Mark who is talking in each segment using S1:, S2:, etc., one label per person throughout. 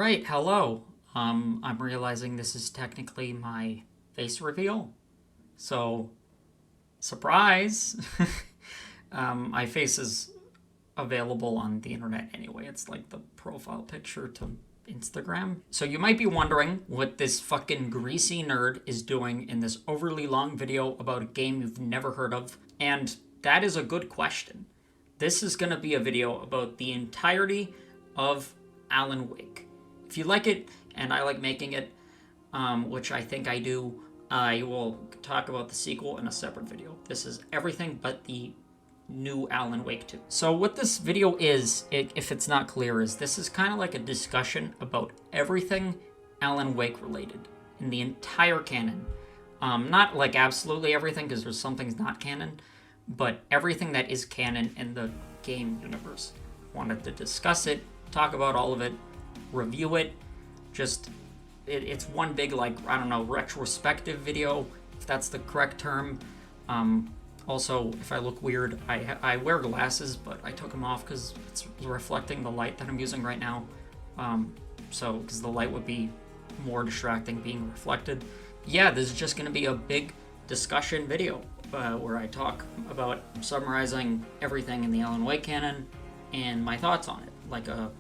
S1: Alright, hello. I'm realizing this is technically my face reveal. So, surprise! My face is available on the internet anyway. It's like the profile picture to Instagram. So you might be wondering what this fucking greasy nerd is doing in this overly long video about a game you've never heard of. And that is a good question. This is going to be a video about the entirety of Alan Wake. If you like it, and I like making it, which I think I do, I will talk about the sequel in a separate video. This is everything but the new Alan Wake 2. So what this video is, if it's not clear, is this is kind of like a discussion about everything Alan Wake related in the entire canon. Not like absolutely everything, because there's some things not canon, but everything that is canon in the game universe. Wanted to discuss it, talk about all of it, review it. Just, it's one big, like, I don't know, retrospective video, if that's the correct term. Also, if I look weird, I wear glasses, but I took them off because it's reflecting the light that I'm using right now. Because the light would be more distracting being reflected. Yeah, this is just going to be a big discussion video where I talk about summarizing everything in the Alan Wake canon and my thoughts on it. Like a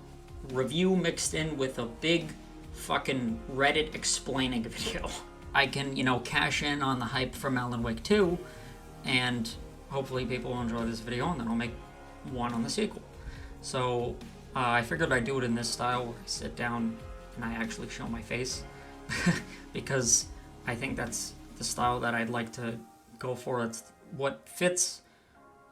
S1: review mixed in with a big fucking Reddit explaining video. I can, cash in on the hype from Alan Wake 2, and hopefully people will enjoy this video, and then I'll make one on the sequel. So I figured I'd do it in this style, where I sit down and I actually show my face, because I think that's the style that I'd like to go for. It's what fits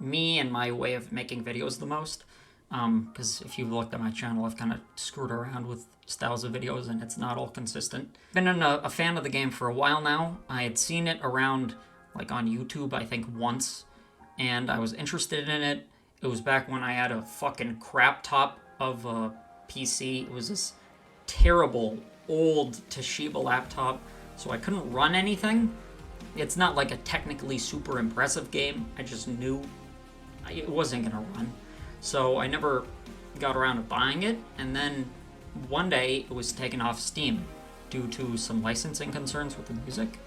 S1: me and my way of making videos the most. Because if you've looked at my channel, I've kind of screwed around with styles of videos and it's not all consistent. Been a fan of the game for a while now. I had seen it around, like on YouTube, I think once, and I was interested in it. It was back when I had a fucking crap top of a PC. It was this terrible old Toshiba laptop, so I couldn't run anything. It's not like a technically super impressive game. I just knew it wasn't gonna run. So I never got around to buying it, and then one day it was taken off Steam due to some licensing concerns with the music,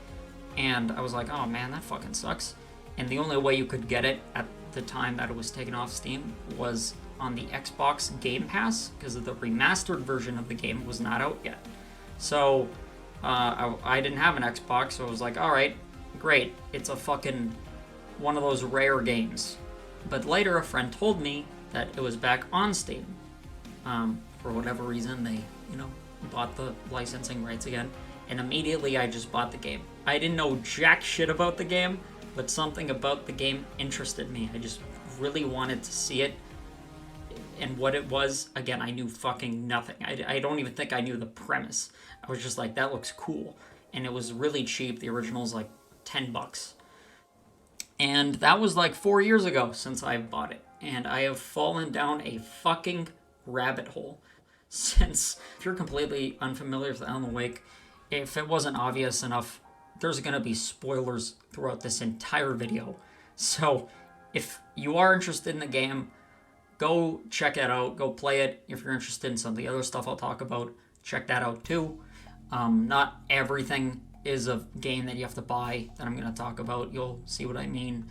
S1: and I was like, oh man, that fucking sucks. And the only way you could get it at the time that it was taken off Steam was on the Xbox Game Pass, because the remastered version of the game was not out yet. So I didn't have an Xbox, so I was like, alright, great, it's a fucking one of those rare games. But later a friend told me that it was back on Steam. For whatever reason, they, bought the licensing rights again. And immediately I just bought the game. I didn't know jack shit about the game, but something about the game interested me. I just really wanted to see it. And what it was, again, I knew fucking nothing. I don't even think I knew the premise. I was just like, that looks cool. And it was really cheap. The original's like $10. And that was like 4 years ago since I bought it. And I have fallen down a fucking rabbit hole since. If you're completely unfamiliar with Alan Wake, if it wasn't obvious enough, there's going to be spoilers throughout this entire video. So if you are interested in the game, go check it out, go play it. If you're interested in some of the other stuff I'll talk about, check that out too. Not everything is a game that you have to buy that I'm going to talk about. You'll see what I mean.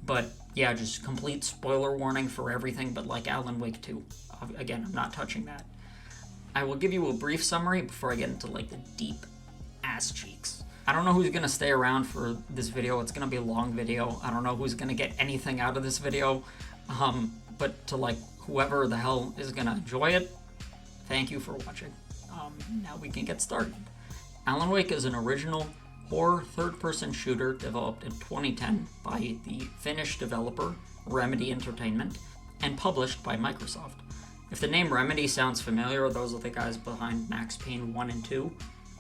S1: But yeah, just complete spoiler warning for everything but like Alan Wake 2. Again, I'm not touching that. I will give you a brief summary before I get into like the deep ass cheeks. I don't know who's going to stay around for this video. It's going to be a long video. I don't know who's going to get anything out of this video. But to like whoever the hell is going to enjoy it, thank you for watching. Now we can get started. Alan Wake is an original horror third-person shooter developed in 2010 by the Finnish developer Remedy Entertainment and published by Microsoft. If the name Remedy sounds familiar, those are the guys behind Max Payne 1 and 2.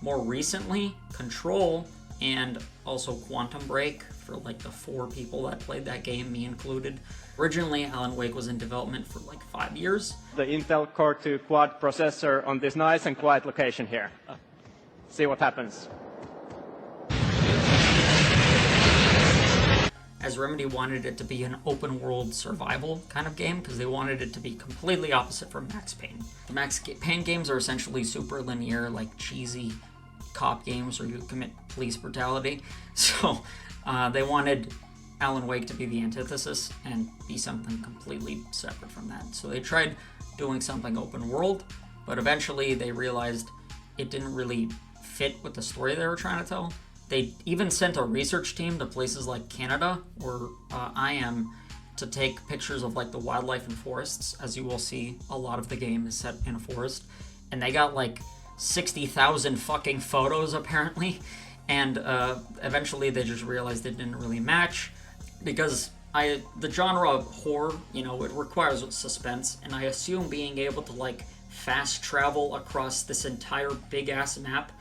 S1: More recently, Control and also Quantum Break, for like the 4 people that played that game, me included. Originally, Alan Wake was in development for like 5 years.
S2: The Intel Core 2 quad processor on this nice and quiet location here. See what happens.
S1: as Remedy wanted it to be an open world survival kind of game, because they wanted it to be completely opposite from Max Payne. The Max Payne games are essentially super linear, like cheesy cop games where you commit police brutality. So they wanted Alan Wake to be the antithesis and be something completely separate from that. So they tried doing something open world, but eventually they realized it didn't really fit with the story they were trying to tell. They even sent a research team to places like Canada, where I am, to take pictures of like the wildlife and forests. As you will see, a lot of the game is set in a forest, and they got like 60,000 fucking photos apparently, and eventually they just realized it didn't really match, because the genre of horror, you know, it requires suspense, and I assume being able to like fast travel across this entire big ass map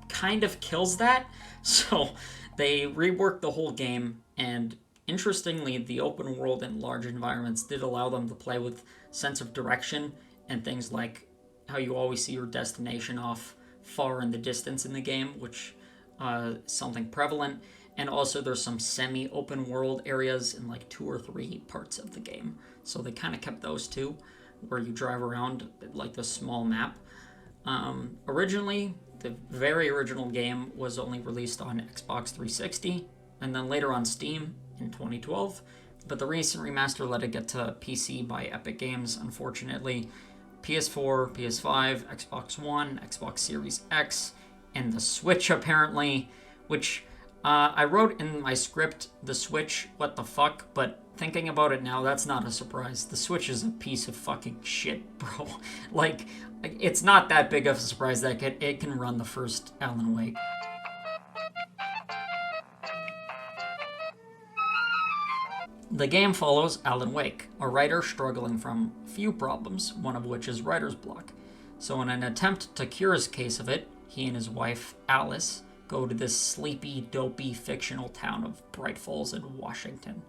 S1: kind of kills that. So they reworked the whole game, and interestingly, the open world and large environments did allow them to play with sense of direction and things like how you always see your destination off far in the distance in the game, which is something prevalent. And also there's some semi-open world areas in like 2 or 3 parts of the game. So they kind of kept those too, where you drive around like this small map. Originally, the very original game was only released on Xbox 360, and then later on Steam in 2012. But the recent remaster let it get to PC by Epic Games, unfortunately. PS4, PS5, Xbox One, Xbox Series X, and the Switch apparently, which I wrote in my script, the Switch, what the fuck, but thinking about it now, that's not a surprise. The Switch is a piece of fucking shit, bro. Like, it's not that big of a surprise that it can run the first Alan Wake. The game follows Alan Wake, a writer struggling from a few problems, one of which is writer's block. So in an attempt to cure his case of it, he and his wife, Alice, go to this sleepy, dopey, fictional town of Bright Falls in Washington.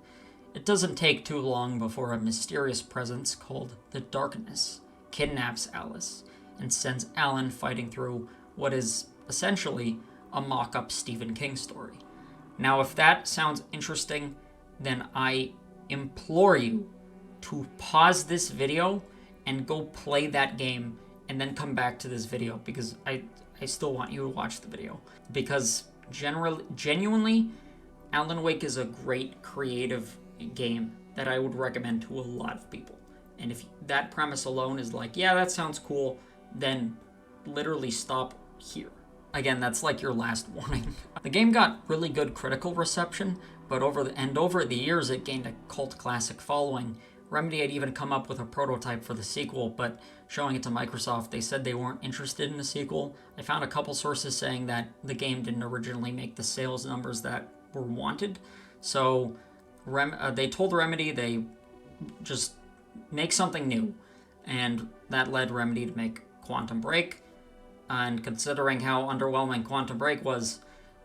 S1: It doesn't take too long before a mysterious presence called the Darkness kidnaps Alice and sends Alan fighting through what is essentially a mock-up Stephen King story. Now, if that sounds interesting, then I implore you to pause this video and go play that game and then come back to this video, because I still want you to watch the video. Because genuinely, Alan Wake is a great creative game that I would recommend to a lot of people. And if that premise alone is like, yeah, that sounds cool, then literally stop here. Again, that's like your last warning. The game got really good critical reception, but over the years it gained a cult classic following. Remedy had even come up with a prototype for the sequel, but showing it to Microsoft, they said they weren't interested in the sequel. I found a couple sources saying that the game didn't originally make the sales numbers that were wanted. So they told Remedy they just make something new, and that led Remedy to make Quantum Break. And considering how underwhelming Quantum Break was,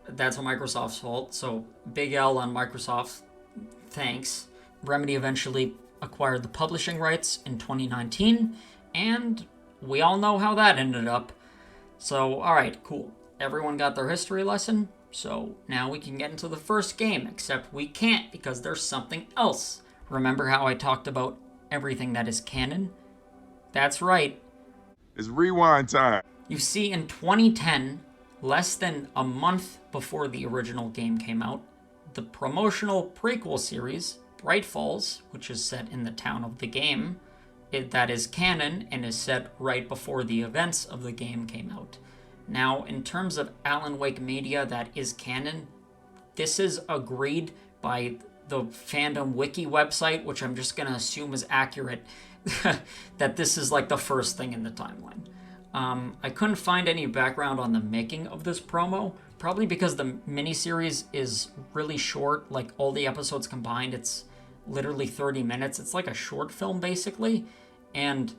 S1: that's Microsoft's fault. So big L on Microsoft. Thanks. Remedy eventually acquired the publishing rights in 2019, and we all know how that ended up. So, alright, cool. Everyone got their history lesson, so now we can get into the first game, except we can't because there's something else. Remember how I talked about everything that is canon? That's right.
S3: It's rewind time.
S1: You see, in 2010, less than a month before the original game came out, the promotional prequel series, Bright Falls, which is set in the town of the game, that is canon and is set right before the events of the game came out. Now, in terms of Alan Wake media that is canon, this is agreed by the fandom wiki website, which I'm just going to assume is accurate, that this is like the first thing in the timeline. I couldn't find any background on the making of this promo, probably because the miniseries is really short, like all the episodes combined, it's literally 30 minutes. It's like a short film, basically, and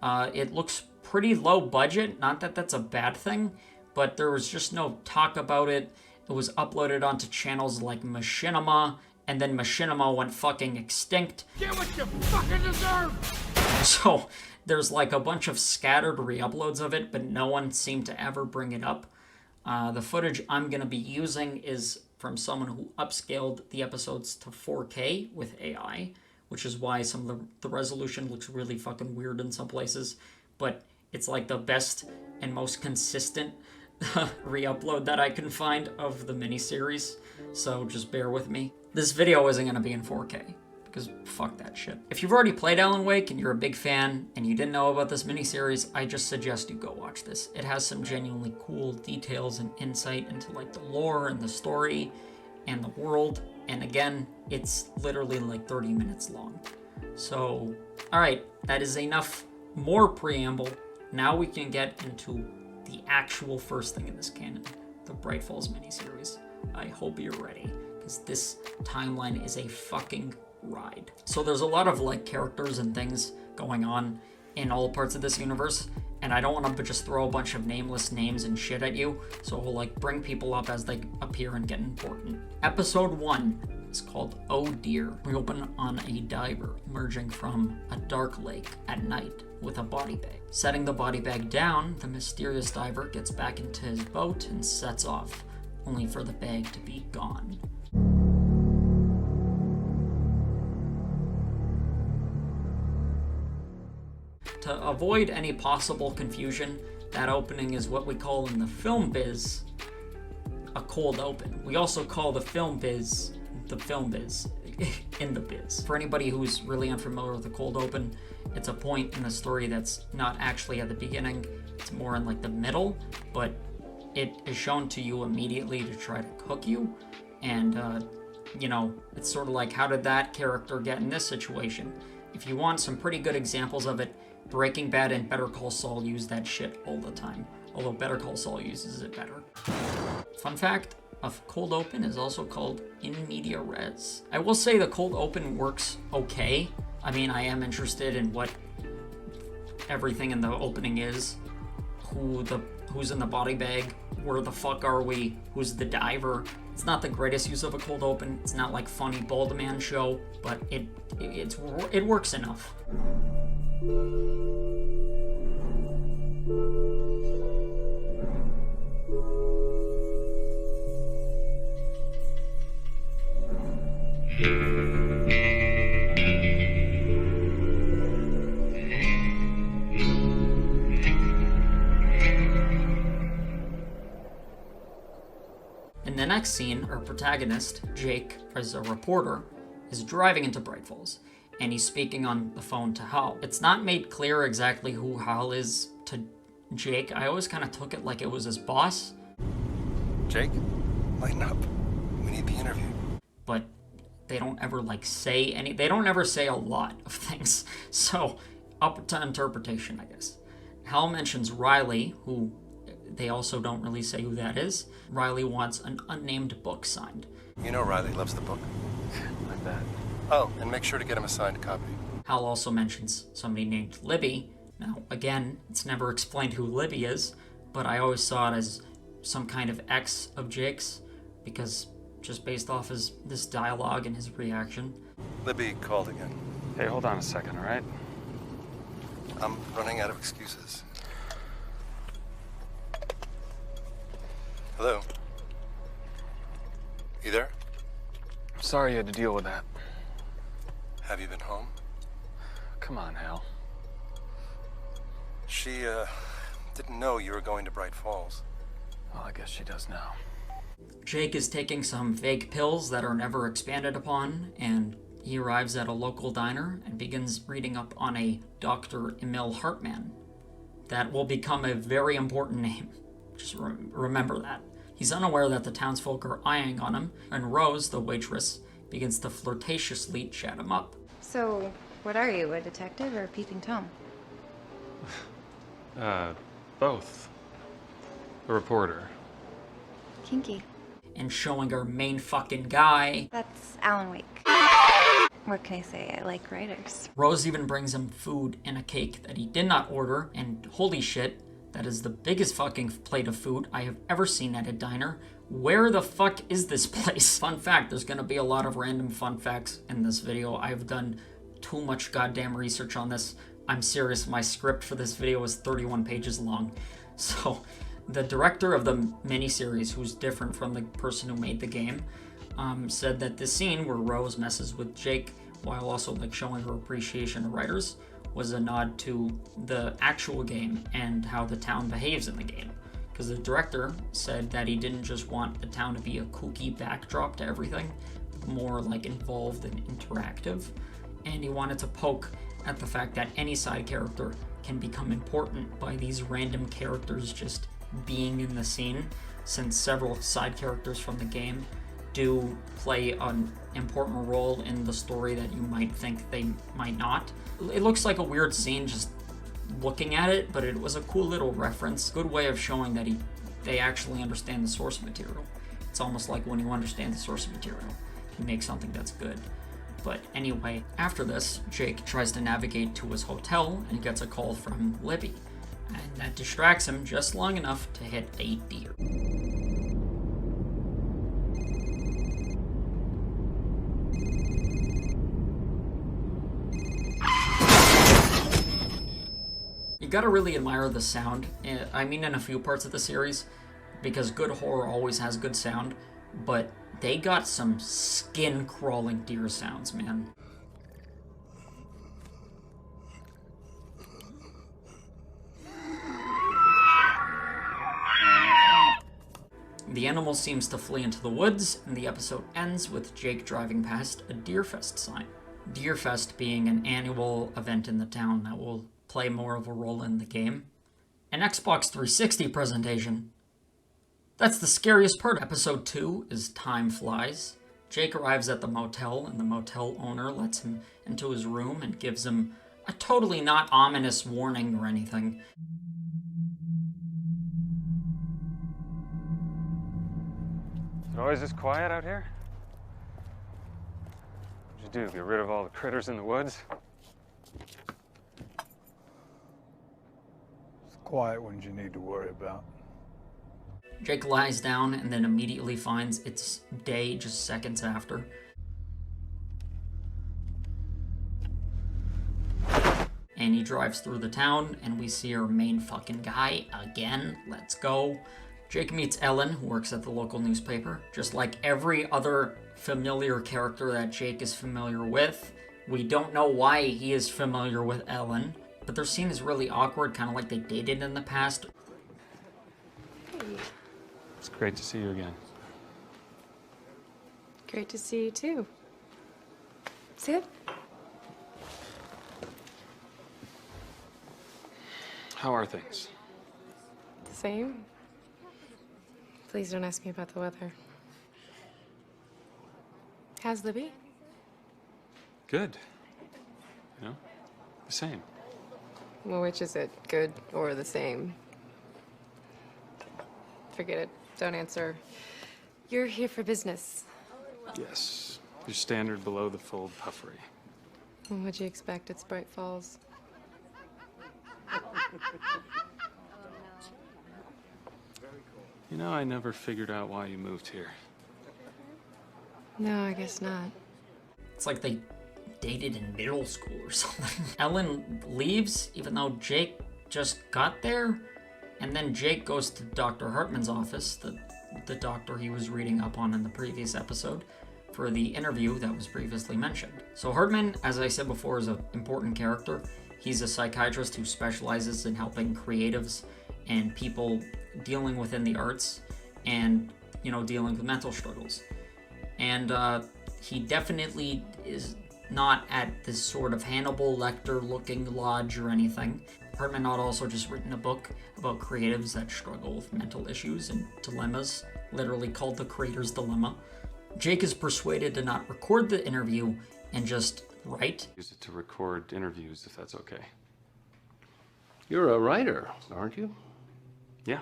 S1: it looks pretty low budget. Not that that's a bad thing, but there was just no talk about it. It was uploaded onto channels like Machinima, and then Machinima went fucking extinct.
S4: Get what you fucking deserve!
S1: So there's like a bunch of scattered re-uploads of it, but no one seemed to ever bring it up. The footage I'm going to be using is from someone who upscaled the episodes to 4K with AI, which is why some of the resolution looks really fucking weird in some places. But it's like the best and most consistent re-upload that I can find of the miniseries, so just bear with me. This video isn't going to be in 4K, because fuck that shit. If you've already played Alan Wake and you're a big fan and you didn't know about this miniseries, I just suggest you go watch this. It has some genuinely cool details and insight into like the lore and the story and the world, and again, it's literally like 30 minutes long. So, alright, that is enough more preamble. Now we can get into the actual first thing in this canon, the Bright Falls miniseries. I hope you're ready, because this timeline is a fucking ride. So there's a lot of like characters and things going on in all parts of this universe, and I don't want to just throw a bunch of nameless names and shit at you, so we'll like bring people up as they appear and get important. Episode 1 is called Oh Dear. We open on a diver emerging from a dark lake at night with a body bag. Setting the body bag down, the mysterious diver gets back into his boat and sets off, only for the bag to be gone. To avoid any possible confusion, that opening is what we call in the film biz a cold open. We also call the film biz in the biz. For anybody who's really unfamiliar with the cold open, it's a point in the story that's not actually at the beginning, it's more in like the middle, but it is shown to you immediately to try to hook you, and you know, it's sort of like, how did that character get in this situation? If you want some pretty good examples of it, Breaking Bad and Better Call Saul use that shit all the time, although Better Call Saul uses it better. Fun fact, a cold open is also called in media res. I will say the cold open works okay. I mean, I am interested in what everything in the opening is, who's in the body bag, where the fuck are we, who's the diver. It's not the greatest use of a cold open. It's not like funny bald man show, but it works enough. In the next scene, our protagonist, Jake, as a reporter, is driving into Bright Falls, and he's speaking on the phone to Hal. It's not made clear exactly who Hal is to Jake. I always kind of took it like it was his boss.
S5: Jake, lighten up. We need the interview.
S1: But they don't ever like say they don't ever say a lot of things. So up to interpretation, I guess. Hal mentions Riley, who they also don't really say who that is. Riley wants an unnamed book signed.
S5: You know Riley loves the book.
S6: Like that.
S5: Oh, and make sure to get him a signed copy.
S1: Hal also mentions somebody named Libby. Now, again, it's never explained who Libby is, but I always saw it as some kind of ex of Jake's, because just based off this dialogue and his reaction.
S5: Libby called again.
S6: Hey, hold on a second, all right?
S5: I'm running out of excuses. Hello? You there?
S6: I'm sorry you had to deal with that.
S5: Have you been home?
S6: Come on, Hal.
S5: She, didn't know you were going to Bright Falls.
S6: Well, I guess she does now.
S1: Jake is taking some vague pills that are never expanded upon, and he arrives at a local diner and begins reading up on a Dr. Emil Hartman. That will become a very important name. Just remember that. He's unaware that the townsfolk are eyeing on him, and Rose, the waitress, begins to flirtatiously chat him up.
S7: So, what are you, a detective or a peeping Tom?
S6: Both. A reporter.
S7: Kinky.
S1: And showing our main fucking guy.
S7: That's Alan Wake. What can I say? I like writers.
S1: Rose even brings him food and a cake that he did not order, and holy shit, that is the biggest fucking plate of food I have ever seen at a diner. Where the fuck is this place? Fun fact, there's gonna be a lot of random fun facts in this video. I've done too much goddamn research on this. I'm serious, my script for this video is 31 pages long. So The director of the miniseries, who's different from the person who made the game, said that this scene where Rose messes with Jake while also like showing her appreciation to writers was a nod to the actual game and how the town behaves in the game. Because the director said that he didn't just want the town to be a kooky backdrop to everything, but more like involved and interactive. And he wanted to poke at the fact that any side character can become important by these random characters just being in the scene, since several side characters from the game do play an important role in the story that you might think they might not. It looks like a weird scene just looking at it, but it was a cool little reference. Good way of showing that they actually understand the source material. It's almost like when you understand the source material, you make something that's good. But anyway, after this, Jake tries to navigate to his hotel and gets a call from Libby, and that distracts him just long enough to hit a deer. You gotta really admire the sound. I mean, in a few parts of the series, because good horror always has good sound, but they got some skin-crawling deer sounds, man. The animal seems to flee into the woods, and the episode ends with Jake driving past a Deerfest sign. Deerfest being an annual event in the town that will play more of a role in the game. An Xbox 360 presentation. That's the scariest part. Episode 2 is Time Flies. Jake arrives at the motel, and the motel owner lets him into his room and gives him a totally not ominous warning or anything.
S6: Is it always this quiet out here? What'd you do, get rid of all the critters in the woods?
S8: It's quiet ones you need to worry about.
S1: Jake lies down and then immediately finds it's day just seconds after. And he drives through the town, and we see our main fucking guy again. Let's go. Jake meets Ellen, who works at the local newspaper. Just like every other familiar character that Jake is familiar with, we don't know why he is familiar with Ellen, but their scene is really awkward, kind of like they dated in the past.
S6: It's great to see you again.
S9: Great to see you too. Sit.
S6: How are things?
S9: The same. Please don't ask me about the weather. How's Libby?
S6: Good. You know, the same.
S9: Well, which is it? Good or the same? Forget it. Don't answer. You're here for business.
S6: Yes. Your standard below the fold puffery.
S9: What'd you expect? It's Bright Falls.
S6: You know, I never figured out why you moved here.
S9: No, I guess not.
S1: It's like they dated in middle school or something. Ellen leaves, even though Jake just got there, and then Jake goes to Dr. Hartman's office, the doctor he was reading up on in the previous episode, for the interview that was previously mentioned. So Hartman, as I said before, is an important character. He's a psychiatrist who specializes in helping creatives and people dealing within the arts and, you know, dealing with mental struggles. And he definitely is not at this sort of Hannibal Lecter-looking lodge or anything. Hartman had also just written a book about creatives that struggle with mental issues and dilemmas, literally called The Creator's Dilemma. Jake is persuaded to not record the interview and just write.
S6: Use it to record interviews, if that's okay.
S10: You're a writer, aren't you?
S6: Yeah.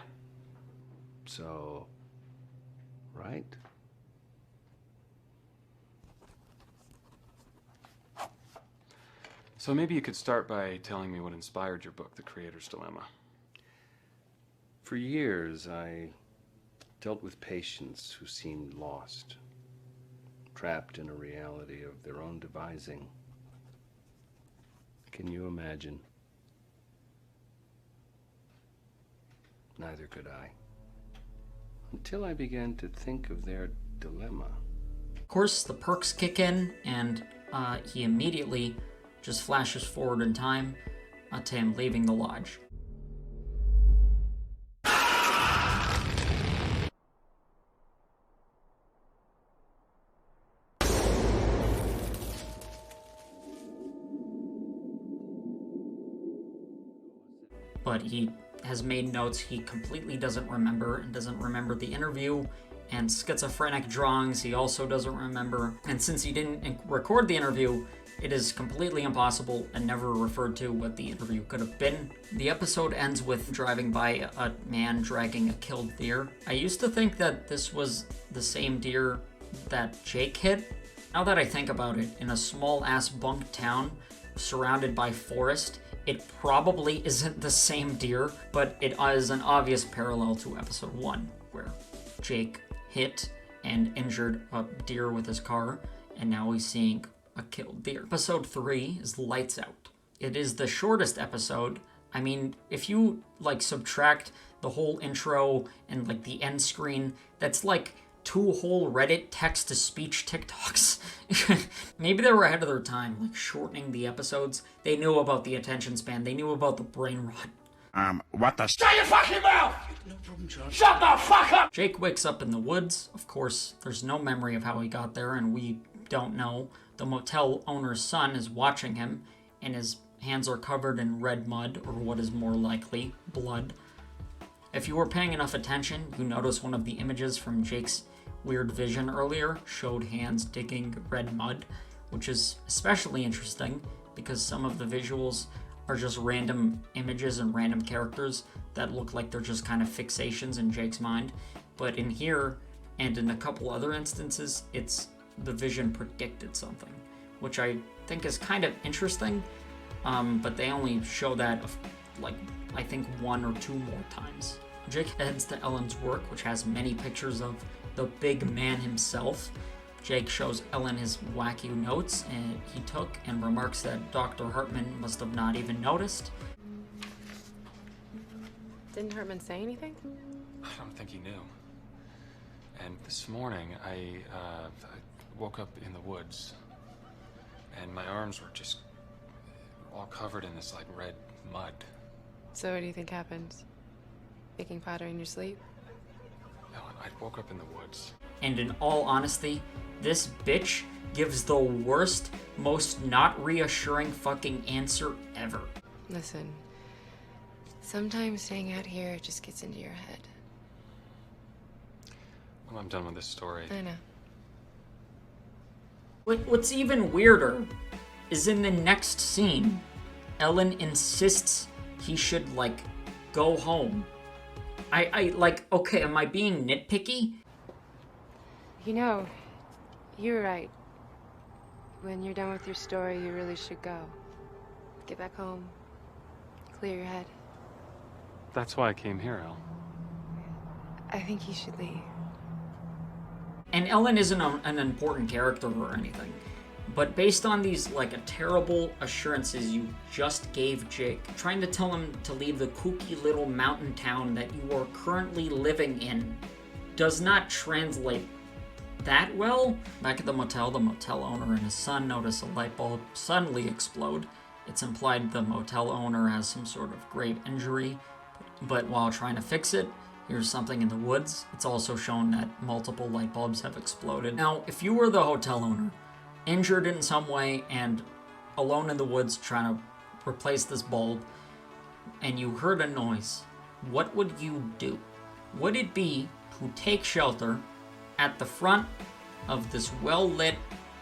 S10: So, right?
S6: So maybe you could start by telling me what inspired your book, The Creator's Dilemma.
S10: For years, I dealt with patients who seemed lost, trapped in a reality of their own devising. Can you imagine? Neither could I. Until I began to think of their dilemma.
S1: Of course, the perks kick in, and he immediately just flashes forward in time to him leaving the lodge. But he has made notes he completely doesn't remember, and doesn't remember the interview, and schizophrenic drawings he also doesn't remember. And since he didn't record the interview, it is completely impossible and never referred to what the interview could have been. The episode ends with driving by a man dragging a killed deer. I used to think that this was the same deer that Jake hit. Now that I think about it, in a small-ass bunk town surrounded by forest, it probably isn't the same deer, but it is an obvious parallel to episode 1, where Jake hit and injured a deer with his car, and now he's seeing a killed deer. Episode 3 is Lights Out. It is the shortest episode. I mean, if you, like, subtract the whole intro and, like, the end screen, that's like 2 whole Reddit text-to-speech TikToks. Maybe they were ahead of their time, like shortening the episodes. They knew about the attention span. They knew about the brain rot.
S4: What the? Shut your fucking mouth! No problem, John. Shut the fuck up!
S1: Jake wakes up in the woods. Of course, there's no memory of how he got there, and we don't know. The motel owner's son is watching him, and his hands are covered in red mud, or what is more likely, blood. If you were paying enough attention, you notice one of the images from Jake's weird vision earlier showed hands digging red mud, which is especially interesting because some of the visuals are just random images and random characters that look like they're just kind of fixations in Jake's mind. But in here, and in a couple other instances, it's the vision predicted something, which I think is kind of interesting, but they only show that, like, I think 1 or 2 more times. Jake heads to Ellen's work, which has many pictures of the big man himself. Jake shows Ellen his wacky notes he took and remarks that Dr. Hartman must have not even noticed.
S9: Didn't Hartman say anything?
S6: I don't think he knew. And this morning, I woke up in the woods, and my arms were just all covered in this, like, red mud.
S9: So what do you think happened? Making powder in your sleep?
S6: Ellen, I woke up in the woods.
S1: And in all honesty, this bitch gives the worst, most not reassuring fucking answer ever.
S9: Listen, sometimes staying out here just gets into your head.
S6: Well, I'm done with this story.
S9: I know.
S1: What's even weirder is in the next scene, Ellen insists he should, like, go home. I like, okay, am I being nitpicky?
S9: You know, you're right. When you're done with your story, you really should go. Get back home. Clear your head.
S6: That's why I came here, El.
S9: I think you should leave.
S1: And Ellen isn't an important character or anything, but based on these, like, terrible assurances you just gave Jake, trying to tell him to leave the kooky little mountain town that you are currently living in does not translate that well. Back at the motel owner and his son notice a light bulb suddenly explode. It's implied the motel owner has some sort of grave injury, but while trying to fix it, here's something in the woods. It's also shown that multiple light bulbs have exploded. Now, if you were the hotel owner, injured in some way and alone in the woods trying to replace this bulb, and you heard a noise, what would you do? Would it be to take shelter at the front of this well-lit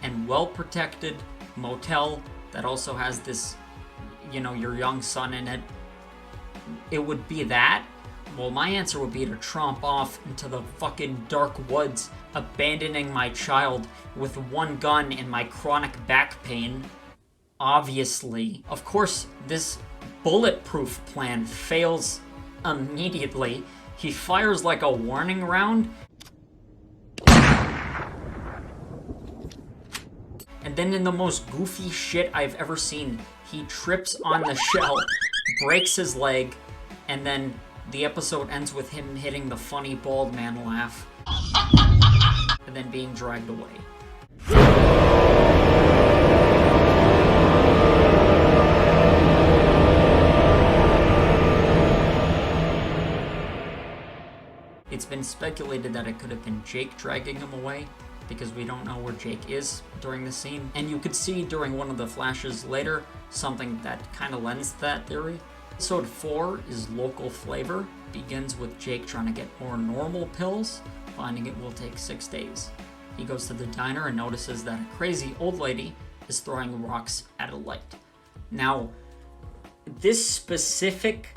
S1: and well-protected motel that also has this, you know, your young son in it? It would be that? Well, my answer would be to tromp off into the fucking dark woods, abandoning my child with one gun and my chronic back pain. Obviously. Of course, this bulletproof plan fails immediately. He fires like a warning round, and then in the most goofy shit I've ever seen, he trips on the shell, breaks his leg, and then The episode ends with him hitting the funny bald man laugh, and then being dragged away. It's been speculated that it could have been Jake dragging him away, because we don't know where Jake is during the scene. And you could see during one of the flashes later, something that kind of lends to that theory. Episode 4 is Local Flavor. Begins with Jake trying to get more normal pills, finding it will take 6 days. He goes to the diner and notices that a crazy old lady is throwing rocks at a light. Now, this specific,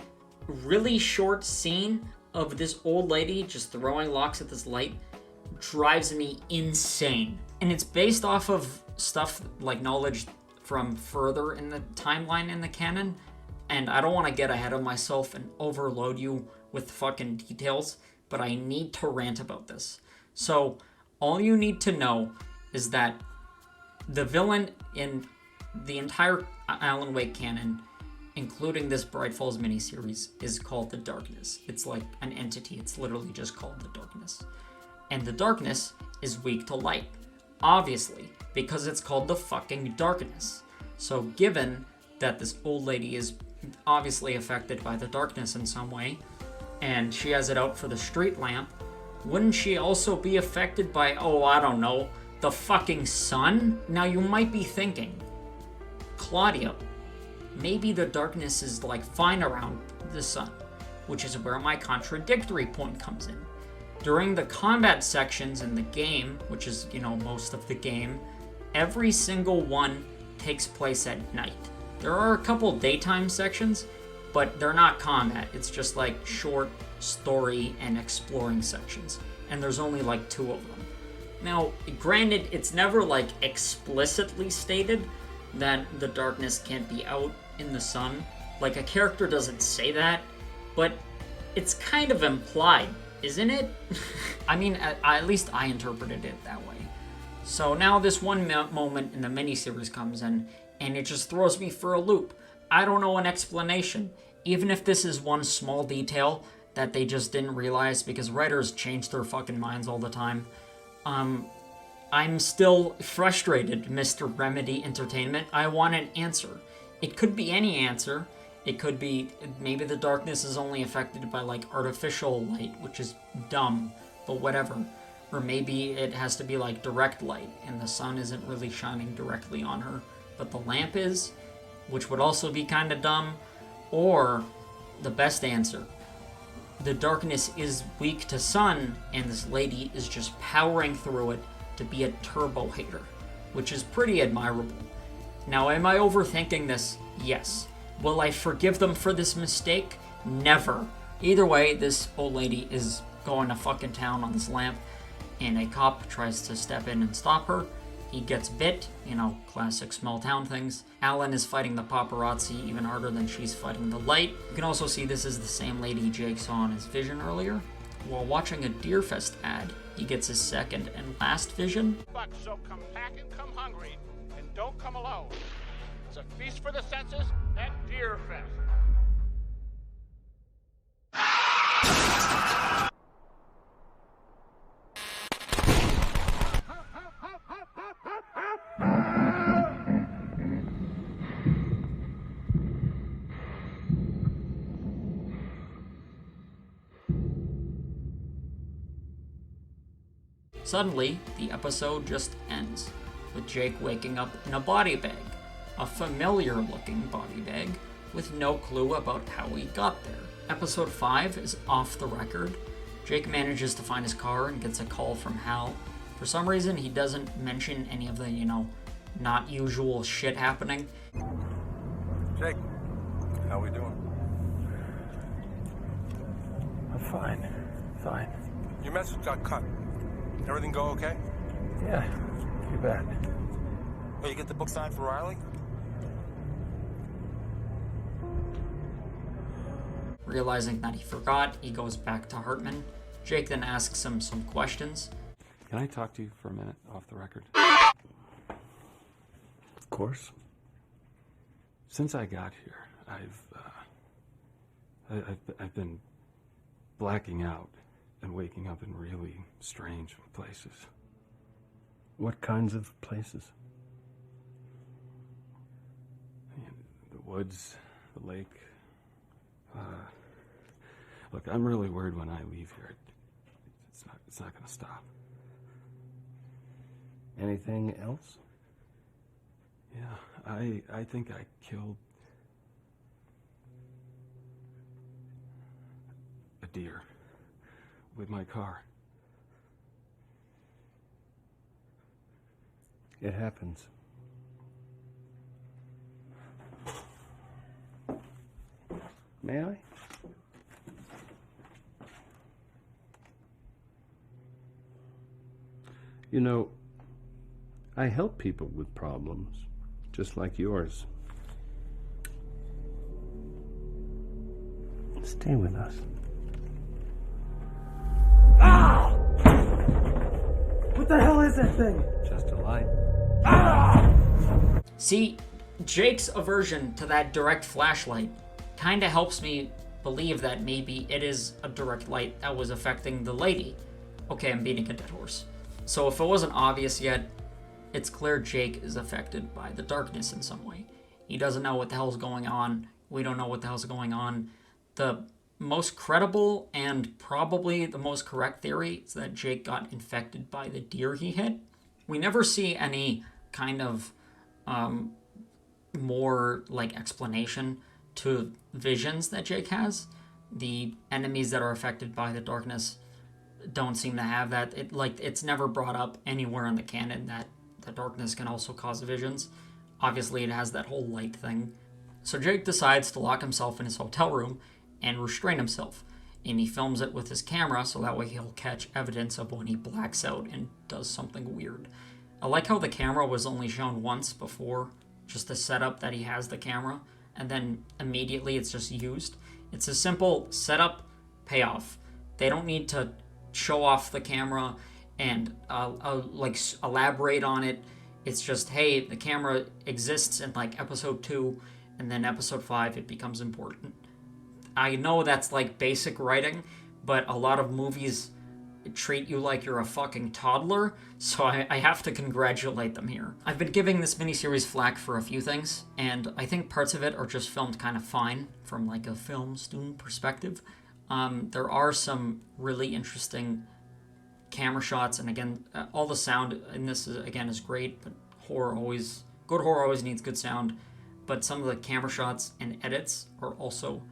S1: really short scene of this old lady just throwing rocks at this light drives me insane. And it's based off of stuff like knowledge from further in the timeline in the canon, and I don't want to get ahead of myself and overload you with fucking details, but I need to rant about this. So all you need to know is that the villain in the entire Alan Wake canon, including this Bright Falls miniseries, is called the Darkness. It's like an entity. It's literally just called the Darkness. And the Darkness is weak to light, obviously, because it's called the fucking Darkness. So given that this old lady is obviously affected by the darkness in some way, and she has it out for the street lamp, wouldn't she also be affected by, oh, I don't know, the fucking sun? Now you might be thinking, Claudia, maybe the darkness is like fine around the sun, which is where my contradictory point comes in. During the combat sections in the game, which is, most of the game, every single one takes place at night. There are a couple daytime sections, but they're not combat. It's just like short story and exploring sections. And there's only like 2 of them. Now, granted, it's never like explicitly stated that the darkness can't be out in the sun. Like, a character doesn't say that, but it's kind of implied, isn't it? I mean, at least I interpreted it that way. So now this one moment in the miniseries comes in, and it just throws me for a loop. I don't know an explanation. Even if this is one small detail that they just didn't realize, because writers change their fucking minds all the time. I'm still frustrated, Mr. Remedy Entertainment. I want an answer. It could be any answer. It could be maybe the darkness is only affected by like artificial light, which is dumb, but whatever. Or maybe it has to be like direct light and the sun isn't really shining directly on her, but the lamp is, which would also be kind of dumb. Or the best answer, the darkness is weak to sun and this lady is just powering through it to be a turbo hater, which is pretty admirable. Now, am I overthinking this? Yes. Will I forgive them for this mistake? Never. Either way, this old lady is going to fucking town on this lamp, and a cop tries to step in and stop her. He gets bit, classic small town things. Alan is fighting the paparazzi even harder than she's fighting the light. You can also see this is the same lady Jake saw in his vision earlier. While watching a Deerfest ad, he gets his second and last vision.
S4: So come packing, come hungry, and don't come alone. It's a feast for the senses at Deerfest.
S1: Suddenly, the episode just ends, with Jake waking up in a body bag. A familiar-looking body bag, with no clue about how he got there. Episode 5 is off the record. Jake manages to find his car and gets a call from Hal. For some reason, he doesn't mention any of the, not usual shit happening.
S5: Jake, how we doing?
S8: I'm fine. Fine.
S5: Your message got cut. Everything go okay?
S8: Yeah, too bad.
S5: Oh, you get the book signed for Riley?
S1: Realizing that he forgot, he goes back to Hartman. Jake then asks him some questions.
S6: Can I talk to you for a minute off the record?
S8: Of course.
S6: Since I got here, I've been blacking out and waking up in really strange places.
S10: What kinds of places?
S6: The woods, the lake. Look, I'm really worried when I leave here. It's not gonna stop.
S10: Anything else?
S6: Yeah, I think I killed a deer with my car.
S10: It happens. May I? You know, I help people with problems, just like yours. Stay with us.
S8: Ah! What the hell is that thing?
S10: Just a light.
S8: Ah!
S1: See, Jake's aversion to that direct flashlight kind of helps me believe that maybe it is a direct light that was affecting the lady. Okay, I'm beating a dead horse. So if it wasn't obvious yet, it's clear Jake is affected by the darkness in some way. He doesn't know what the hell's going on. We don't know what the hell's going on. The most credible and probably the most correct theory is that Jake got infected by the deer he hit. We never see any kind of more like explanation to visions that Jake has. The enemies that are affected by the darkness don't seem to have that. It's never brought up anywhere in the canon that the darkness can also cause visions. Obviously, it has that whole light thing. So Jake decides to lock himself in his hotel room and restrain himself. And he films it with his camera so that way he'll catch evidence of when he blacks out and does something weird. I like how the camera was only shown once before, just the setup that he has the camera, and then immediately it's just used. It's a simple setup, payoff. They don't need to show off the camera and elaborate on it. It's just, hey, the camera exists in like episode 2, and then episode 5 it becomes important. I know that's like basic writing, but a lot of movies treat you like you're a fucking toddler, so I have to congratulate them here. I've been giving this miniseries flack for a few things, and I think parts of it are just filmed kind of fine from like a film student perspective. There are some really interesting camera shots, and again, all the sound in this is great, but good horror always needs good sound. But some of the camera shots and edits are also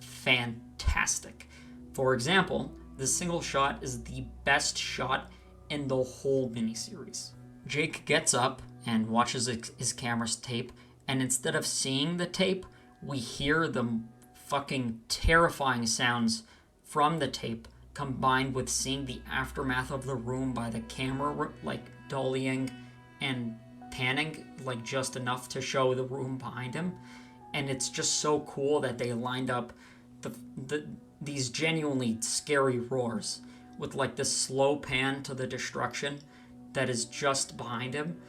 S1: fantastic. For example, this single shot is the best shot in the whole miniseries. Jake gets up and watches his camera's tape, and instead of seeing the tape, we hear the fucking terrifying sounds from the tape combined with seeing the aftermath of the room by the camera like dollying and panning like just enough to show the room behind him. And it's just so cool that they lined up these genuinely scary roars with like this slow pan to the destruction that is just behind him.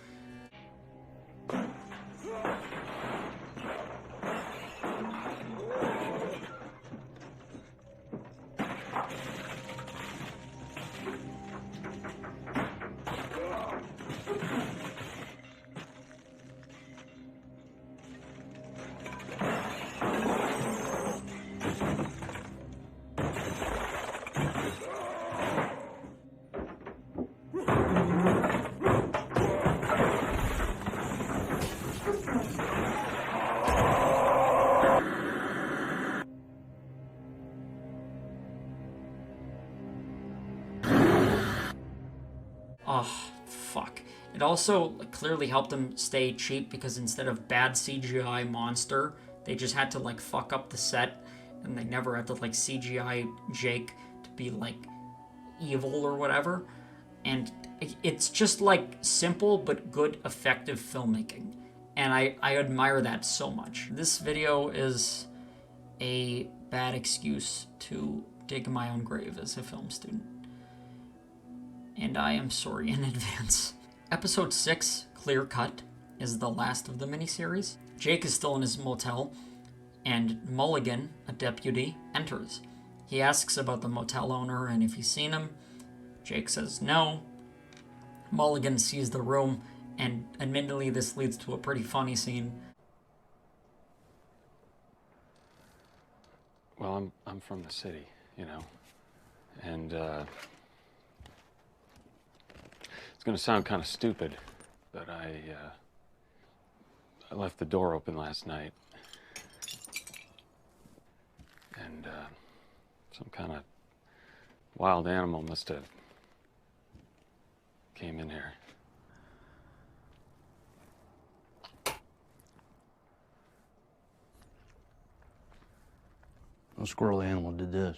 S1: Oh, fuck. It also clearly helped them stay cheap because instead of bad CGI monster, they just had to like fuck up the set, and they never had to like CGI Jake to be like evil or whatever. And it's just like simple but good effective filmmaking. And I admire that so much. This video is a bad excuse to dig my own grave as a film student. And I am sorry in advance. Episode 6, Clear Cut, is the last of the miniseries. Jake is still in his motel, and Mulligan, a deputy, enters. He asks about the motel owner and if he's seen him. Jake says no. Mulligan sees the room, and admittedly this leads to a pretty funny scene.
S6: Well, I'm from the city, you know, and it's gonna sound kind of stupid, but I left the door open last night, and some kind of wild animal must have came in here.
S10: No squirrely animal did this.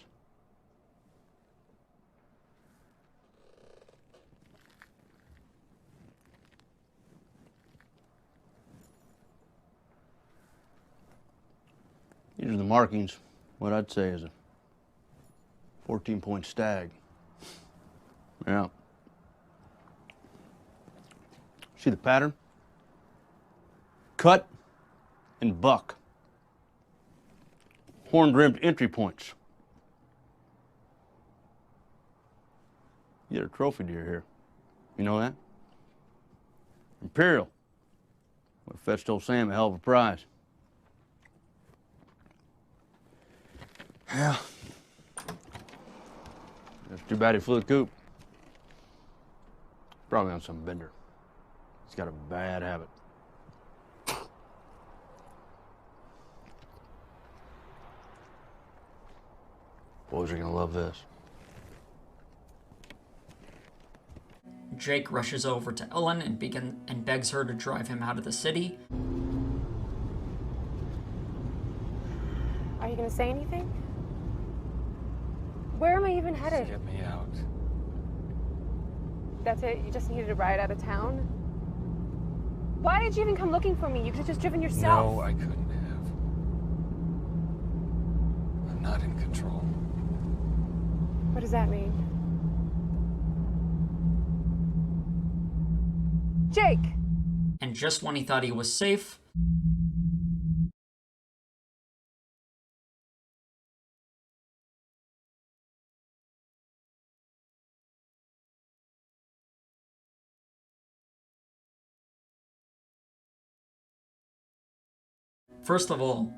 S10: These are the markings. What I'd say is a 14-point stag. Yeah. See the pattern? Cut and buck. Horn-rimmed entry points. You get a trophy deer here. You know that? Imperial. Would have fetched old Sam a hell of a prize. Yeah. That's too bad he flew the coop. Probably on some bender. He's got a bad habit. Boys are gonna love this.
S1: Jake rushes over to Ellen and begs her to drive him out of the city.
S9: Are you gonna say anything? Where am I even headed?
S6: Get me out.
S9: That's it? You just needed a ride out of town? Why did you even come looking for me? You could have just driven yourself.
S6: No, I couldn't have. I'm not in control.
S9: What does that mean? Jake!
S1: And just when he thought he was safe, first of all,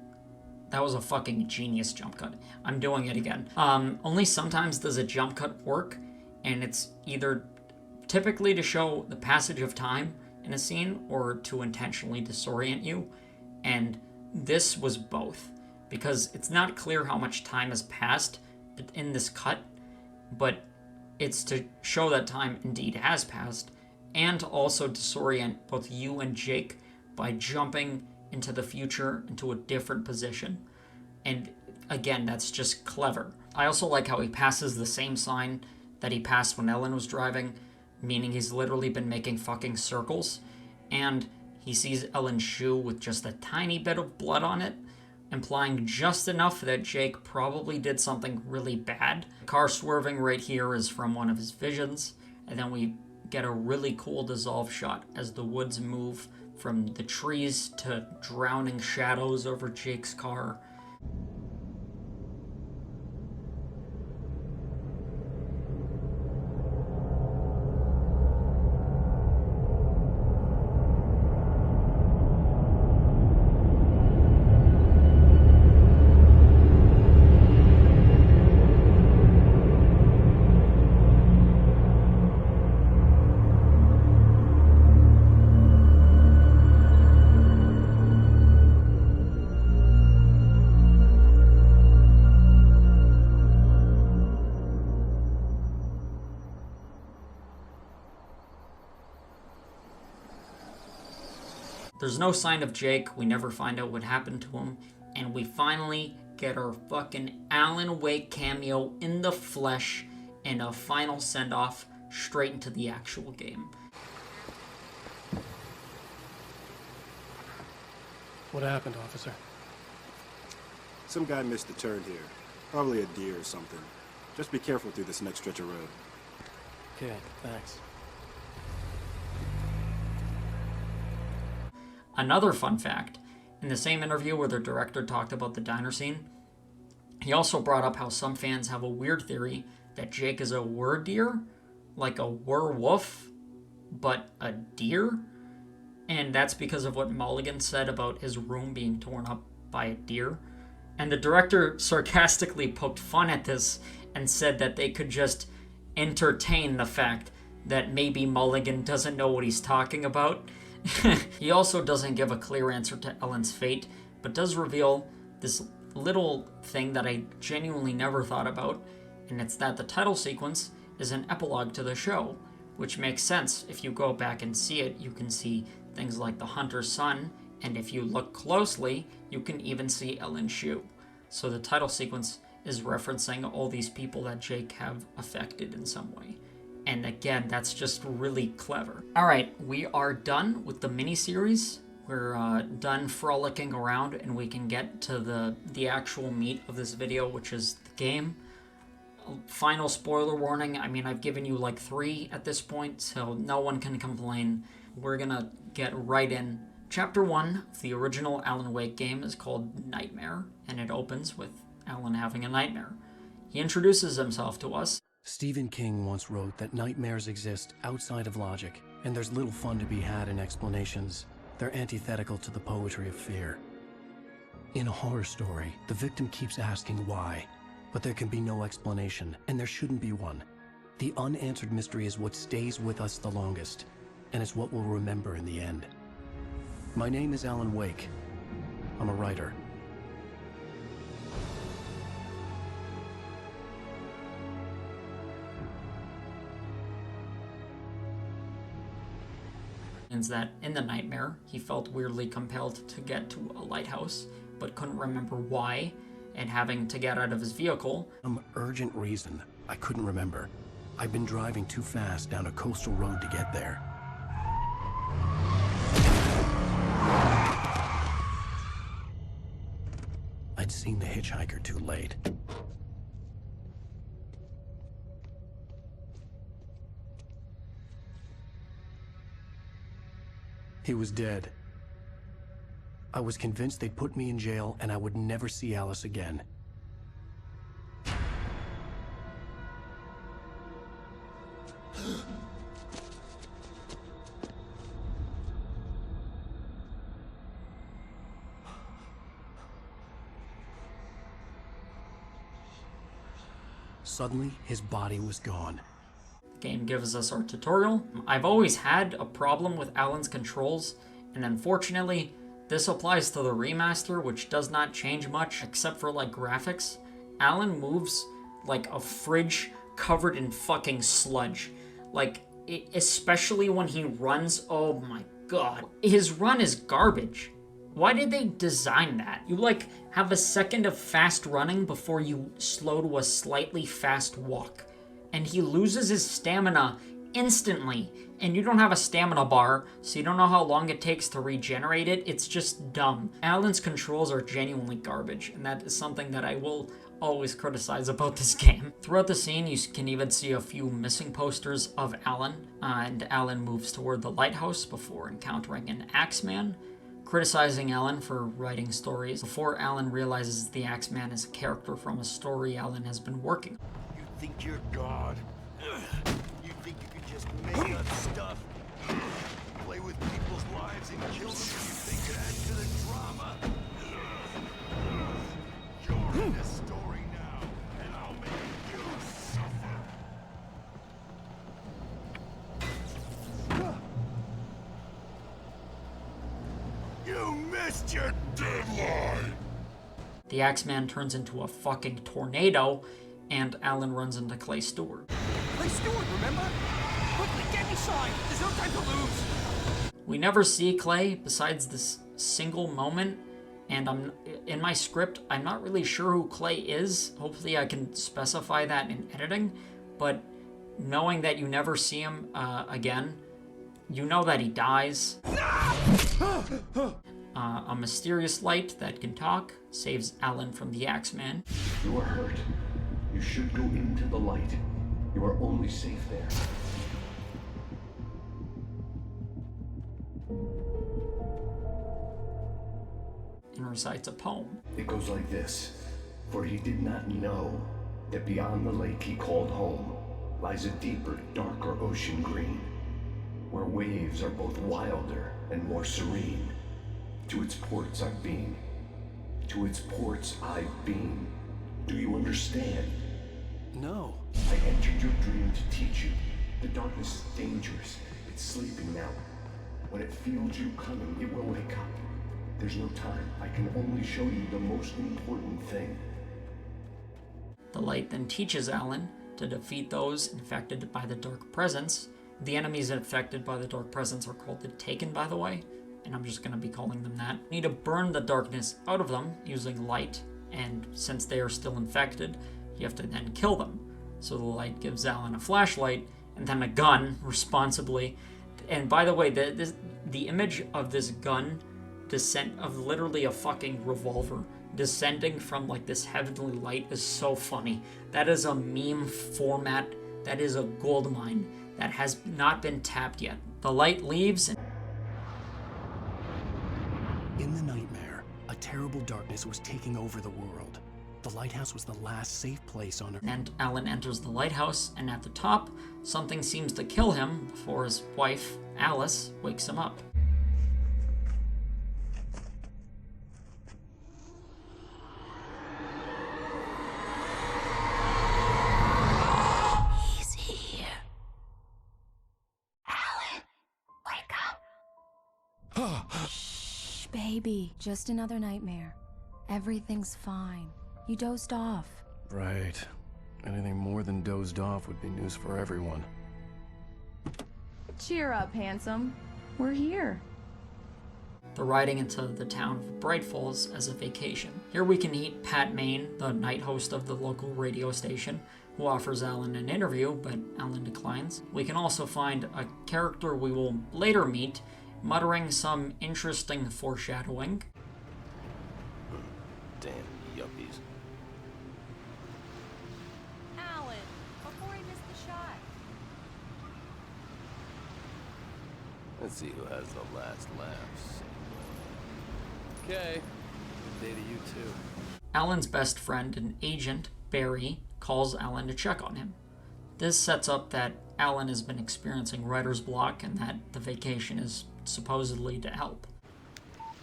S1: that was a fucking genius jump cut. I'm doing it again. Only sometimes does a jump cut work, and it's either typically to show the passage of time in a scene or to intentionally disorient you, and this was both, because it's not clear how much time has passed in this cut, but it's to show that time indeed has passed, and to also disorient both you and Jake by jumping into the future, into a different position. And again, that's just clever. I also like how he passes the same sign that he passed when Ellen was driving, meaning he's literally been making fucking circles. And he sees Ellen's shoe with just a tiny bit of blood on it, implying just enough that Jake probably did something really bad. The car swerving right here is from one of his visions, and then we get a really cool dissolve shot as the woods move from the trees to drowning shadows over Jake's car. There's no sign of Jake, we never find out what happened to him, and we finally get our fucking Alan Wake cameo in the flesh and a final send-off straight into the actual game.
S11: What happened, officer?
S12: Some guy missed a turn here. Probably a deer or something. Just be careful through this next stretch of road.
S11: Okay, thanks.
S1: Another fun fact, in the same interview where the director talked about the diner scene, He also brought up how some fans have a weird theory that Jake is a were-deer, like a werewolf, but a deer. And that's because of what Mulligan said about his room being torn up by a deer. And the director sarcastically poked fun at this and said that they could just entertain the fact that maybe Mulligan doesn't know what he's talking about. He also doesn't give a clear answer to Ellen's fate, but does reveal this little thing that I genuinely never thought about, and it's that the title sequence is an epilogue to the show, which makes sense. If you go back and see it, you can see things like the Hunter's Son, and if you look closely, you can even see Ellen's shoe. So the title sequence is referencing all these people that Jake have affected in some way. And again, that's just really clever. Alright, we are done with the miniseries. We're done frolicking around, and we can get to the actual meat of this video, which is the game. Final spoiler warning, I mean, I've given you like 3 at this point, so no one can complain. We're gonna get right in. Chapter 1 of the original Alan Wake game is called Nightmare, and it opens with Alan having a nightmare. He introduces himself to us.
S11: Stephen King once wrote that nightmares exist outside of logic, and there's little fun to be had in explanations. They're antithetical to the poetry of fear. In a horror story, the victim keeps asking why, but there can be no explanation, and there shouldn't be one. The unanswered mystery is what stays with us the longest, and it's what we'll remember in the end. My name is Alan Wake. I'm a writer.
S1: Is that in the nightmare, he felt weirdly compelled to get to a lighthouse, but couldn't remember why, and having to get out of his vehicle.
S11: Some urgent reason I couldn't remember. I'd been driving too fast down a coastal road to get there. I'd seen the hitchhiker too late. He was dead. I was convinced they'd put me in jail and I would never see Alice again. Suddenly, his body was gone.
S1: The game gives us our tutorial. I've always had a problem with Alan's controls, and unfortunately, this applies to the remaster, which does not change much except for like graphics. Alan moves like a fridge covered in fucking sludge. Like, especially when he runs, oh my god. His run is garbage. Why did they design that? You like have a second of fast running before you slow to a slightly fast walk. And he loses his stamina instantly. And you don't have a stamina bar, so you don't know how long it takes to regenerate it. It's just dumb. Alan's controls are genuinely garbage, and that is something that I will always criticize about this game. Throughout the scene, you can even see a few missing posters of Alan, and Alan moves toward the lighthouse before encountering an Axeman, criticizing Alan for writing stories before Alan realizes the Axeman is a character from a story Alan has been working on.
S13: You think you're God? You think you can just make up stuff? Play with people's lives and kill them, and you think it adds to the drama? You're in this story now, and I'll make you suffer. You missed your deadline!
S1: The Axeman turns into a fucking tornado, and Alan runs into Clay Stewart.
S13: Clay Stewart, remember? Quickly, get inside! There's no time to lose!
S1: We never see Clay besides this single moment, and in my script, I'm not really sure who Clay is. Hopefully I can specify that in editing, but knowing that you never see him again, you know that he dies. A mysterious light that can talk saves Alan from the Axeman.
S14: If you are hurt, you should go into the light. You are only safe there.
S1: And recites a poem.
S14: It goes like this. For he did not know that beyond the lake he called home lies a deeper, darker ocean green, where waves are both wilder and more serene. To its ports I've been. To its ports I've been. Do you understand?
S11: No.
S14: I entered your dream to teach you. The darkness is dangerous. It's sleeping now. When it feels you coming, it will wake up. There's no time. I can only show you the most important thing.
S1: The light then teaches Alan to defeat those infected by the Dark Presence. The enemies infected by the Dark Presence are called the Taken, by the way, and I'm just going to be calling them that. You need to burn the darkness out of them using light, and since they are still infected, you have to then kill them. So the light gives Alan a flashlight and then a gun, responsibly. And by the way, the image of this gun of literally a fucking revolver descending from like this heavenly light is so funny. That is a meme format. That is a gold mine that has not been tapped yet. The light leaves.
S11: In the nightmare, a terrible darkness was taking over the world. The lighthouse was the last safe place on Earth.
S1: And Alan enters the lighthouse, and at the top, something seems to kill him before his wife, Alice, wakes him up.
S15: He's here. Alan, wake up.
S16: Shh, baby. Just another nightmare. Everything's fine. You dozed off.
S11: Right. Anything more than dozed off would be news for everyone.
S17: Cheer up, handsome. We're here.
S1: They're riding into the town of Bright Falls as a vacation. Here we can meet Pat Maine, the night host of the local radio station, who offers Alan an interview, but Alan declines. We can also find a character we will later meet, muttering some interesting foreshadowing.
S10: Damn yuppies.
S17: Alan, before he missed the shot.
S10: Let's see who has the last laughs.
S5: Okay. Good day to you too.
S1: Alan's best friend and agent, Barry, calls Alan to check on him. This sets up that Alan has been experiencing writer's block and that the vacation is supposedly to help.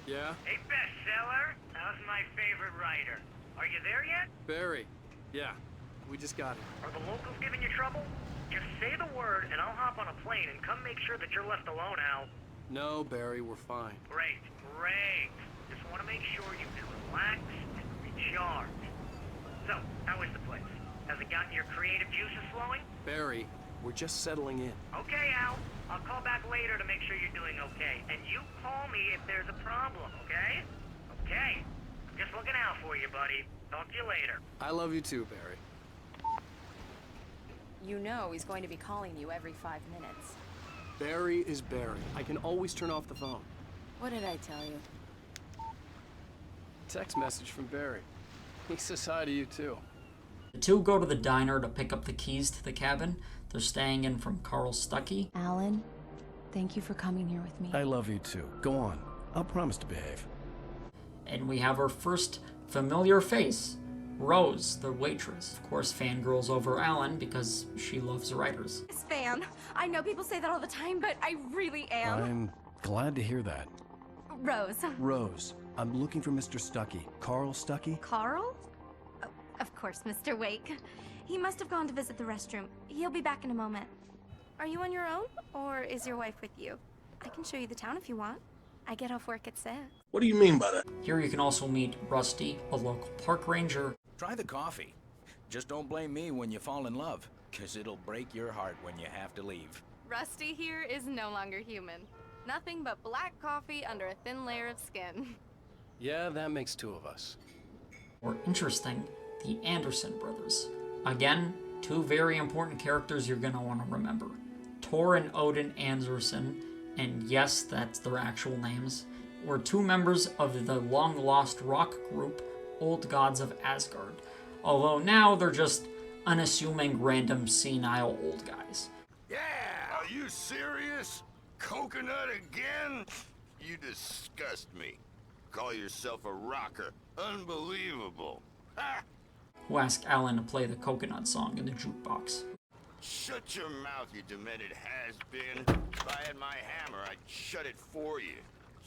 S5: Yeah?
S18: Hey, bestseller. How's my favorite writer? Are you there yet?
S5: Barry. Yeah. We just got here.
S18: Are the locals giving you trouble? Just say the word and I'll hop on a plane and come make sure that you're left alone, Al.
S5: No, Barry, we're fine.
S18: Great, great. Just want to make sure you can relax and recharge. So, how is the place? Has it gotten your creative juices flowing?
S5: Barry, we're just settling in.
S18: Okay, Al. I'll call back later to make sure you're doing okay. And you call me if there's a problem, okay? Okay. Just looking out for you, buddy. Talk to you later.
S5: I love you too, Barry.
S17: You know he's going to be calling you every 5 minutes.
S5: Barry is Barry. I can always turn off the phone.
S17: What did I tell you?
S5: Text message from Barry. He says hi to you too.
S1: The two go to the diner to pick up the keys to the cabin. They're staying in from Carl Stuckey.
S16: Alan, thank you for coming here with me.
S11: I love you too. Go on. I'll promise to behave.
S1: And we have our first familiar face, Rose, the waitress. Of course, fangirls over Alan because she loves writers.
S7: Fan. I know people say that all the time, but I really am.
S11: I'm glad to hear that.
S7: Rose.
S11: Rose, I'm looking for Mr. Stuckey. Carl Stuckey?
S7: Carl? Oh, of course, Mr. Wake. He must have gone to visit the restroom. He'll be back in a moment. Are you on your own, or is your wife with you? I can show you the town if you want. I get off work at 6.
S13: What do you mean by that?
S1: Here you can also meet Rusty, a local park ranger.
S19: Try the coffee. Just don't blame me when you fall in love, because it'll break your heart when you have to leave.
S17: Rusty here is no longer human. Nothing but black coffee under a thin layer of skin.
S5: Yeah, that makes 2 of us.
S1: Or interesting, the Anderson brothers. Again, 2 very important characters you're going to want to remember. Tor and Odin Anderson, and yes, that's their actual names, were 2 members of the long-lost rock group, Old Gods of Asgard. Although now they're just unassuming, random, senile old guys.
S13: Yeah! Are you serious? Coconut again? You disgust me. Call yourself a rocker. Unbelievable. Ha!
S1: who ask Alan to play the Coconut song in the jukebox.
S13: Shut your mouth, you demented has-been. If I had my hammer, I'd shut it for you.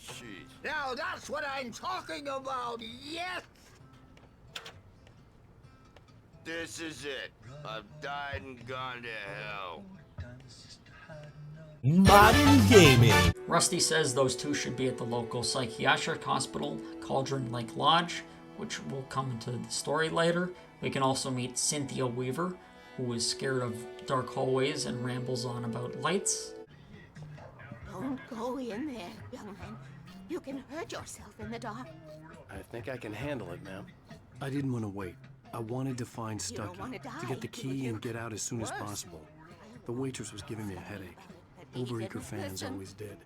S13: Jeez.
S18: Now that's what I'm talking about, yes!
S13: This is it. I've died and gone to hell.
S15: Modern gaming.
S1: Rusty says those two should be at the local psychiatric hospital, Cauldron Lake Lodge, which will come into the story later. We can also meet Cynthia Weaver, who is scared of dark hallways and rambles on about lights.
S20: Don't go in there, young man. You can hurt yourself in the dark.
S11: I think I can handle it, ma'am. I didn't want to wait. I wanted to find Stucky, to get the key and get out as soon as possible. The waitress was giving me a headache. Overeager fans always did.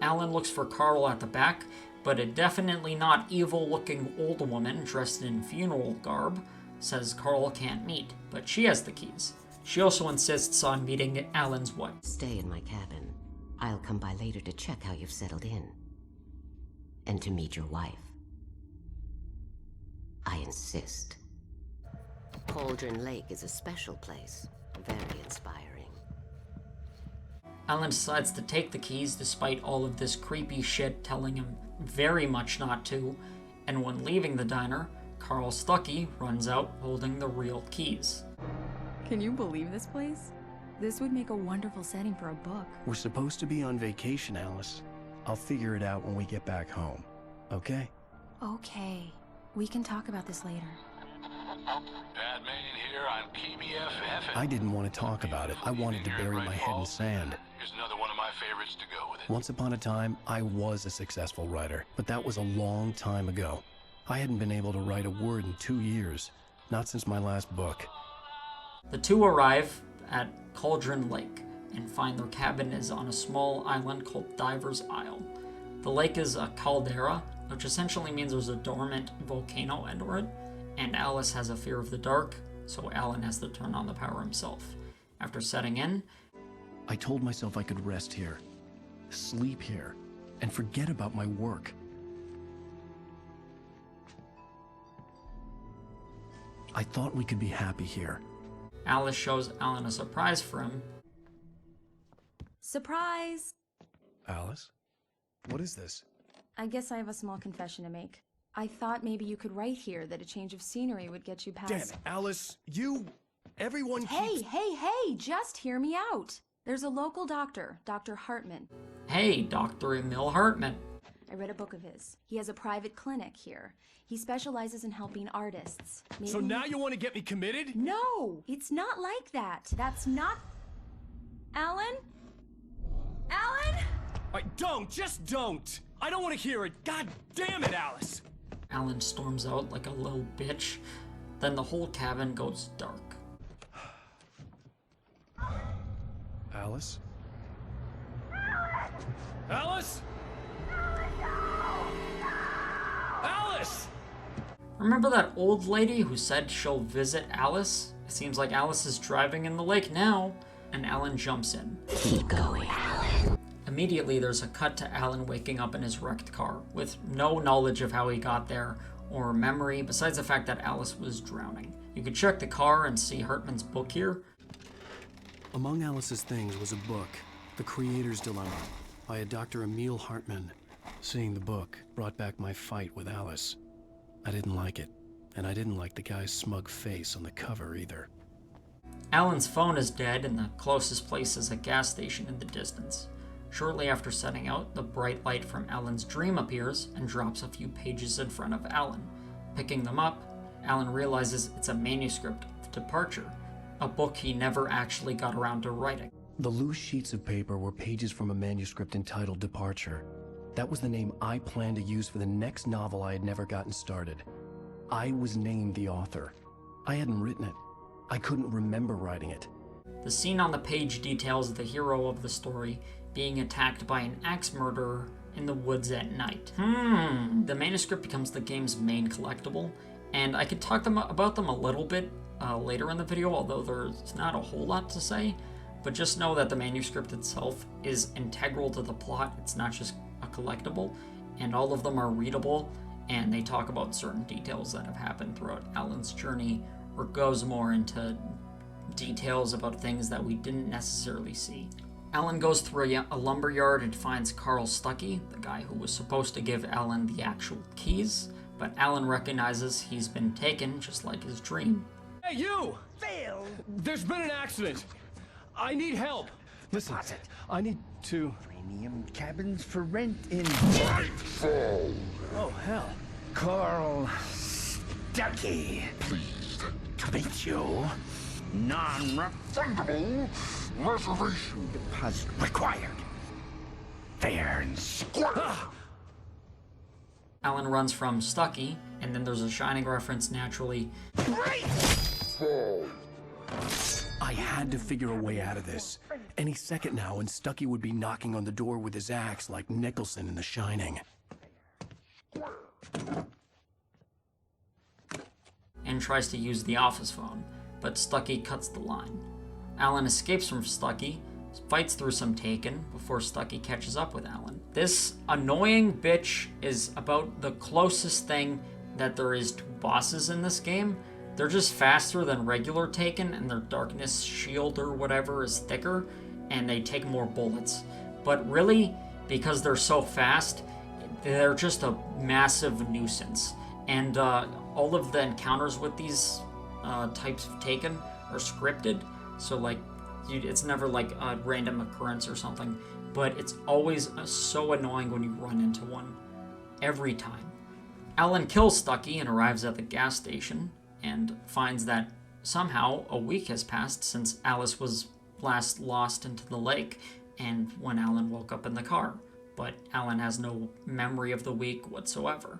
S1: Alan looks for Carl at the back, but a definitely not evil-looking old woman dressed in funeral garb says Carl can't meet, but she has the keys. She also insists on meeting Alan's wife.
S21: Stay in my cabin. I'll come by later to check how you've settled in. And to meet your wife. I insist. Cauldron Lake is a special place. Very inspiring.
S1: Alan decides to take the keys despite all of this creepy shit telling him very much not to, and when leaving the diner, Carl Stucky runs out holding the real keys.
S16: Can you believe this place? This would make a wonderful setting for a book.
S11: We're supposed to be on vacation, Alice. I'll figure it out when we get back home. Okay?
S16: Okay. We can talk about this later.
S22: Batman here on PBFF.
S11: I didn't want to talk about it. I wanted to bury my head in sand.
S22: Here's another one of my favorites to go with it.
S11: Once upon a time, I was a successful writer, but that was a long time ago. I hadn't been able to write a word in 2 years. Not since my last book.
S1: The two arrive at Cauldron Lake and find their cabin is on a small island called Diver's Isle. The lake is a caldera, which essentially means there's a dormant volcano under it, and Alice has a fear of the dark, so Alan has to turn on the power himself. After setting in,
S11: I told myself I could rest here, sleep here, and forget about my work. I thought we could be happy here.
S1: Alice shows Alan a surprise for him.
S16: Surprise!
S11: Alice? What is this?
S16: I guess I have a small confession to make. I thought maybe you could write here that a change of scenery would get you past...
S11: Damn it, Alice! Everyone
S16: Hey, just hear me out! There's a local doctor, Dr. Hartman.
S1: Hey, Dr. Emil Hartman.
S16: I read a book of his. He has a private clinic here. He specializes in helping artists. Maybe...
S11: So now you want to get me committed?
S16: No! It's not like that. That's not... Alan? Alan?
S11: Just don't! I don't want to hear it! God damn it, Alice!
S1: Alan storms out like a little bitch. Then the whole cabin goes dark.
S11: Alice? Alice? Alice!
S1: Remember that old lady who said she'll visit Alice? It seems like Alice is driving in the lake now, and Alan jumps in.
S21: Keep going, Alan.
S1: Immediately, there's a cut to Alan waking up in his wrecked car, with no knowledge of how he got there, or memory, besides the fact that Alice was drowning. You could check the car and see Hartman's book here.
S11: Among Alice's things was a book, The Creator's Dilemma, by a Dr. Emil Hartman. Seeing the book brought back my fight with Alice. I didn't like it, and I didn't like the guy's smug face on the cover either.
S1: Alan's phone is dead, and the closest place is a gas station in the distance. Shortly after setting out, the bright light from Alan's dream appears and drops a few pages in front of Alan. Picking them up, Alan realizes it's a manuscript of Departure, a book he never actually got around to writing.
S11: The loose sheets of paper were pages from a manuscript entitled Departure. That was the name I planned to use for the next novel I had never gotten started. I was named the author. I hadn't written it. I couldn't remember writing it.
S1: The scene on the page details the hero of the story being attacked by an axe murderer in the woods at night. The manuscript becomes the game's main collectible, and I could talk about them a little bit later in the video, although there's not a whole lot to say, but just know that the manuscript itself is integral to the plot. It's not just a collectible, and all of them are readable, and they talk about certain details that have happened throughout Alan's journey, or goes more into details about things that we didn't necessarily see. Alan goes through a lumber yard and finds Carl Stuckey, the guy who was supposed to give Alan the actual keys, but Alan recognizes he's been taken just like his dream.
S11: Hey, you! Phil! There's been an accident. I need help. Listen, I need to...
S2: Premium cabins for rent in...
S11: Nightfall! Oh, hell.
S2: Carl Stuckey.
S22: Pleased
S2: to meet you. Non-refundable reservation deposit required. Fair and square.
S1: Alan runs from Stuckey, and then there's a Shining reference naturally.
S11: I had to figure a way out of this. Any second now, and Stuckey would be knocking on the door with his axe like Nicholson in The Shining.
S1: And tries to use the office phone, but Stuckey cuts the line. Alan escapes from Stuckey, fights through some Taken before Stuckey catches up with Alan. This annoying bitch is about the closest thing that there is to bosses in this game. They're just faster than regular Taken, and their darkness shield or whatever is thicker, and they take more bullets. But really, because they're so fast, they're just a massive nuisance. And all of the encounters with these types of Taken are scripted, so like it's never like a random occurrence or something, but it's always so annoying when you run into one. Every time. Alan kills Stuckey and arrives at the gas station and finds that somehow a week has passed since Alice was last lost into the lake and when Alan woke up in the car, but Alan has no memory of the week whatsoever.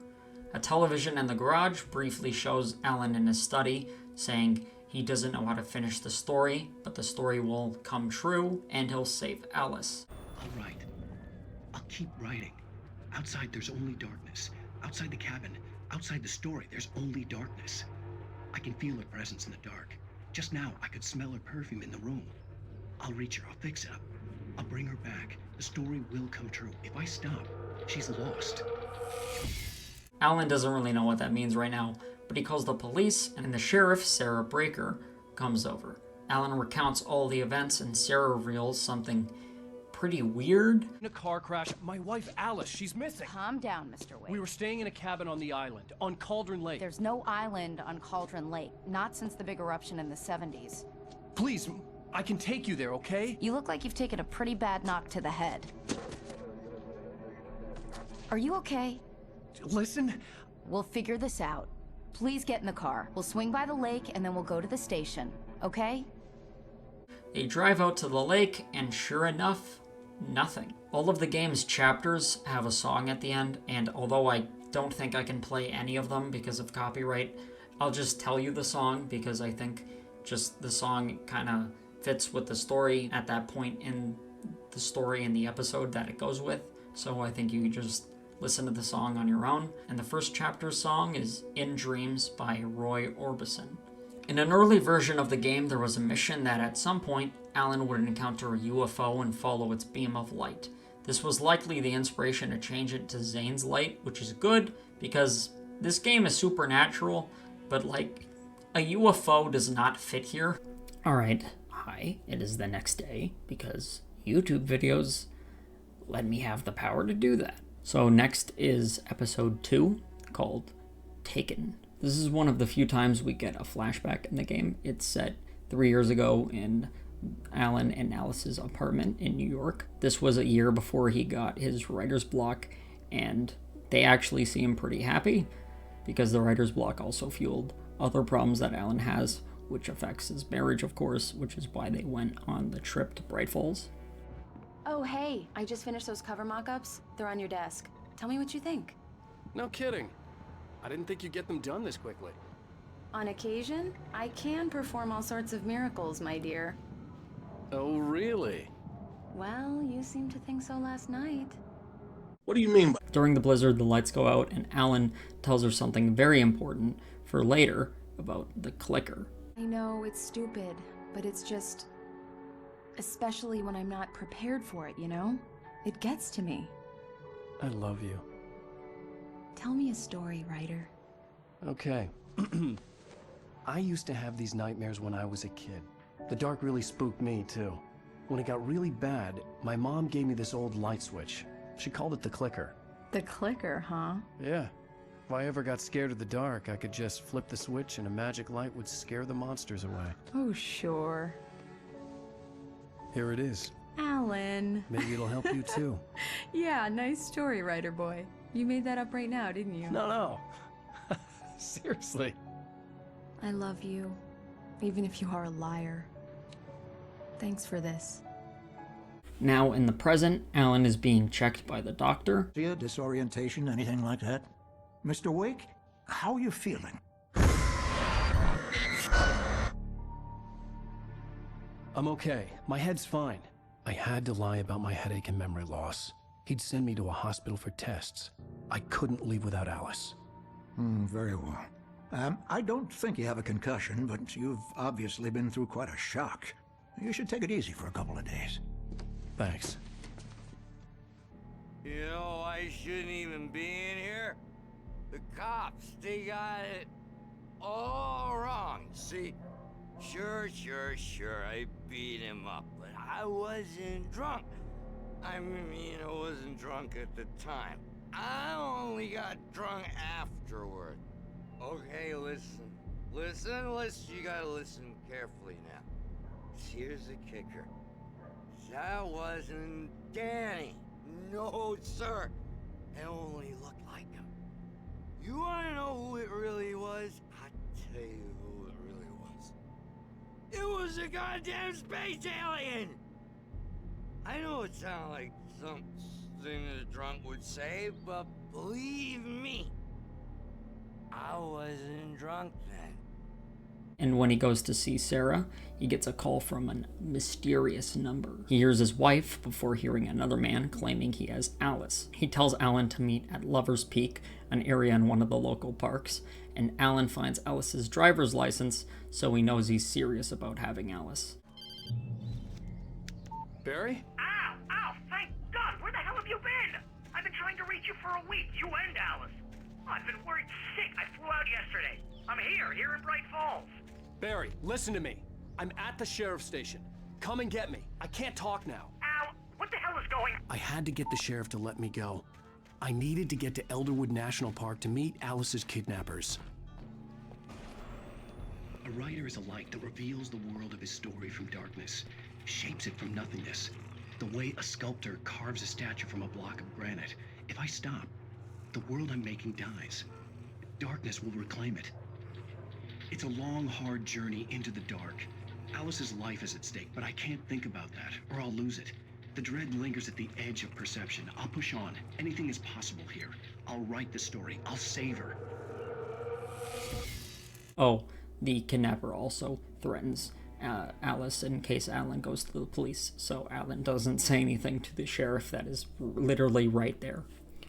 S1: A television in the garage briefly shows Alan in his study, saying he doesn't know how to finish the story, but the story will come true and he'll save Alice.
S15: All right. I'll keep writing. Outside there's only darkness. Outside the cabin, outside the story, there's only darkness. I can feel her presence in the dark. Just now, I could smell her perfume in the room. I'll reach her, I'll fix it up. I'll bring her back. The story will come true. If I stop, she's lost.
S1: Alan doesn't really know what that means right now, but he calls the police, and the sheriff, Sarah Breaker, comes over. Alan recounts all the events, and Sarah reveals something pretty weird.
S11: In a car crash, my wife Alice, she's missing.
S16: Calm down, Mr. Wade.
S11: We were staying in a cabin on the island, on Cauldron Lake.
S16: There's no island on Cauldron Lake, not since the big eruption in the 70s.
S11: Please, I can take you there, okay?
S16: You look like you've taken a pretty bad knock to the head. Are you okay?
S11: Listen.
S16: We'll figure this out. Please get in the car. We'll swing by the lake and then we'll go to the station, okay?
S1: They drive out to the lake, and sure enough, nothing. All of the game's chapters have a song at the end, and although I don't think I can play any of them because of copyright, I'll just tell you the song because I think just the song kind of fits with the story at that point in the story in the episode that it goes with. So I think you could just listen to the song on your own. And the first chapter's song is In Dreams by Roy Orbison. In an early version of the game, there was a mission that at some point, Alan would encounter a UFO and follow its beam of light. This was likely the inspiration to change it to Zane's light, which is good, because this game is supernatural, but like, a UFO does not fit here. Alright, hi, it is the next day, because YouTube videos let me have the power to do that. So next is episode 2, called Taken. This is one of the few times we get a flashback in the game. It's set 3 years ago in Alan and Alice's apartment in New York. This was a year before he got his writer's block, and they actually seem pretty happy, because the writer's block also fueled other problems that Alan has, which affects his marriage, of course, which is why they went on the trip to Bright Falls.
S9: Oh, hey, I just finished those cover mock-ups. They're on your desk. Tell me what you think.
S5: No kidding. I didn't think you'd get them done this quickly.
S9: On occasion, I can perform all sorts of miracles, my dear.
S5: Oh, really?
S9: Well, you seemed to think so last night.
S5: What do you mean by...
S1: During the blizzard, the lights go out, and Alan tells her something very important for later about the clicker.
S9: I know, it's stupid, but it's just... Especially when I'm not prepared for it, you know? It gets to me.
S11: I love you.
S16: Tell me a story, writer.
S11: Okay. I used to have these nightmares when I was a kid. The dark really spooked me, too. When it got really bad, my mom gave me this old light switch. She called it the clicker.
S16: The clicker, huh?
S11: Yeah. If I ever got scared of the dark, I could just flip the switch and a magic light would scare the monsters away.
S16: Oh, sure.
S11: Here it is.
S16: Alan.
S11: Maybe it'll help you, too.
S16: Yeah, nice story, writer boy. You made that up right now, didn't you?
S11: No. Seriously.
S16: I love you, even if you are a liar. Thanks for this.
S1: Now, in the present, Alan is being checked by the doctor.
S3: Disorientation, anything like that? Mr. Wake, how are you feeling?
S11: I'm okay. My head's fine. I had to lie about my headache and memory loss. He'd send me to a hospital for tests. I couldn't leave without Alice.
S3: Very well. I don't think you have a concussion, but you've obviously been through quite a shock. You should take it easy for a couple of days.
S11: Thanks.
S13: You know, I shouldn't even be in here. The cops, they got it all wrong. See, sure, I beat him up, but I wasn't drunk. I mean, I wasn't drunk at the time. I only got drunk afterward. Okay, listen. You gotta listen carefully now. Here's the kicker. That wasn't Danny. No, sir. It only looked like him. You wanna know who it really was? I'll tell you who it really was. It was a goddamn space alien! I know it sounds like something a drunk would say, but believe me, I wasn't drunk then.
S1: And when he goes to see Sarah, he gets a call from a mysterious number. He hears his wife before hearing another man claiming he has Alice. He tells Alan to meet at Lover's Peak, an area in one of the local parks, and Alan finds Alice's driver's license, so he knows he's serious about having Alice.
S11: Barry?
S18: Ow! Thank God! Where the hell have you been? I've been trying to reach you for a week, you and Alice. I've been worried sick. I flew out yesterday. I'm here in Bright Falls.
S11: Barry, listen to me. I'm at the sheriff's station. Come and get me. I can't talk now.
S18: Al, what the hell is going on?
S11: I had to get the sheriff to let me go. I needed to get to Elderwood National Park to meet Alice's kidnappers.
S15: A writer is a light that reveals the world of his story from darkness, shapes it from nothingness. The way a sculptor carves a statue from a block of granite. If I stop, the world I'm making dies. Darkness will reclaim it. It's a long, hard journey into the dark. Alice's life is at stake, but I can't think about that, or I'll lose it. The dread lingers at the edge of perception. I'll push on. Anything is possible here. I'll write the story. I'll save her.
S1: Oh, the kidnapper also threatens Alice in case Alan goes to the police, so Alan doesn't say anything to the sheriff that is literally right there.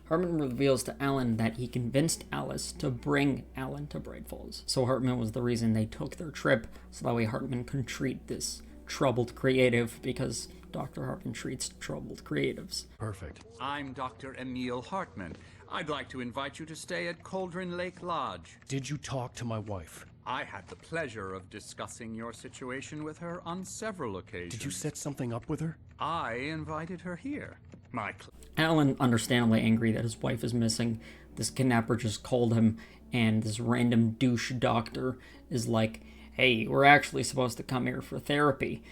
S1: Hartman reveals to Alan that he convinced Alice to bring Alan to Bright Falls. So Hartman was the reason they took their trip, so that way Hartman could treat this troubled creative, because Dr. Hartman treats troubled creatives.
S11: Perfect.
S4: I'm Dr. Emil Hartman. I'd like to invite you to stay at Cauldron Lake Lodge.
S11: Did you talk to my wife?
S4: I had the pleasure of discussing your situation with her on several occasions.
S11: Did you set something up with her?
S4: I invited her here.
S1: Alan, understandably angry that his wife is missing. This kidnapper just called him, and this random douche doctor is like, hey, we're actually supposed to come here for therapy.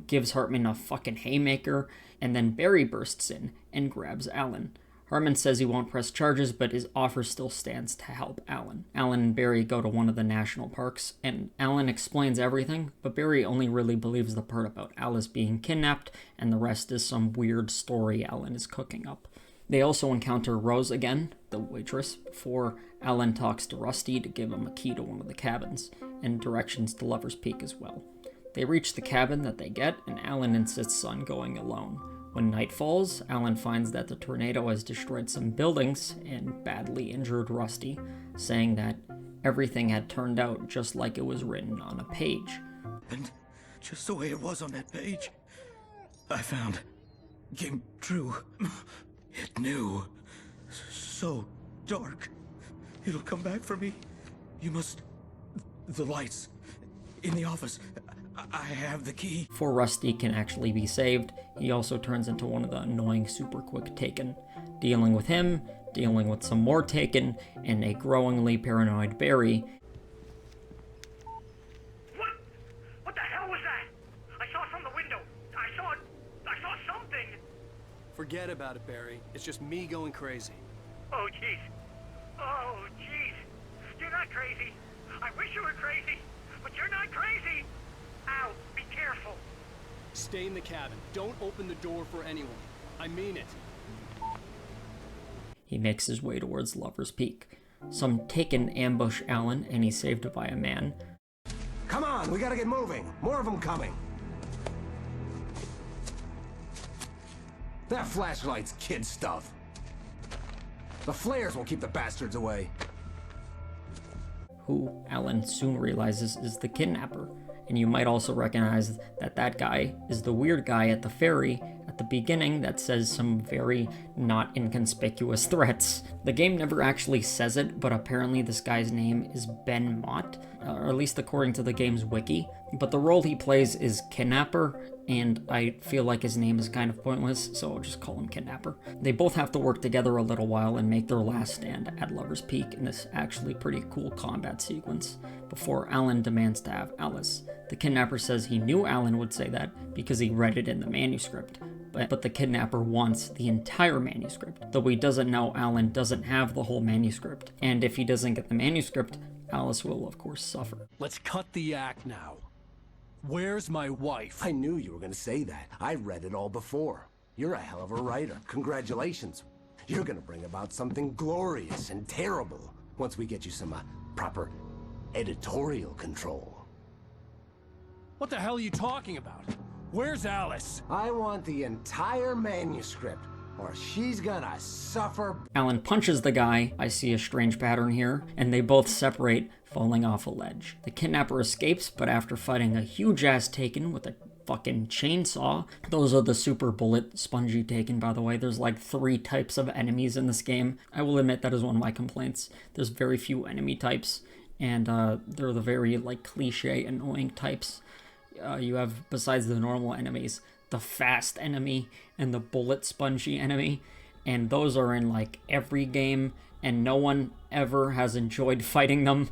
S1: Gives Hartman a fucking haymaker, and then Barry bursts in and grabs Alan. Hartman says he won't press charges, but his offer still stands to help Alan. Alan and Barry go to one of the national parks, and Alan explains everything, but Barry only really believes the part about Alice being kidnapped, and the rest is some weird story Alan is cooking up. They also encounter Rose again, the waitress, before Alan talks to Rusty to give him a key to one of the cabins, and directions to Lover's Peak as well. They reach the cabin that they get, and Alan insists on going alone. When night falls, Alan finds that the tornado has destroyed some buildings and badly injured Rusty, saying that everything had turned out just like it was written on a page.
S3: And just the way it was on that page, I found came true. It knew. So
S6: dark. It'll come back for me. You must... The lights. In the office. I have the key.
S1: Before Rusty can actually be saved, he also turns into one of the annoying super quick Taken. Dealing with him, dealing with some more Taken, and a growingly paranoid Barry.
S18: What the hell was that? I saw it from the window. I saw something.
S8: Forget about it, Barry. It's just me going crazy.
S18: Oh, jeez. Oh, jeez. You're not crazy. I wish you were crazy, but you're not crazy. Ow, be careful.
S8: Stay in the cabin. Don't open the door for anyone. I mean it.
S1: He makes his way towards Lover's Peak. Some Taken ambush Alan, and he's saved by a man.
S2: Come on, we gotta get moving. More of them coming. That flashlight's kid stuff. The flares will keep the bastards away.
S1: Who Alan soon realizes is the kidnapper. And you might also recognize that that guy is the weird guy at the ferry at the beginning that says some very not inconspicuous threats. The game never actually says it, but apparently this guy's name is Ben Mott, or at least according to the game's wiki. But the role he plays is kidnapper, and I feel like his name is kind of pointless, so I'll just call him Kidnapper. They both have to work together a little while and make their last stand at Lover's Peak in this actually pretty cool combat sequence, before Alan demands to have Alice. The Kidnapper says he knew Alan would say that because he read it in the manuscript, but the Kidnapper wants the entire manuscript, though he doesn't know Alan doesn't have the whole manuscript, and if he doesn't get the manuscript, Alice will of course suffer.
S6: Let's cut the act now. Where's my wife?
S2: I knew you were gonna say that. I read it all before. You're a hell of a writer. Congratulations. You're gonna bring about something glorious and terrible once we get you some proper editorial control.
S6: What the hell are you talking about? Where's Alice?
S2: I want the entire manuscript, or she's gonna suffer.
S1: Alan punches the guy. I see a strange pattern here, and they both separate, falling off a ledge. The kidnapper escapes, but after fighting a huge ass Taken with a fucking chainsaw. Those are the super bullet spongy Taken, by the way. There's like 3 types of enemies in this game. I will admit that is one of my complaints. There's very few enemy types, and they're the very like cliche annoying types. You have, besides the normal enemies, the fast enemy and the bullet spongy enemy, and those are in like every game, and no one ever has enjoyed fighting them.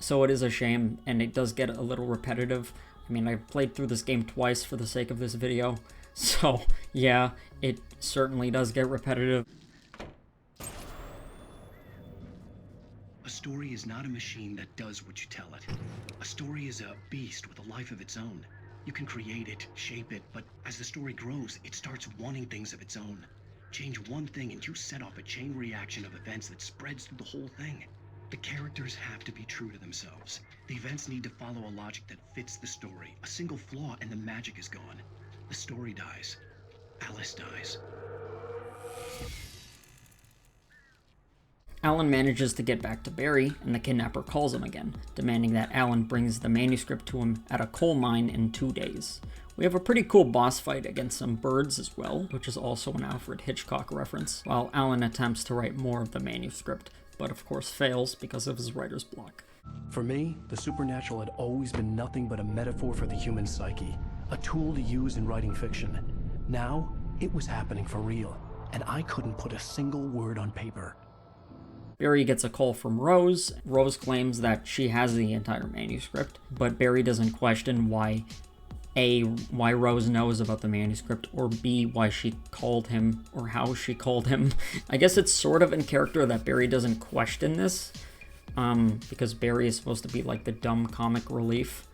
S1: So it is a shame, and it does get a little repetitive. I mean, I've played through this game twice for the sake of this video, so yeah, it certainly does get repetitive.
S15: A story is not a machine that does what you tell it. A story is a beast with a life of its own. You can create it, shape it, but as the story grows, it starts wanting things of its own. Change one thing and you set off a chain reaction of events that spreads through the whole thing. The characters have to be true to themselves. The events need to follow a logic that fits the story. A single flaw and the magic is gone. The story dies. Alice dies.
S1: Alan manages to get back to Barry, and the kidnapper calls him again, demanding that Alan brings the manuscript to him at a coal mine in 2 days. We have a pretty cool boss fight against some birds as well, which is also an Alfred Hitchcock reference, while Alan attempts to write more of the manuscript, but of course fails because of his writer's block.
S11: For me, the supernatural had always been nothing but a metaphor for the human psyche, a tool to use in writing fiction. Now, it was happening for real, and I couldn't put a single word on paper.
S1: Barry gets a call from Rose. Rose claims that she has the entire manuscript, but Barry doesn't question why A, why Rose knows about the manuscript, or B, why she called him, or how she called him. I guess it's sort of in character that Barry doesn't question this, because Barry is supposed to be like the dumb comic relief.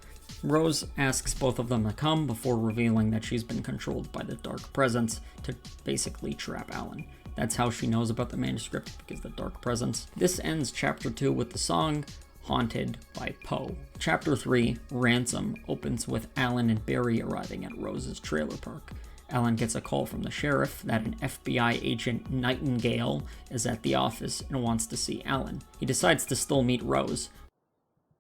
S1: Rose asks both of them to come before revealing that she's been controlled by the Dark Presence to basically trap Alan. That's how she knows about the manuscript, because the Dark Presence. This ends Chapter 2 with the song Haunted by Poe. Chapter 3, Ransom, opens with Alan and Barry arriving at Rose's trailer park. Alan gets a call from the sheriff that an FBI agent, Nightingale, is at the office and wants to see Alan. He decides to still meet Rose.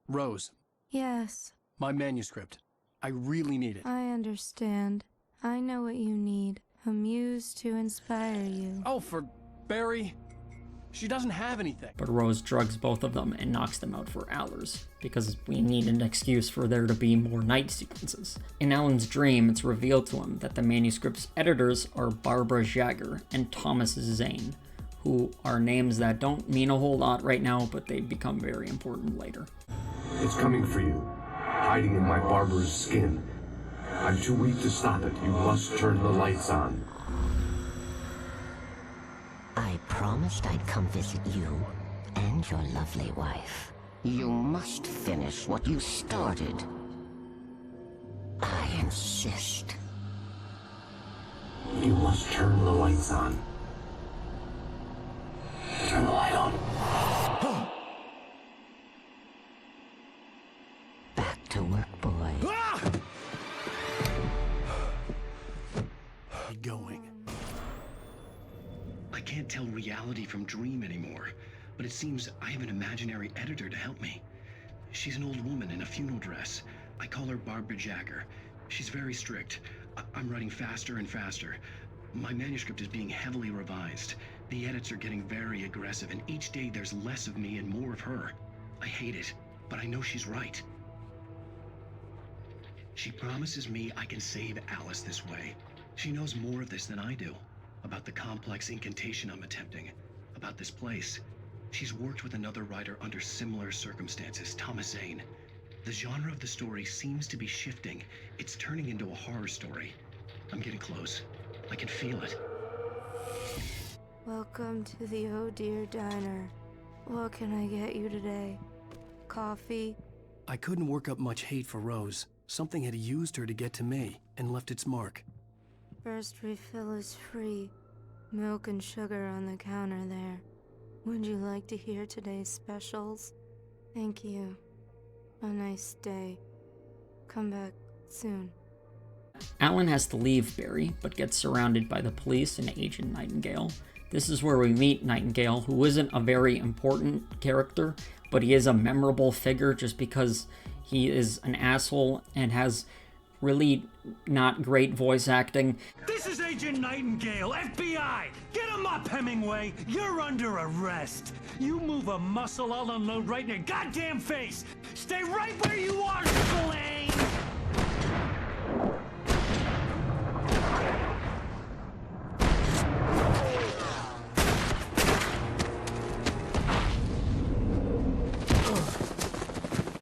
S11: Rose.
S7: Yes.
S11: My manuscript. I really need it.
S7: I understand. I know what you need. A muse to inspire you.
S11: Oh, for Barry. She doesn't have anything.
S1: But Rose drugs both of them and knocks them out for hours, because we need an excuse for there to be more night sequences. In Alan's dream, it's revealed to him that the manuscript's editors are Barbara Jagger and Thomas Zane, who are names that don't mean a whole lot right now, but they become very important later.
S2: It's coming for you, hiding in my barber's skin. I'm too weak to stop it. You must turn the lights on.
S21: I promised I'd come visit you and your lovely wife. You must finish what you started. I insist.
S2: You must turn the lights on. Turn the light on.
S21: Back to work, boy.
S11: Going.
S15: I can't tell reality from dream anymore, but it seems I have an imaginary editor to help me. She's an old woman in a funeral dress. I call her Barbara Jagger. She's very strict. I'm writing faster and faster. My manuscript is being heavily revised. The edits are getting very aggressive, and each day there's less of me and more of her. I hate it, but I know she's right. She promises me I can save Alice this way. She knows more of this than I do. About the complex incantation I'm attempting. About this place. She's worked with another writer under similar circumstances, Thomas Zane. The genre of the story seems to be shifting. It's turning into a horror story. I'm getting close. I can feel it.
S7: Welcome to the Oh Dear Diner. What can I get you today? Coffee?
S11: I couldn't work up much hate for Rose. Something had used her to get to me and left its mark.
S7: First refill is free. Milk and sugar on the counter there. Would you like to hear today's specials? Thank you. A nice day. Come back soon.
S1: Alan has to leave Barry, but gets surrounded by the police and Agent Nightingale. This is where we meet Nightingale, who isn't a very important character, but he is a memorable figure just because he is an asshole and has really not great voice acting.
S12: This is Agent Nightingale, FBI! Get him up, Hemingway! You're under arrest! You move a muscle, I'll unload right in your goddamn face! Stay right where you are, Blaine!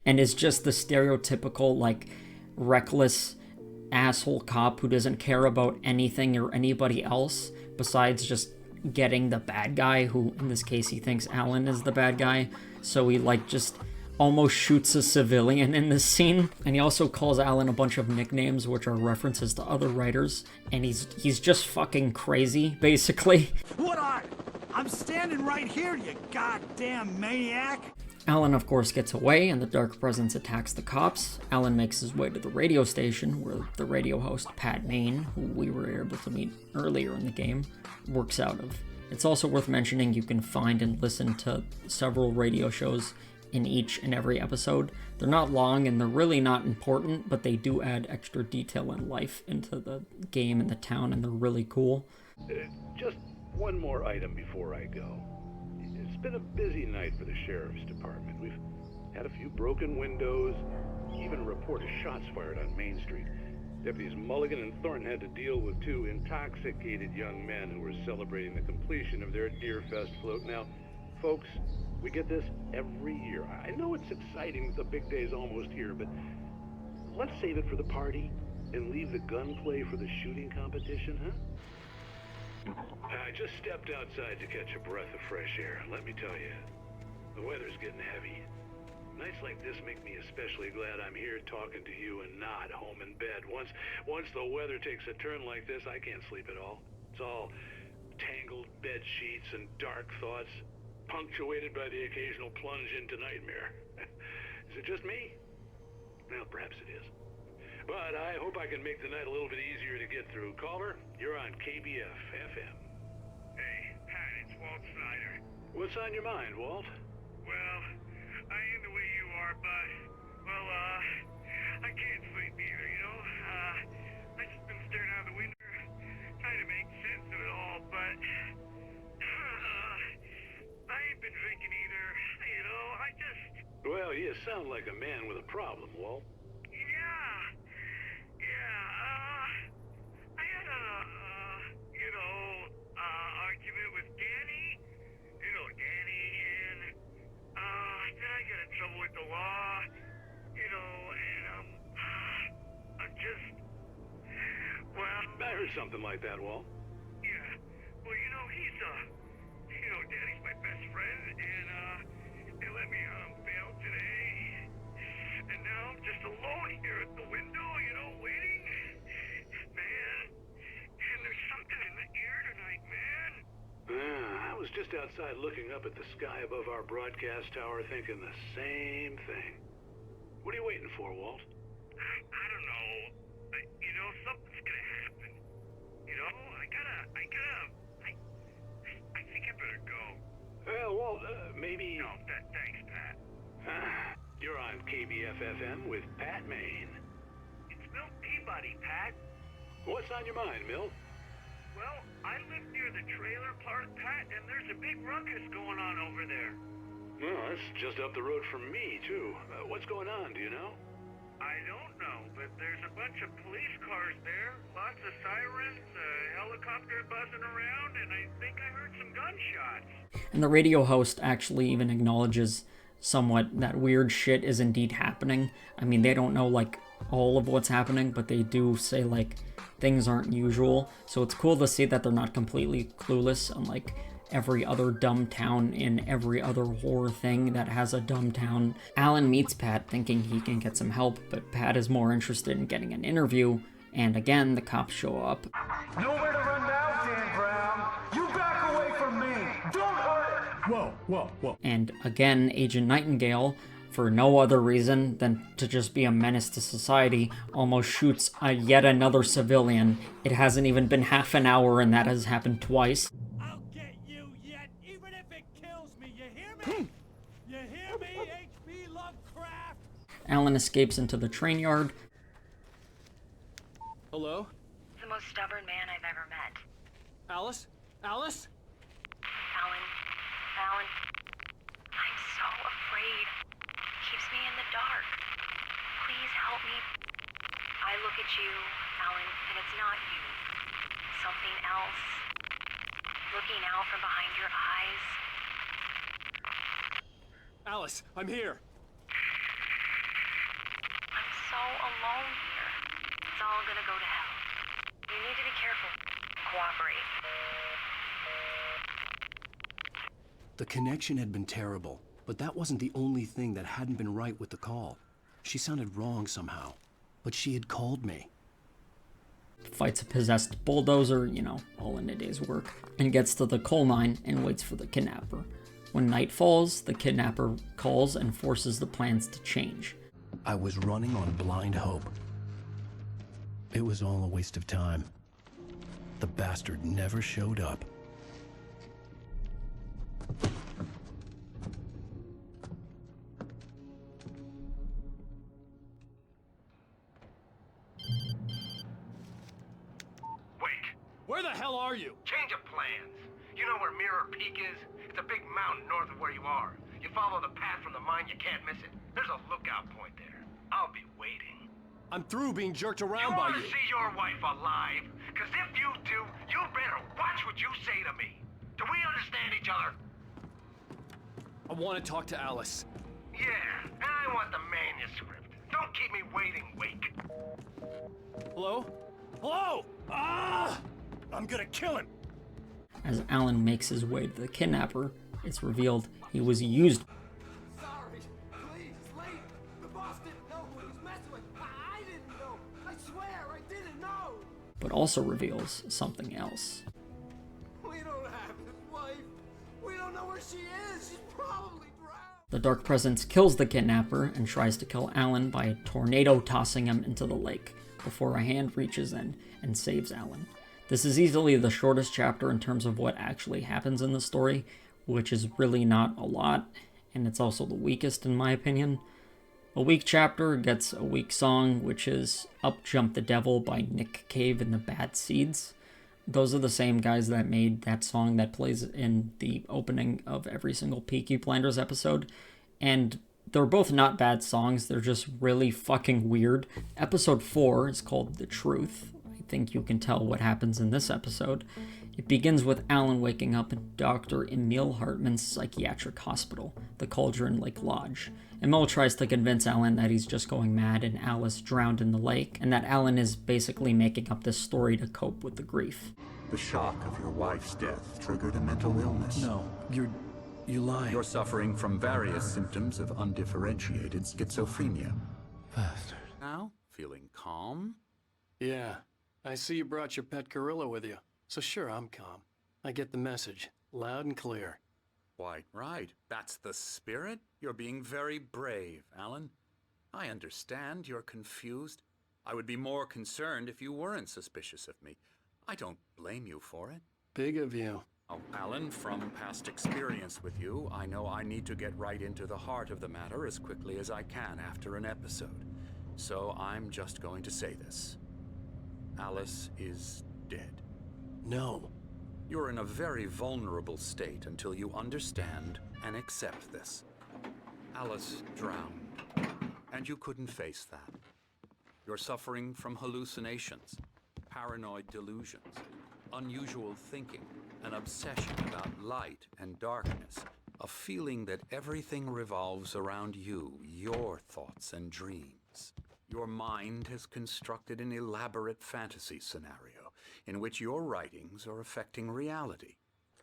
S1: And is just the stereotypical, like, reckless asshole cop who doesn't care about anything or anybody else besides just getting the bad guy, who in this case he thinks Alan is the bad guy, so he like just almost shoots a civilian in this scene. And he also calls Alan a bunch of nicknames which are references to other writers, and he's just fucking crazy basically.
S12: What are? I'm standing right here, you goddamn maniac!
S1: Alan, of course, gets away, and the Dark Presence attacks the cops. Alan makes his way to the radio station, where the radio host, Pat Main, who we were able to meet earlier in the game, works out of. It's also worth mentioning you can find and listen to several radio shows in each and every episode. They're not long, and they're really not important, but they do add extra detail and life into the game and the town, and they're really cool.
S14: Just one more item before I go. It's been a busy night for the Sheriff's Department. We've had a few broken windows, even a report of shots fired on Main Street. Deputies Mulligan and Thornton had to deal with two intoxicated young men who were celebrating the completion of their Deerfest float. Now, folks, we get this every year. I know it's exciting that the big day's almost here, but let's save it for the party and leave the gunplay for the shooting competition, huh? I just stepped outside to catch a breath of fresh air. Let me tell you, the weather's getting heavy. Nights like this make me especially glad I'm here talking to you and not home in bed. Once the weather takes a turn like this, I can't sleep at all. It's all tangled bed sheets and dark thoughts, punctuated by the occasional plunge into nightmare. Is it just me? Well, perhaps it is. But I hope I can make the night a little bit easier to get through. Caller, you're on KBF FM.
S18: Hey, Pat, it's Walt Snyder.
S14: What's on your mind, Walt?
S18: Well, I ain't the way you are, but, well, I can't sleep either, you know? I just been staring out the window, trying to make sense of it all, but,
S14: Oh, you sound like a man with a problem, Walt.
S18: I had argument with Danny. You know Danny, and, then I got in trouble with the law. I'm just,
S14: I heard something like that, Walt.
S18: yeah. Well, Danny's my best friend, and, they let me out on bail today. And now I'm just alone here at the window, waiting. Man, and there's something in the air tonight, man.
S14: I was just outside looking up at the sky above our broadcast tower thinking the same thing. What are you waiting for, Walt?
S18: I don't know. Something's gonna happen. I think I better go.
S14: Well, Walt, maybe...
S18: No, thanks, Pat.
S14: You're on KBF-FM with Pat Maine.
S18: It's Milt Peabody, Pat.
S14: What's on your mind, Milt?
S18: Well, I live near the trailer park, Pat, and there's a big ruckus going on over there.
S14: Well, that's just up the road from me, too. What's going on, do you know?
S18: I don't know, but there's a bunch of police cars there, lots of sirens, a helicopter buzzing around, and I think I heard some gunshots.
S1: And the radio host actually even acknowledges somewhat that weird shit is indeed happening. I mean, they don't know, like, all of what's happening, but they do say, like, things aren't usual. So it's cool to see that they're not completely clueless, unlike every other dumb town in every other horror thing that has a dumb town. Alan meets Pat thinking he can get some help, but Pat is more interested in getting an interview, and again, the cops show up.
S12: Nowhere to run now, Dan Brown! You back away from me! Don't hurt! Whoa.
S1: And again, Agent Nightingale, for no other reason than to just be a menace to society, almost shoots yet another civilian. It hasn't even been half an hour and that has happened twice.
S12: I'll get you yet, even if it kills me, you hear me? You hear me, H.P. Lovecraft?
S1: Alan escapes into the train yard.
S8: Hello?
S10: The most stubborn man I've ever met.
S8: Alice? Alice?
S10: Alan, I'm so afraid. Keeps me in the dark. Please help me. I look at you, Alan, and it's not you. Something else. Looking out from behind your eyes.
S8: Alice, I'm here.
S10: I'm so alone here. It's all gonna go to hell. You need to be careful. Cooperate.
S11: The connection had been terrible, but that wasn't the only thing that hadn't been right with the call. She sounded wrong somehow, but she had called me.
S1: Fights a possessed bulldozer, all in a day's work, and gets to the coal mine and waits for the kidnapper. When night falls, the kidnapper calls and forces the plans to change.
S11: I was running on blind hope. It was all a waste of time. The bastard never showed up.
S8: Where the hell are you?
S2: Change of plans. You know where Mirror Peak is? It's a big mountain north of where you are. You follow the path from the mine, you can't miss it. There's a lookout point there. I'll be waiting.
S8: I'm through being jerked around by
S2: You want to see your wife alive? Because if you do, you better watch what you say to me. Do we understand each other?
S8: I want to talk to Alice.
S2: Yeah, and I want the manuscript. Don't keep me waiting, Wake.
S8: Hello? Hello? Ah! I'm gonna kill him!
S1: As Alan makes his way to the kidnapper, it's revealed he was used.
S19: Sorry, please, it's late. The boss didn't know who he was messing with. I didn't know. I swear, I didn't know.
S1: But also reveals something else.
S19: We don't have his wife. We don't know where she is. She's probably drowned.
S1: The Dark Presence kills the kidnapper and tries to kill Alan by a tornado tossing him into the lake before a hand reaches in and saves Alan. This is easily the shortest chapter in terms of what actually happens in the story, which is really not a lot, and it's also the weakest in my opinion. A weak chapter gets a weak song, which is Up Jump the Devil by Nick Cave and the Bad Seeds. Those are the same guys that made that song that plays in the opening of every single Peaky Blinders episode, and They're both not bad songs, they're just really fucking weird. Episode 4 is called The Truth. I think you can tell what happens in this episode. It begins with Alan waking up in Dr. Emil Hartman's psychiatric hospital, the Cauldron Lake Lodge. Emil tries to convince Alan that he's just going mad and Alice drowned in the lake, and that Alan is basically making up this story to cope with the grief.
S17: The shock of your wife's death triggered a mental illness.
S11: No, you're lying.
S17: You're suffering from various symptoms of undifferentiated schizophrenia.
S11: Bastard.
S4: Now, feeling calm?
S20: Yeah, I see you brought your pet gorilla with you. So sure, I'm calm. I get the message, loud and clear.
S4: Quite right. That's the spirit. You're being very brave, Alan. I understand you're confused. I would be more concerned if you weren't suspicious of me. I don't blame you for it.
S20: Big of you.
S4: Oh, Alan, from past experience with you, I know I need to get right into the heart of the matter as quickly as I can after an episode. So I'm just going to say this. Alice is dead.
S20: No.
S4: You're in a very vulnerable state until you understand and accept this. Alice drowned, and you couldn't face that. You're suffering from hallucinations, paranoid delusions, unusual thinking, an obsession about light and darkness, a feeling that everything revolves around you, your thoughts and dreams. Your mind has constructed an elaborate fantasy scenario in which your writings are affecting reality.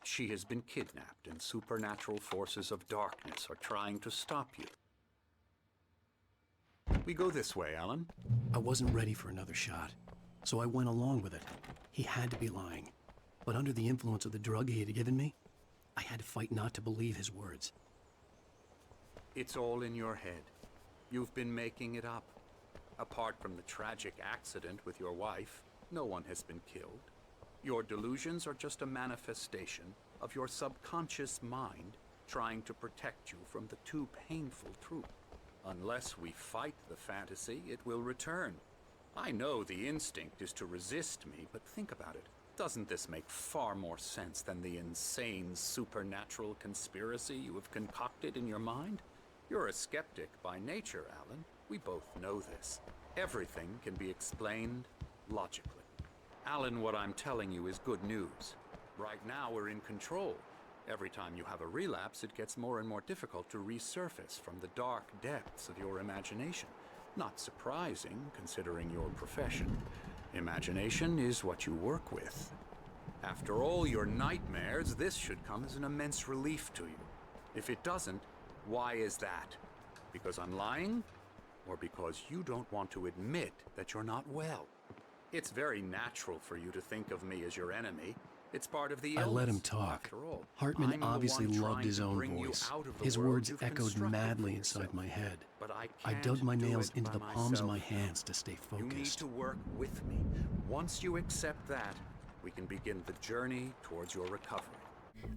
S4: She has been kidnapped and supernatural forces of darkness are trying to stop you. We go this way, Alan.
S11: I wasn't ready for another shot, so I went along with it. He had to be lying. But under the influence of the drug he had given me, I had to fight not to believe his words.
S4: It's all in your head. You've been making it up. Apart from the tragic accident with your wife, no one has been killed. Your delusions are just a manifestation of your subconscious mind trying to protect you from the too painful truth. Unless we fight the fantasy, it will return. I know the instinct is to resist me, but think about it. Doesn't this make far more sense than the insane supernatural conspiracy you have concocted in your mind? You're a skeptic by nature, Alan. We both know this. Everything can be explained logically. Alan, what I'm telling you is good news. Right now we're in control. Every time you have a relapse, it gets more and more difficult to resurface from the dark depths of your imagination. Not surprising, considering your profession. Imagination is what you work with. After all your nightmares, this should come as an immense relief to you. If it doesn't, why is that? Because I'm lying? Or because you don't want to admit that you're not well? It's very natural for you to think of me as your enemy. It's part of the illness.
S11: I let him talk.
S4: After all,
S11: Hartman
S4: I'm the
S11: obviously
S4: one
S11: loved
S4: trying
S11: his
S4: to
S11: own
S4: bring you
S11: voice.
S4: out of the
S11: His
S4: world
S11: words
S4: you've
S11: echoed
S4: constructed
S11: madly
S4: for
S11: inside
S4: yourself.
S11: my head.
S4: But I
S11: I
S4: can't
S11: dug my
S4: do
S11: nails
S4: it
S11: into
S4: by
S11: the palms of my
S4: myself.
S11: hands to stay
S4: You need
S11: focused.
S4: to work with me. Once you accept that, we can begin the journey towards your recovery.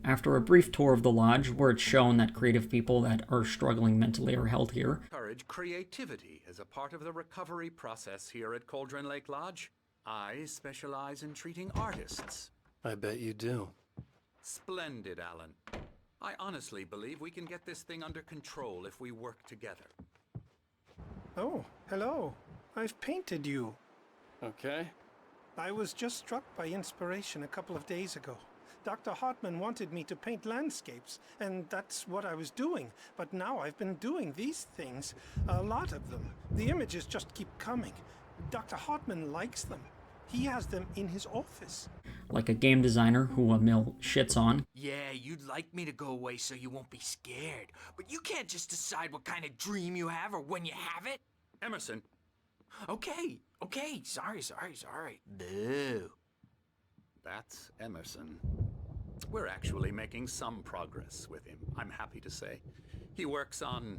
S1: After a brief tour of the lodge, where it's shown that creative people that are struggling mentally are held here,
S4: Encourage creativity as a part of the recovery process here at Cauldron Lake Lodge. I specialize in treating artists.
S20: I bet you do.
S4: Splendid, Alan. I honestly believe we can get this thing under control if we work together.
S23: Oh, hello. I've painted you.
S20: Okay.
S23: I was just struck by inspiration a couple of days ago. Dr. Hartman wanted me to paint landscapes, and that's what I was doing. But now I've been doing these things, a lot of them. The images just keep coming. Dr. Hartman likes them. He has them in his office.
S1: like a game designer who Emil shits on.
S6: Yeah, you'd like me to go away so you won't be scared. But you can't just decide what kind of dream you have or when you have it.
S4: Emerson.
S6: Okay. Sorry. Boo.
S4: That's Emerson. We're actually making some progress with him, I'm happy to say. He works on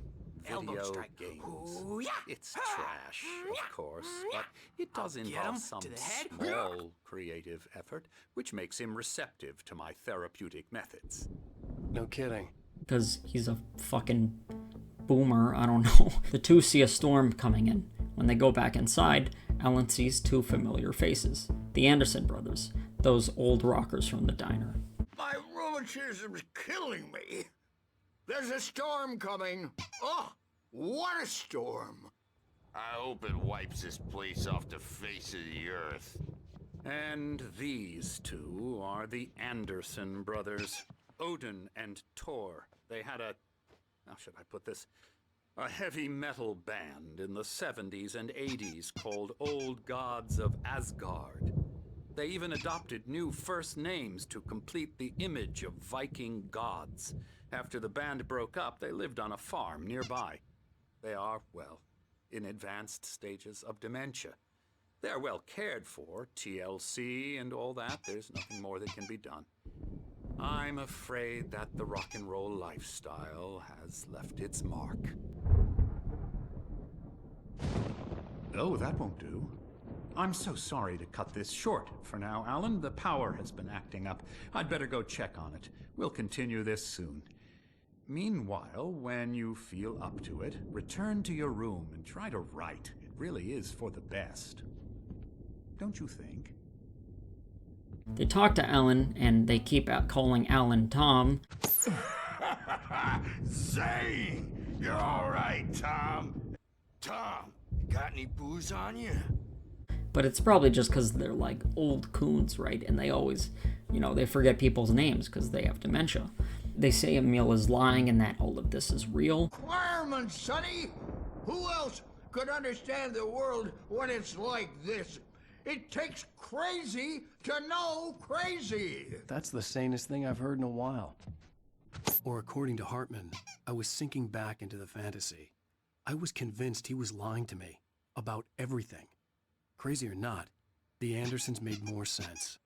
S6: Elbow
S4: video
S6: strike.
S4: games.
S6: Ooh, yeah.
S4: It's trash, of course, but it does
S6: I'll get
S4: involve
S6: him
S4: some
S6: to the head.
S4: small creative effort, which makes him receptive to my therapeutic methods.
S20: No kidding.
S1: Because he's a fucking boomer, I don't know. The two see a storm coming in. When they go back inside, Alan sees two familiar faces. The Anderson brothers, those old rockers from the diner.
S24: My rheumatism's killing me. There's a storm coming. Oh,
S13: What a storm! I hope it wipes this place off the face of the earth.
S4: And these two are the Anderson brothers, Odin and Tor. They had how should I put this? A heavy metal band in the 70s and 80s called Old Gods of Asgard. They even adopted new first names to complete the image of Viking gods. After the band broke up, they lived on a farm nearby. They are, well, in advanced stages of dementia. They're well cared for, TLC and all that. There's nothing more that can be done. I'm afraid that the rock and roll lifestyle has left its mark.
S17: Oh, that won't do. I'm so sorry to cut this short for now, Alan. The power has been acting up. I'd better go check on it. We'll continue this soon. Meanwhile, when you feel up to it, return to your room and try to write. It really is for the best. Don't you think?
S1: They talk to Alan, and they keep out calling Alan Tom.
S13: Zane! You're alright, Tom! Tom, got any booze on you?
S1: But it's probably just because they're like old coons, right? And they always, they forget people's names because they have dementia. They say Emil is lying and that all of this is real.
S19: Fireman, Sonny! Who else could understand the world when it's like this? It takes crazy to know crazy!
S11: That's the sanest thing I've heard in a while. Or according to Hartman, I was sinking back into the fantasy. I was convinced he was lying to me about everything. Crazy or not, the Andersons made more sense.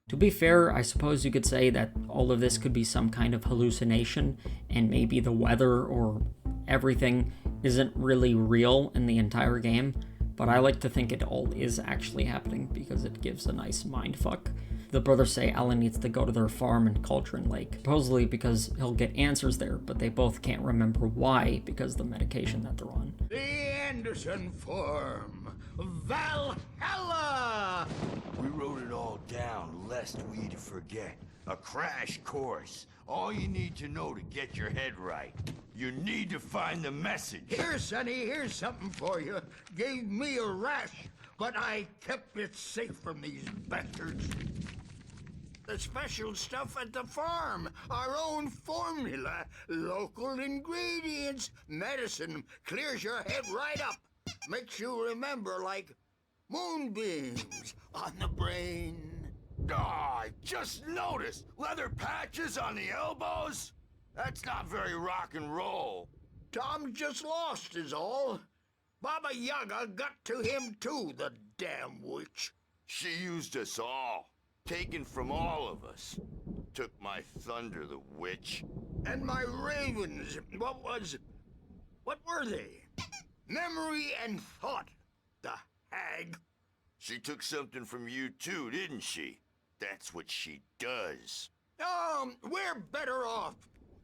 S1: To be fair, I suppose you could say that all of this could be some kind of hallucination, and maybe the weather or everything isn't really real in the entire game, but I like to think it all is actually happening because it gives a nice mindfuck. The brothers say Alan needs to go to their farm in Cauldron Lake, supposedly because he'll get answers there, but they both can't remember why because of the medication that they're on.
S19: The Anderson Farm! Valhalla!
S13: We wrote it all down lest we forget. A crash course. All you need to know to get your head right. You need to find the message.
S19: Here, Sonny, here's something for you. Gave me a rash, but I kept it safe from these bastards. The special stuff at the farm. Our own formula. Local ingredients. Medicine clears your head right up. Makes you remember like moonbeams on the brain.
S13: Oh, I just noticed. Leather patches on the elbows? That's not very rock and roll.
S19: Tom just lost is all. Baba Yaga got to him too, the damn witch.
S13: She used us all. Taken from all of us. Took my thunder, the witch.
S19: And my ravens. What were they? Memory and thought, the hag.
S13: She took something from you too, didn't she? That's what she does.
S19: We're better off.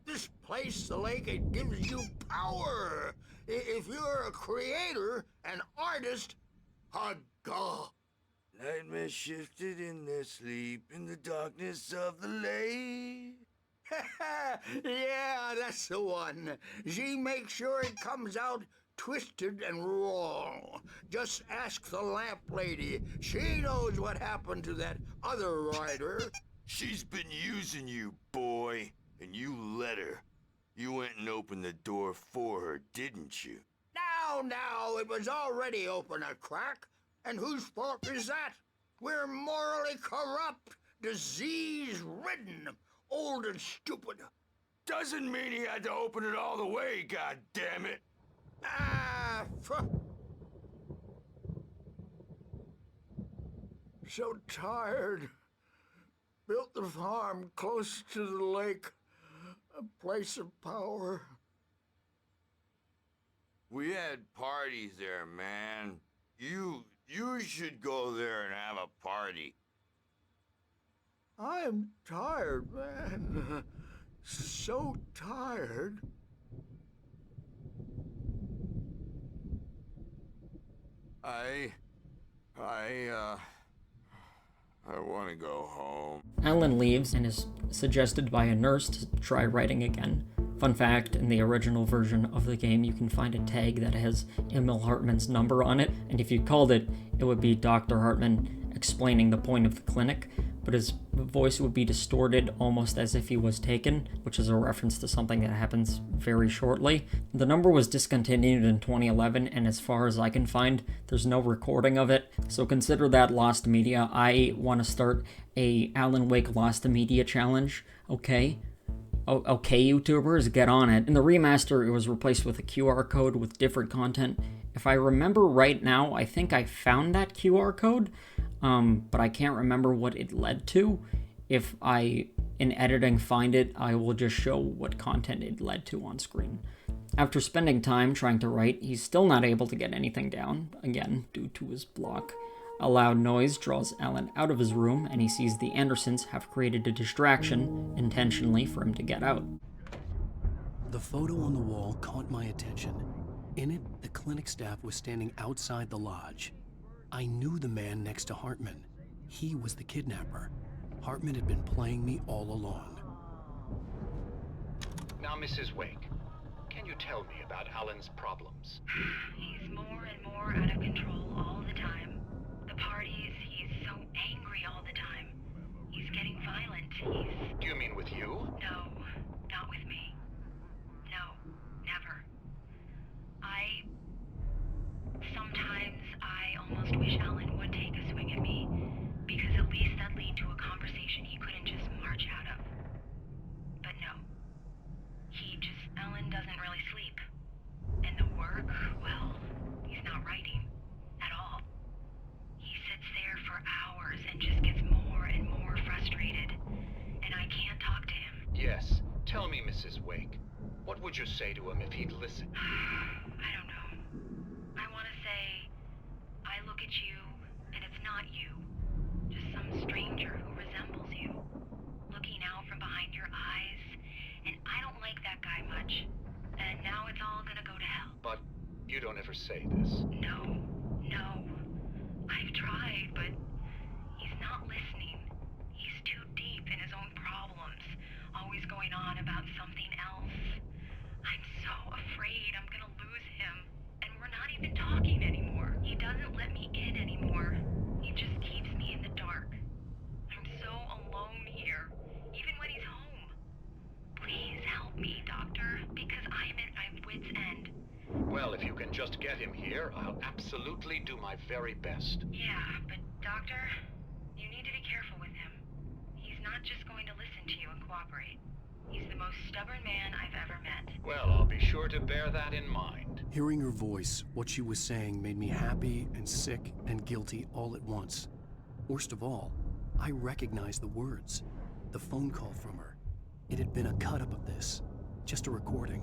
S19: This place, the lake, it gives you power. If you're a creator, an artist, a god.
S13: Nightmare shifted in their sleep in the darkness of the lake.
S19: Yeah, that's the one. She makes sure it comes out twisted and raw. Just ask the lamp lady. She knows what happened to that other writer.
S13: She's been using you, boy, and you let her. You went and opened the door for her, didn't you?
S19: Now, it was already open a crack. And whose fault is that? We're morally corrupt, disease-ridden, old and stupid.
S13: Doesn't mean he had to open it all the way, goddammit.
S19: So tired. Built the farm close to the lake, a place of power.
S13: We had parties there, man. You should go there and have a party.
S19: I am tired, man. So tired.
S13: I want to go home.
S1: Alan leaves and is suggested by a nurse to try writing again Fun fact, in the original version of the game, you can find a tag that has Emil Hartman's number on it, and if you called it, it would be Dr. Hartman explaining the point of the clinic, but his voice would be distorted almost as if he was taken, which is a reference to something that happens very shortly. The number was discontinued in 2011, and as far as I can find, there's no recording of it, so consider that lost media. I want to start a Alan Wake Lost Media challenge, okay? Okay, YouTubers, get on it. In the remaster, it was replaced with a QR code with different content. If I remember right now, I think I found that QR code, but I can't remember what it led to. If I, in editing, find it, I will just show what content it led to on screen. After spending time trying to write, he's still not able to get anything down, again, due to his block. A loud noise draws Alan out of his room, and he sees the Andersons have created a distraction intentionally for him to get out.
S11: The photo on the wall caught my attention. In it, the clinic staff was standing outside the lodge. I knew the man next to Hartman. He was the kidnapper. Hartman had been playing me all along.
S5: Now, Mrs. Wake, can you tell me about Alan's problems?
S10: He's more and more out of control all the time. The parties, he's so angry all the time. He's getting violent.
S5: Do you mean with you?
S10: No, not with me. No, never. Sometimes I almost wish Alan would take a swing at me, because at least that'd lead to a conversation he couldn't just march out of. But no. Alan doesn't really sleep. And the work, well, he's not writing at all. He sits there for hours and just gets more and more frustrated. And I can't talk to him.
S5: Yes. Tell me, Mrs. Wake. What would you say to him if he'd listen?
S10: I don't know. I want to say, I look at you, and it's not you. Just some stranger who resembles you. Looking out from behind your eyes. And I don't like that guy much. And now it's all gonna go to hell.
S5: But you don't ever say this.
S10: No. I've tried, but he's not listening. He's too deep in his own problems, always going on about something else. I'm so afraid I'm gonna lose him. And we're not even talking anymore. He doesn't let me in anymore. He just keeps me in the dark. I'm so alone here, even when he's home. Please help me, Doctor, because I'm at my wit's end.
S5: Well, if you can just get him here, I'll absolutely do my very best.
S10: Yeah, but Doctor, you need to be careful with him. He's not just going to listen to you and cooperate. He's the most stubborn man I've ever met.
S5: Well, I'll be sure to bear that in mind.
S11: Hearing her voice, what she was saying made me happy and sick and guilty all at once. Worst of all, I recognized the words. The phone call from her. It had been a cut-up of this. Just a recording.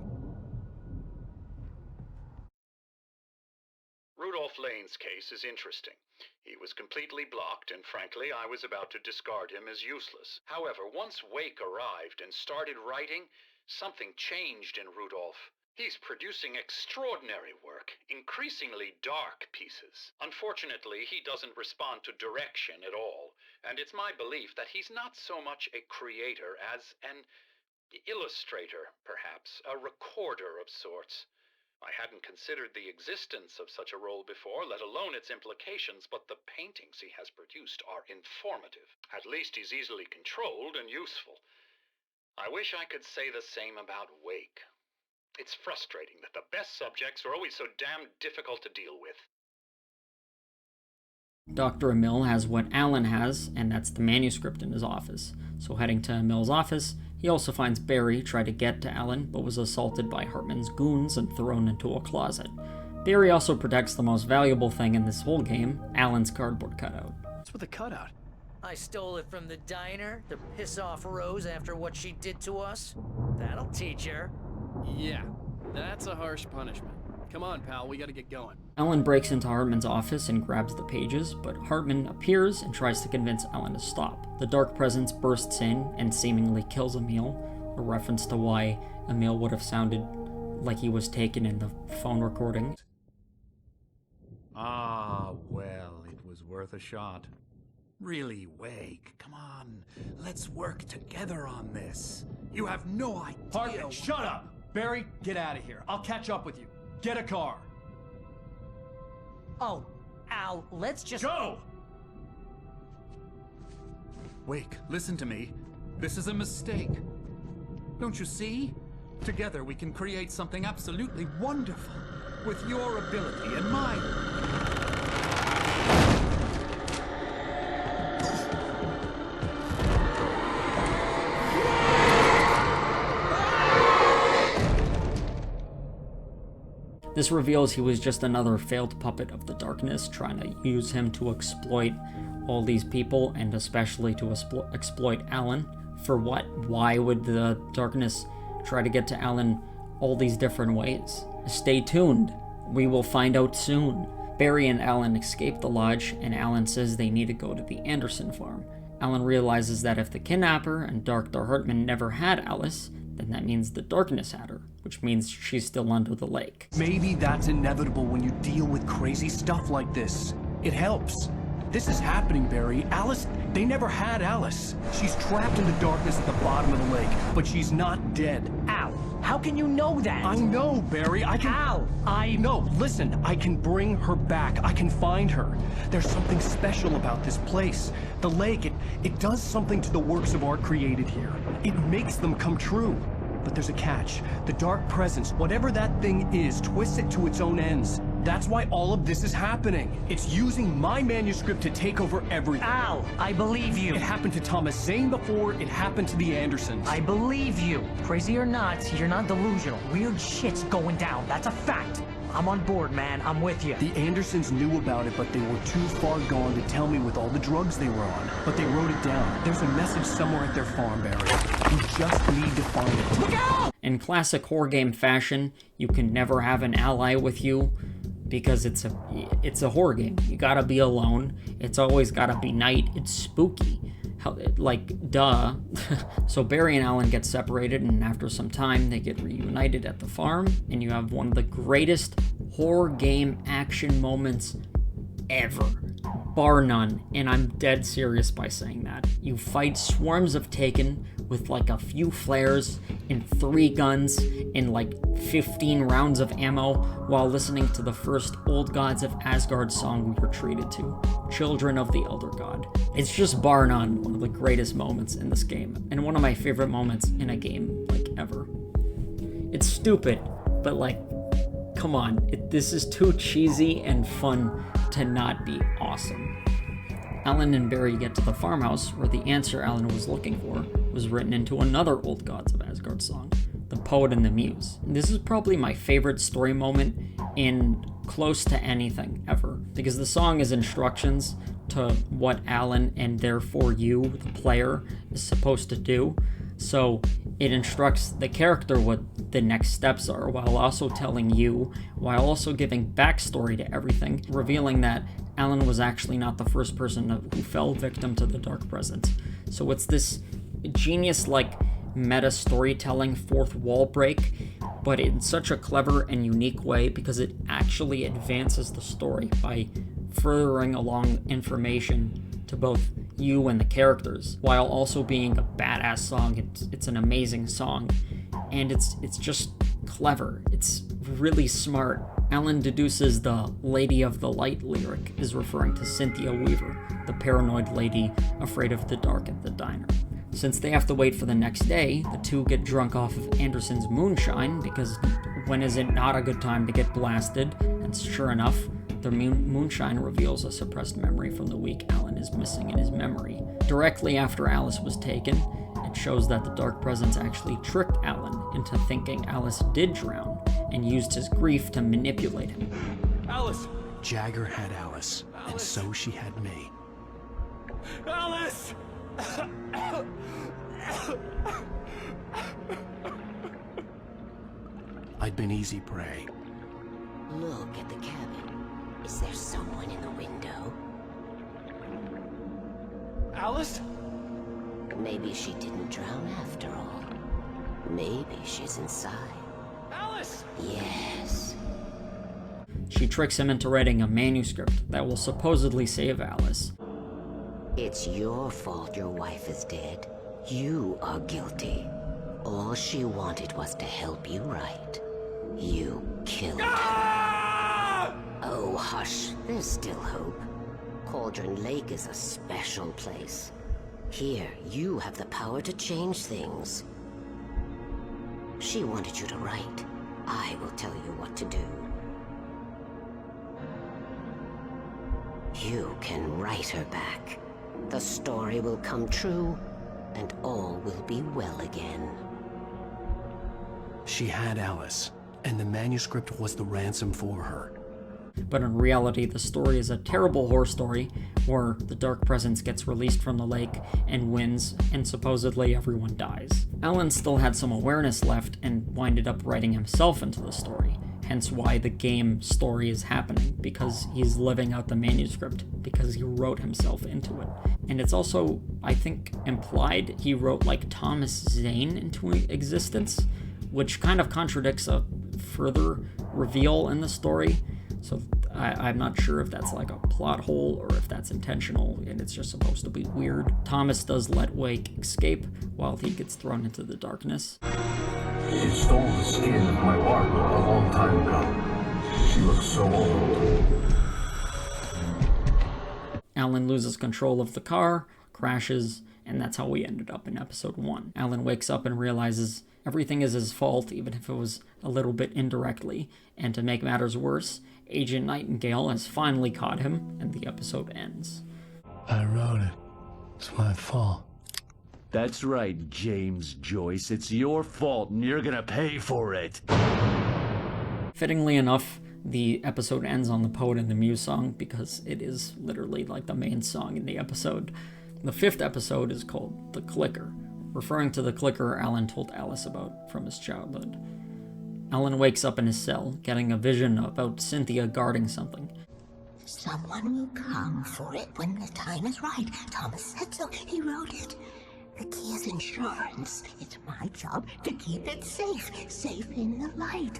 S5: Rudolph Lane's case is interesting. He was completely blocked, and frankly, I was about to discard him as useless. However, once Wake arrived and started writing, something changed in Rudolph. He's producing extraordinary work, increasingly dark pieces. Unfortunately, he doesn't respond to direction at all, and it's my belief that he's not so much a creator as an illustrator, perhaps, a recorder of sorts. I hadn't considered the existence of such a role before, let alone its implications, but the paintings he has produced are informative. At least he's easily controlled and useful. I wish I could say the same about Wake. It's frustrating that the best subjects are always so damn difficult to deal with.
S1: Dr. Emil has what Alan has, and that's the manuscript in his office. So heading to Emil's office, he also finds Barry tried to get to Alan, but was assaulted by Hartman's goons and thrown into a closet. Barry also protects the most valuable thing in this whole game, Alan's cardboard cutout.
S11: What's with the cutout?
S9: I stole it from the diner to piss off Rose after what she did to us. That'll teach her.
S20: Yeah, that's a harsh punishment. Come on, pal, we gotta get going.
S1: Alan breaks into Hartman's office and grabs the pages, but Hartman appears and tries to convince Alan to stop. The dark presence bursts in and seemingly kills Emil, a reference to why Emil would have sounded like he was taken in the phone recording.
S17: Ah, well, it was worth a shot. Really, Wake, come on, let's work together on this. You have no idea.
S20: Hartman, shut up! Barry, get out of here. I'll catch up with you. Get a car.
S9: Oh, Al, let's just...
S20: Go!
S17: Wake, listen to me. This is a mistake. Don't you see? Together we can create something absolutely wonderful. With your ability and mine.
S1: This reveals he was just another failed puppet of the darkness, trying to use him to exploit all these people, and especially to exploit Alan. For what? Why would the darkness try to get to Alan all these different ways? Stay tuned. We will find out soon. Barry and Alan escape the lodge, and Alan says they need to go to the Anderson farm. Alan realizes that if the kidnapper and Dr. Hartman never had Alice, then that means the darkness had her, which means she's still under the lake.
S11: Maybe that's inevitable when you deal with crazy stuff like this. It helps. This is happening, Barry. Alice, they never had Alice. She's trapped in the darkness at the bottom of the lake, but she's not dead.
S9: Al, how can you know that?
S11: I know, Barry. I can...
S9: Al,
S11: No, listen. I can bring her back. I can find her. There's something special about this place. The lake, it does something to the works of art created here. It makes them come true. But there's a catch. The dark presence, whatever that thing is, twists it to its own ends. That's why all of this is happening. It's using my manuscript to take over everything.
S9: Al, I believe you.
S11: It happened to Thomas Zane before, it happened to the Andersons.
S9: I believe you. Crazy or not, you're not delusional. Weird shit's going down. That's a fact. I'm on board, man. I'm with you.
S11: The Andersons knew about it, but they were too far gone to tell me with all the drugs they were on. But they wrote it down. There's a message somewhere at their farm, Barry. You just need to find it. Look out!
S1: In classic horror game fashion, you can never have an ally with you because it's a horror game. You gotta be alone. It's always gotta be night. It's spooky. Like, duh. So Barry and Alan get separated, and after some time, they get reunited at the farm, and you have one of the greatest horror game action moments ever. Bar none, and I'm dead serious by saying that. You fight swarms of Taken with like a few flares and 3 guns and like 15 rounds of ammo while listening to the first Old Gods of Asgard song we were treated to, Children of the Elder God. It's just bar none one of the greatest moments in this game, and one of my favorite moments in a game, like, ever. It's stupid, but like, come on, this is too cheesy and fun to not be awesome. Alan and Barry get to the farmhouse where the answer Alan was looking for was written into another Old Gods of Asgard song, The Poet and the Muse. This is probably my favorite story moment in close to anything ever, because the song is instructions to what Alan, and therefore you, the player, is supposed to do. So it instructs the character what the next steps are, while also telling you, while also giving backstory to everything, revealing that Alan was actually not the first person who fell victim to the dark presence. So it's this genius-like meta storytelling fourth wall break, but in such a clever and unique way because it actually advances the story by furthering along information to both you and the characters, while also being a badass song. It's an amazing song, and it's just clever. It's really smart. Alan deduces the Lady of the Light lyric is referring to Cynthia Weaver, the paranoid lady afraid of the dark at the diner. Since they have to wait for the next day, the two get drunk off of Anderson's moonshine, because when is it not a good time to get blasted? And sure enough, the moonshine reveals a suppressed memory from the week Alan is missing in his memory. Directly after Alice was taken, it shows that the dark presence actually tricked Alan into thinking Alice did drown and used his grief to manipulate him.
S20: Alice!
S11: Jagger had Alice, and so she had me.
S20: Alice!
S11: I'd been easy prey.
S21: Look at the cabin. Is there someone in the window?
S20: Alice?
S21: Maybe she didn't drown after all. Maybe she's inside.
S20: Alice!
S21: Yes.
S1: She tricks him into writing a manuscript that will supposedly save Alice.
S21: It's your fault your wife is dead. You are guilty. All she wanted was to help you write. You killed her. Oh, hush. There's still hope. Cauldron Lake is a special place. Here, you have the power to change things. She wanted you to write. I will tell you what to do. You can write her back. The story will come true, and all will be well again.
S11: She had Alice, and the manuscript was the ransom for her.
S1: But in reality, the story is a terrible horror story where the dark presence gets released from the lake and wins, and supposedly everyone dies. Alan still had some awareness left and winded up writing himself into the story, hence why the game story is happening, because he's living out the manuscript, because he wrote himself into it. And it's also, I think, implied he wrote like Thomas Zane into existence, which kind of contradicts a further reveal in the story. So I'm not sure if that's like a plot hole or if that's intentional and it's just supposed to be weird. Thomas does let Wake escape while he gets thrown into the darkness.
S3: She stole the skin of my wife a long time ago. She looks so old.
S1: Alan loses control of the car, crashes, and that's how we ended up in episode 1. Alan wakes up and realizes everything is his fault, even if it was a little bit indirectly. And to make matters worse, Agent Nightingale has finally caught him, and the episode ends.
S12: I wrote it. It's my fault.
S16: That's right, James Joyce. It's your fault, and you're gonna pay for it.
S1: Fittingly enough, the episode ends on the Poet and the Muse song, because it is literally like the main song in the episode. The 5th episode is called The Clicker, referring to the clicker Alan told Alice about from his childhood. Alan wakes up in his cell, getting a vision about Cynthia guarding something.
S21: Someone will come for it when the time is right. Thomas said so. He wrote it. The key is insurance. It's my job to keep it safe. Safe in the light.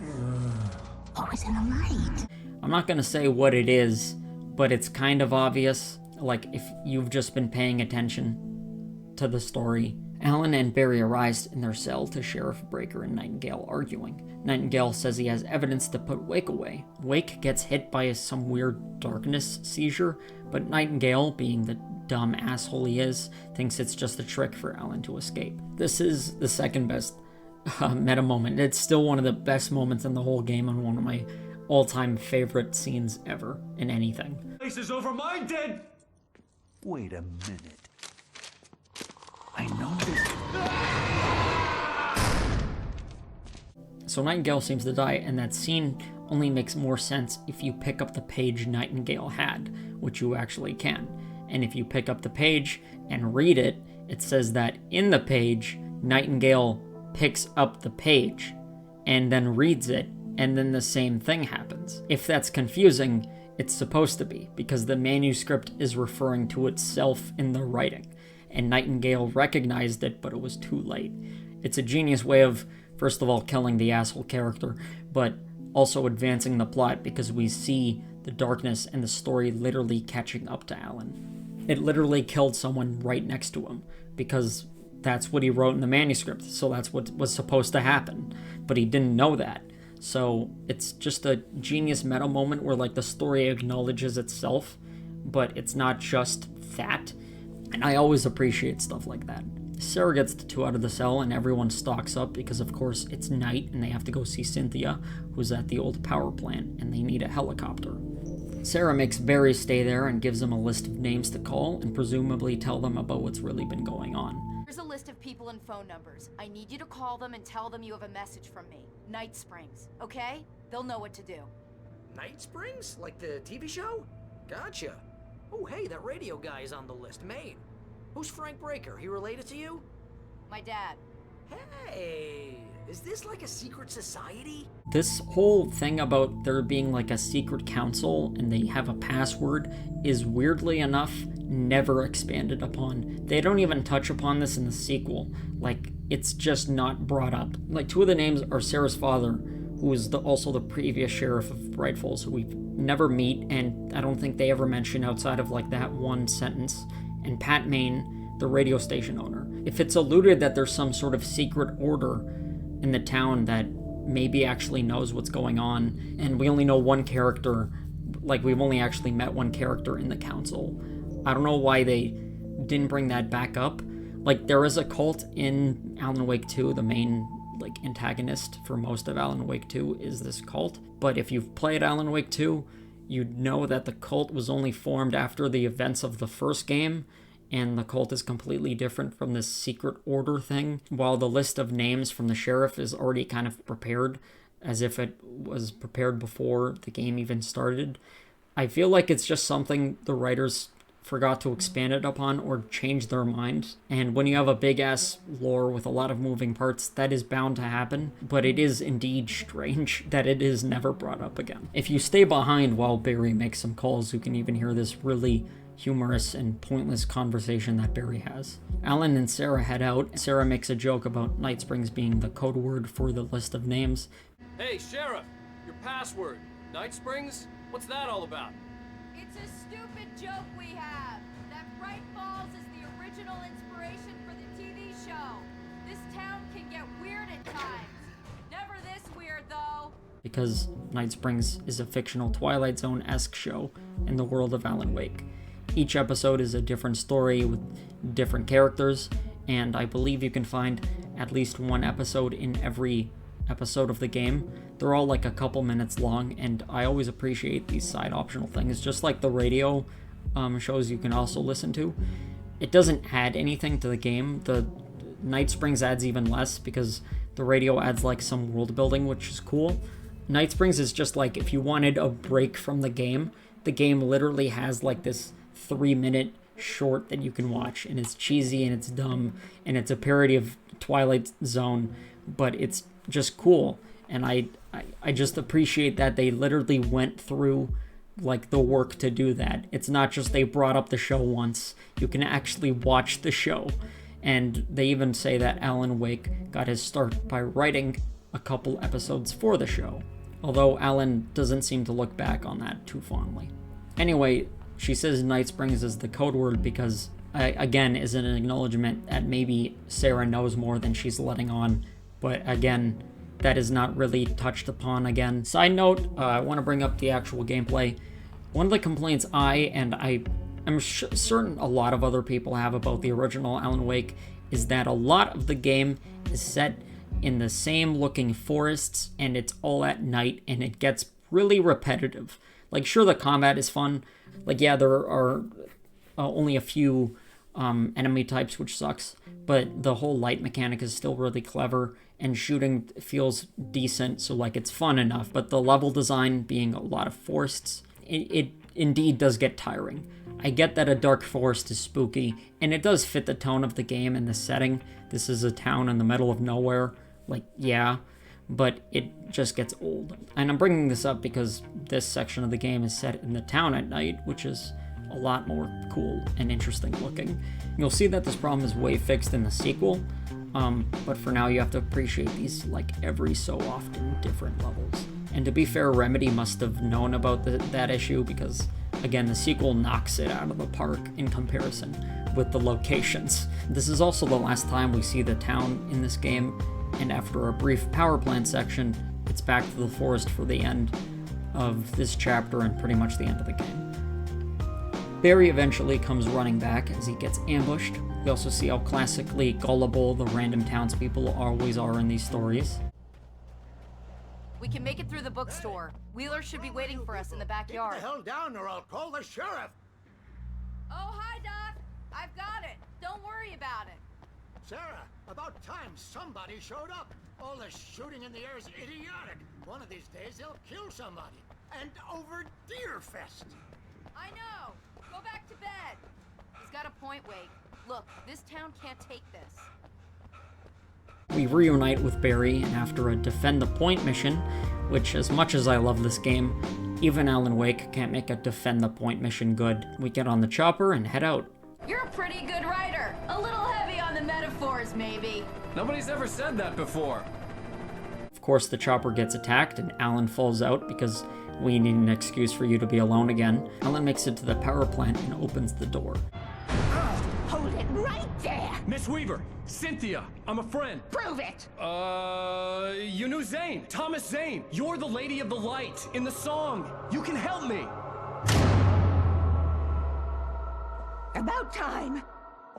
S21: Always in the light.
S1: I'm not gonna say what it is, but it's kind of obvious. Like, if you've just been paying attention to the story. Alan and Barry arise in their cell to Sheriff Breaker and Nightingale arguing. Nightingale says he has evidence to put Wake away. Wake gets hit by some weird darkness seizure, but Nightingale, being the dumb asshole he is, thinks it's just a trick for Alan to escape. This is the second best meta moment. It's still one of the best moments in the whole game and one of my all-time favorite scenes ever in anything.
S12: This is over my dead...
S16: Wait a minute.
S12: I know this.
S1: So Nightingale seems to die, and that scene only makes more sense if you pick up the page Nightingale had, which you actually can. And if you pick up the page and read it, it says that in the page, Nightingale picks up the page and then reads it, and then the same thing happens. If that's confusing, it's supposed to be, because the manuscript is referring to itself in the writing. And Nightingale recognized it, but it was too late. It's a genius way of, first of all, killing the asshole character, but also advancing the plot, because we see the darkness and the story literally catching up to Alan. It literally killed someone right next to him, because that's what he wrote in the manuscript, so that's what was supposed to happen. But he didn't know that. So it's just a genius meta moment where, like, the story acknowledges itself, but it's not just that. And I always appreciate stuff like that. Sarah gets the 2 out of the cell and everyone stalks up because, of course, it's night and they have to go see Cynthia, who's at the old power plant, and they need a helicopter. Sarah makes Barry stay there and gives him a list of names to call and presumably tell them about what's really been going on.
S22: Here's a list of people and phone numbers. I need you to call them and tell them you have a message from me. Night Springs, okay? They'll know what to do.
S24: Night Springs? Like the TV show? Gotcha. Oh, hey, that radio guy is on the list. Maine. Who's Frank Breaker? He related to you?
S22: My dad.
S24: Hey, is this like a secret society?
S1: This whole thing about there being like a secret council and they have a password is, weirdly enough, never expanded upon. They don't even touch upon this in the sequel. Like, it's just not brought up. Like, 2 of the names are Sarah's father, who is also the previous sheriff of Bright Falls, who we never meet, and I don't think they ever mention outside of like that one sentence, and Pat Maine, the radio station owner. if it's alluded that there's some sort of secret order in the town that maybe actually knows what's going on, and we only know one character, like we've only actually met one character in the council. I don't know why they didn't bring that back up. Like, there is a cult in Alan Wake 2, the main like antagonist for most of Alan Wake 2 is this cult, but if you've played Alan Wake 2, you'd know that the cult was only formed after the events of the first game, and the cult is completely different from this secret order thing. While the list of names from the sheriff is already kind of prepared, as if it was prepared before the game even started, I feel like it's just something the writers forgot to expand it upon or change their mind. And when you have a big-ass lore with a lot of moving parts, that is bound to happen, but it is indeed strange that it is never brought up again. If you stay behind while Barry makes some calls, you can even hear this really humorous and pointless conversation that Barry has. Alan and Sarah head out. Sarah makes a joke about Night Springs being the code word for the list of names.
S8: Hey, Sheriff, your password. Night Springs? What's that all about?
S22: It's a stupid joke we have. That Bright Falls is the original inspiration for the TV show. This town can get weird at times. Never this weird, though.
S1: Because Night Springs is a fictional Twilight Zone-esque show in the world of Alan Wake. Each episode is a different story with different characters, and I believe you can find at least one episode in every episode of the game. They're all like a couple minutes long, and I always appreciate these side optional things, just like the radio shows you can also listen to. It doesn't add anything to the game. The Night Springs adds even less because the radio adds like some world building, which is cool. Night Springs is just like if you wanted a break from the game literally has like this 3-minute short that you can watch, and it's cheesy and it's dumb and it's a parody of Twilight Zone, but it's just cool. And I just appreciate that they literally went through like the work to do that. It's not just they brought up the show once. You can actually watch the show. And they even say that Alan Wake got his start by writing a couple episodes for the show, although Alan doesn't seem to look back on that too fondly. Anyway, she says Night Springs is the code word because, again, is an acknowledgement that maybe Sarah knows more than she's letting on, but again, that is not really touched upon again. Side note, I want to bring up the actual gameplay. One of the complaints I'm certain a lot of other people have about the original Alan Wake is that a lot of the game is set in the same looking forests, and it's all at night, and it gets really repetitive. Like, sure, the combat is fun. Like, yeah, there are only a few enemy types, which sucks, but the whole light mechanic is still really clever, and shooting feels decent, so like it's fun enough. But the level design being a lot of forests, it indeed does get tiring. I get that a dark forest is spooky, and it does fit the tone of the game and the setting. This is a town in the middle of nowhere, like, yeah, but it just gets old. And I'm bringing this up because this section of the game is set in the town at night, which is a lot more cool and interesting looking. You'll see that this problem is way fixed in the sequel, but for now you have to appreciate these like every so often different levels. And to be fair, Remedy must have known about that issue because, again, the sequel knocks it out of the park in comparison with the locations. This is also the last time we see the town in this game, and after a brief power plant section, it's back to the forest for the end of this chapter and pretty much the end of the game. Barry eventually comes running back as he gets ambushed. We also see how classically gullible the random townspeople always are in these stories.
S22: We can make it through the bookstore. Wheeler should be waiting for us in the backyard.
S19: Get the hell down or I'll call the sheriff.
S22: Oh, hi, Doc. I've got it. Don't worry about it.
S19: Sarah, about time somebody showed up. All this shooting in the air is idiotic. One of these days they'll kill somebody. And over Deerfest.
S22: I know. Go back to bed. He's got a point, Wake. Look, this town can't take this.
S1: We reunite with Barry, and after a defend the point mission, which as much as I love this game, even Alan Wake can't make a defend the point mission good. We get on the chopper and head out.
S22: You're a pretty good writer. A little heavy on the metaphors, maybe.
S20: Nobody's ever said that before.
S1: Of course, the chopper gets attacked, and Alan falls out because we need an excuse for you to be alone again. Alan makes it to the power plant and opens the door.
S21: Hold it right there!
S12: Miss Weaver, Cynthia, I'm a friend.
S7: Prove it!
S12: You knew Zane, Thomas Zane. You're the Lady of the Light in the song. You can help me.
S7: About time.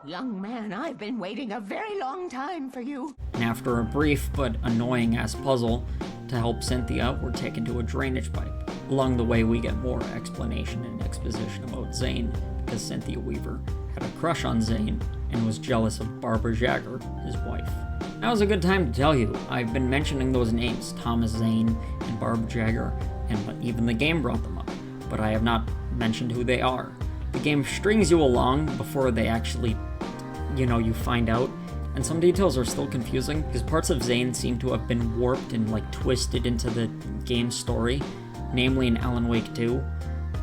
S7: Young man, I've been waiting a very long time for you.
S1: And after a brief but annoying-ass puzzle to help Cynthia, we're taken to a drainage pipe. Along the way, we get more explanation and exposition about Zane, because Cynthia Weaver had a crush on Zane and was jealous of Barbara Jagger, his wife. Now's a good time to tell you, I've been mentioning those names, Thomas Zane and Barbara Jagger, and even the game brought them up, but I have not mentioned who they are. The game strings you along before they actually, you find out, and some details are still confusing, because parts of Zane seem to have been warped and twisted into the game's story, namely in Alan Wake 2,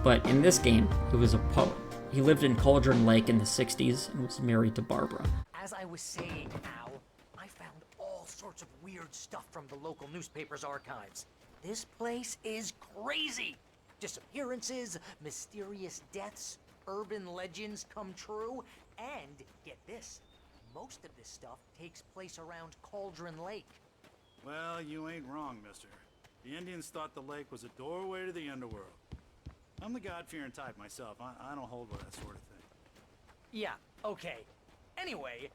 S1: but in this game, he was a poet. He lived in Cauldron Lake in the 60s and was married to Barbara.
S9: As I was saying, Al, I found all sorts of weird stuff from the local newspaper's archives. This place is crazy! Disappearances, mysterious deaths, urban legends come true, and, get this, most of this stuff takes place around Cauldron Lake.
S14: Well, you ain't wrong, mister. The Indians thought the lake was a doorway to the underworld. I'm the God-fearing type myself. I don't hold with that sort of thing.
S9: Yeah, okay. Anyway,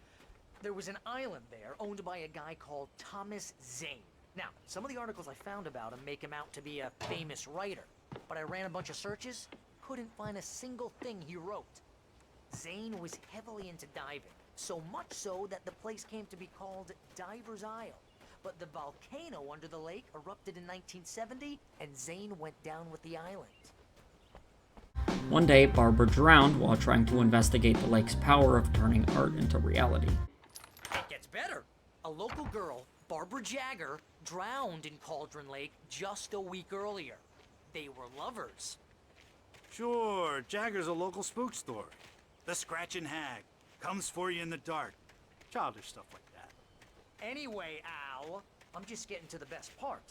S9: there was an island there owned by a guy called Thomas Zane. Now, some of the articles I found about him make him out to be a famous writer, but I ran a bunch of searches, couldn't find a single thing he wrote. Zane was heavily into diving, so much so that the place came to be called Diver's Isle. But the volcano under the lake erupted in 1970, and Zane went down with the island.
S1: One day, Barbara drowned while trying to investigate the lake's power of turning art into reality.
S9: It gets better. A local girl, Barbara Jagger, drowned in Cauldron Lake just a week earlier. They were lovers.
S14: Sure, Jagger's a local spook story. The Scratching Hag comes for you in the dark. Childish stuff like that.
S9: Anyway, Al, I'm just getting to the best part.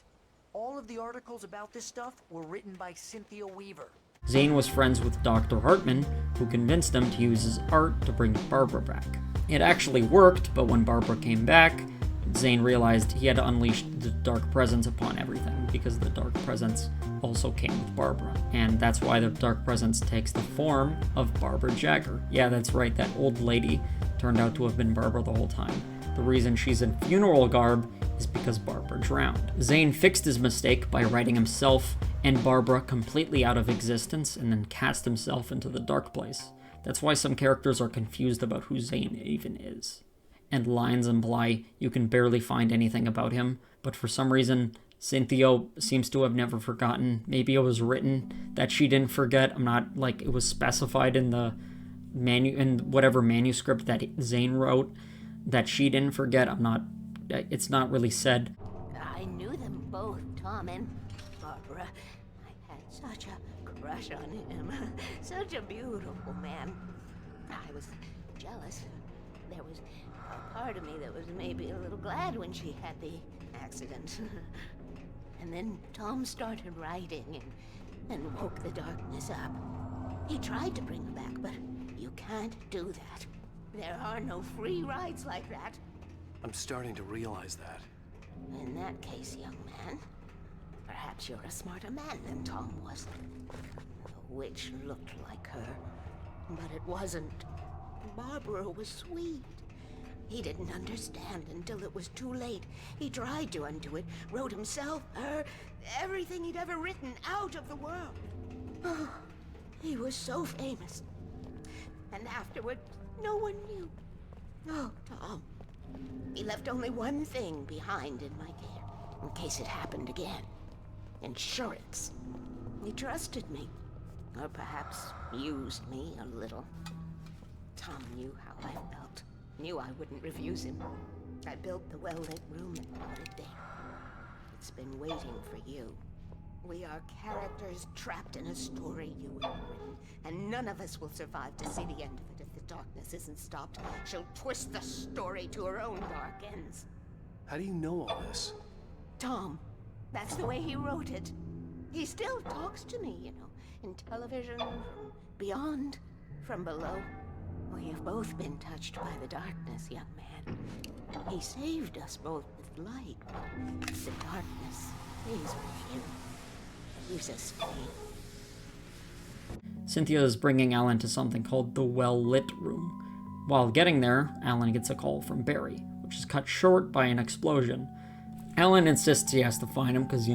S9: All of the articles about this stuff were written by Cynthia Weaver.
S1: Zane was friends with Dr. Hartman, who convinced him to use his art to bring Barbara back. It actually worked, but when Barbara came back, Zane realized he had to unleash the Dark Presence upon everything, because the Dark Presence also came with Barbara. And that's why the Dark Presence takes the form of Barbara Jagger. Yeah, that's right, that old lady turned out to have been Barbara the whole time. The reason she's in funeral garb is because Barbara drowned. Zane fixed his mistake by writing himself and Barbara completely out of existence and then cast himself into the dark place. That's why some characters are confused about who Zane even is. And lines imply you can barely find anything about him, but for some reason, Cynthia seems to have never forgotten. Maybe it was written that she didn't forget. I'm not, it was specified in the whatever manuscript that Zane wrote that she didn't forget. It's not really said.
S7: I knew them both, Tom and Barbara. I had such a crush on him. Such a beautiful man. I was jealous. There was a part of me that was maybe a little glad when she had the accident. And then Tom started writing and woke the darkness up. He tried to bring her back, but you can't do that. There are no free rides like that.
S20: I'm starting to realize that.
S7: In that case, young man, perhaps you're a smarter man than Tom was. The witch looked like her, but it wasn't. Barbara was sweet. He didn't understand until it was too late. He tried to undo it, wrote himself, her, everything he'd ever written out of the world. Oh, he was so famous. And afterward, no one knew. Oh, Tom. He left only one thing behind in my care, in case it happened again. Insurance. He trusted me. Or perhaps used me a little. Tom knew how I felt. Knew I wouldn't refuse him. I built the well-lit room and brought it there. It's been waiting for you. We are characters trapped in a story you have written, and none of us will survive to see the end of it if the darkness isn't stopped. She'll twist the story to her own dark ends.
S20: How do you know all this?
S7: Tom, that's the way he wrote it. He still talks to me, in television, from beyond, from below. We have both been touched by the darkness, young man. He saved us both with light. The darkness stays with you. He's a stain.
S1: Cynthia is bringing Alan to something called the well-lit room. While getting there, Alan gets a call from Barry, which is cut short by an explosion. Alan insists he has to find him because,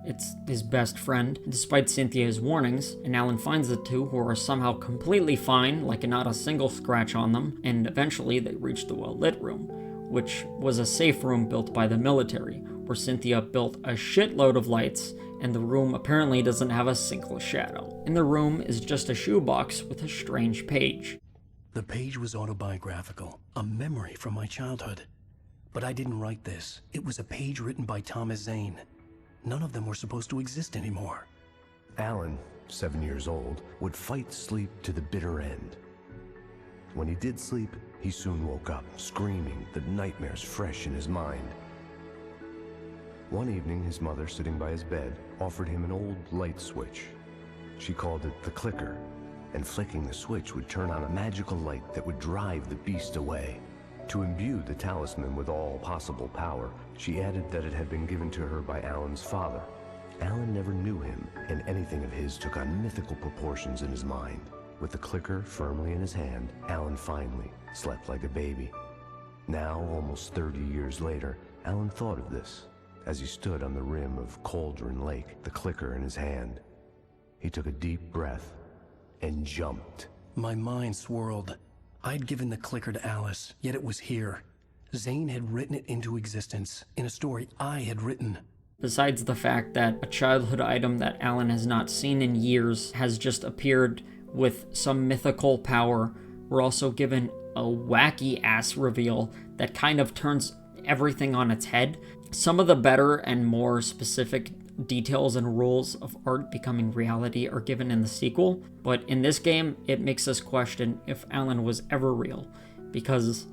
S1: it's his best friend, despite Cynthia's warnings, and Alan finds the two, who are somehow completely fine, like not a single scratch on them, and eventually they reach the well-lit room, which was a safe room built by the military, where Cynthia built a shitload of lights, and the room apparently doesn't have a single shadow. In the room is just a shoebox with a strange page.
S11: The page was autobiographical, a memory from my childhood. But I didn't write this. It was a page written by Thomas Zane. None of them were supposed to exist anymore.
S2: Alan, 7 years old, would fight sleep to the bitter end. When he did sleep, he soon woke up, screaming, the nightmares fresh in his mind. One evening, his mother, sitting by his bed, offered him an old light switch. She called it the clicker, and flicking the switch would turn on a magical light that would drive the beast away. To imbue the talisman with all possible power, she added that it had been given to her by Alan's father. Alan never knew him, and anything of his took on mythical proportions in his mind. With the clicker firmly in his hand, Alan finally slept like a baby. Now, almost 30 years later, Alan thought of this as he stood on the rim of Cauldron Lake, the clicker in his hand. He took a deep breath and jumped.
S11: My mind swirled. I'd given the clicker to Alice, yet it was here. Zane had written it into existence, in a story I had written.
S1: Besides the fact that a childhood item that Alan has not seen in years has just appeared with some mythical power, we're also given a wacky-ass reveal that kind of turns everything on its head. Some of the better and more specific details and rules of art becoming reality are given in the sequel, but in this game, it makes us question if Alan was ever real, because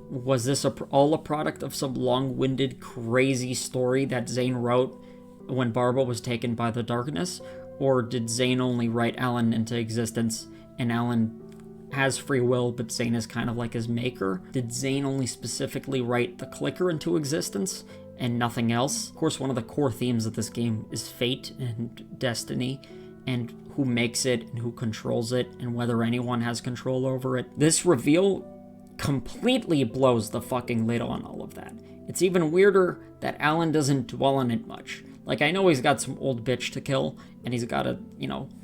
S1: was this all a product of some long-winded, crazy story that Zane wrote when Barbara was taken by the darkness, or did Zane only write Alan into existence, and Alan has free will, but Zane is kind of like his maker? Did Zane only specifically write the clicker into existence, and nothing else? Of course, one of the core themes of this game is fate and destiny, and who makes it and who controls it, and whether anyone has control over it. This reveal completely blows the fucking lid on all of that. It's even weirder that Alan doesn't dwell on it much. Like, I know he's got some old bitch to kill, and he's gotta,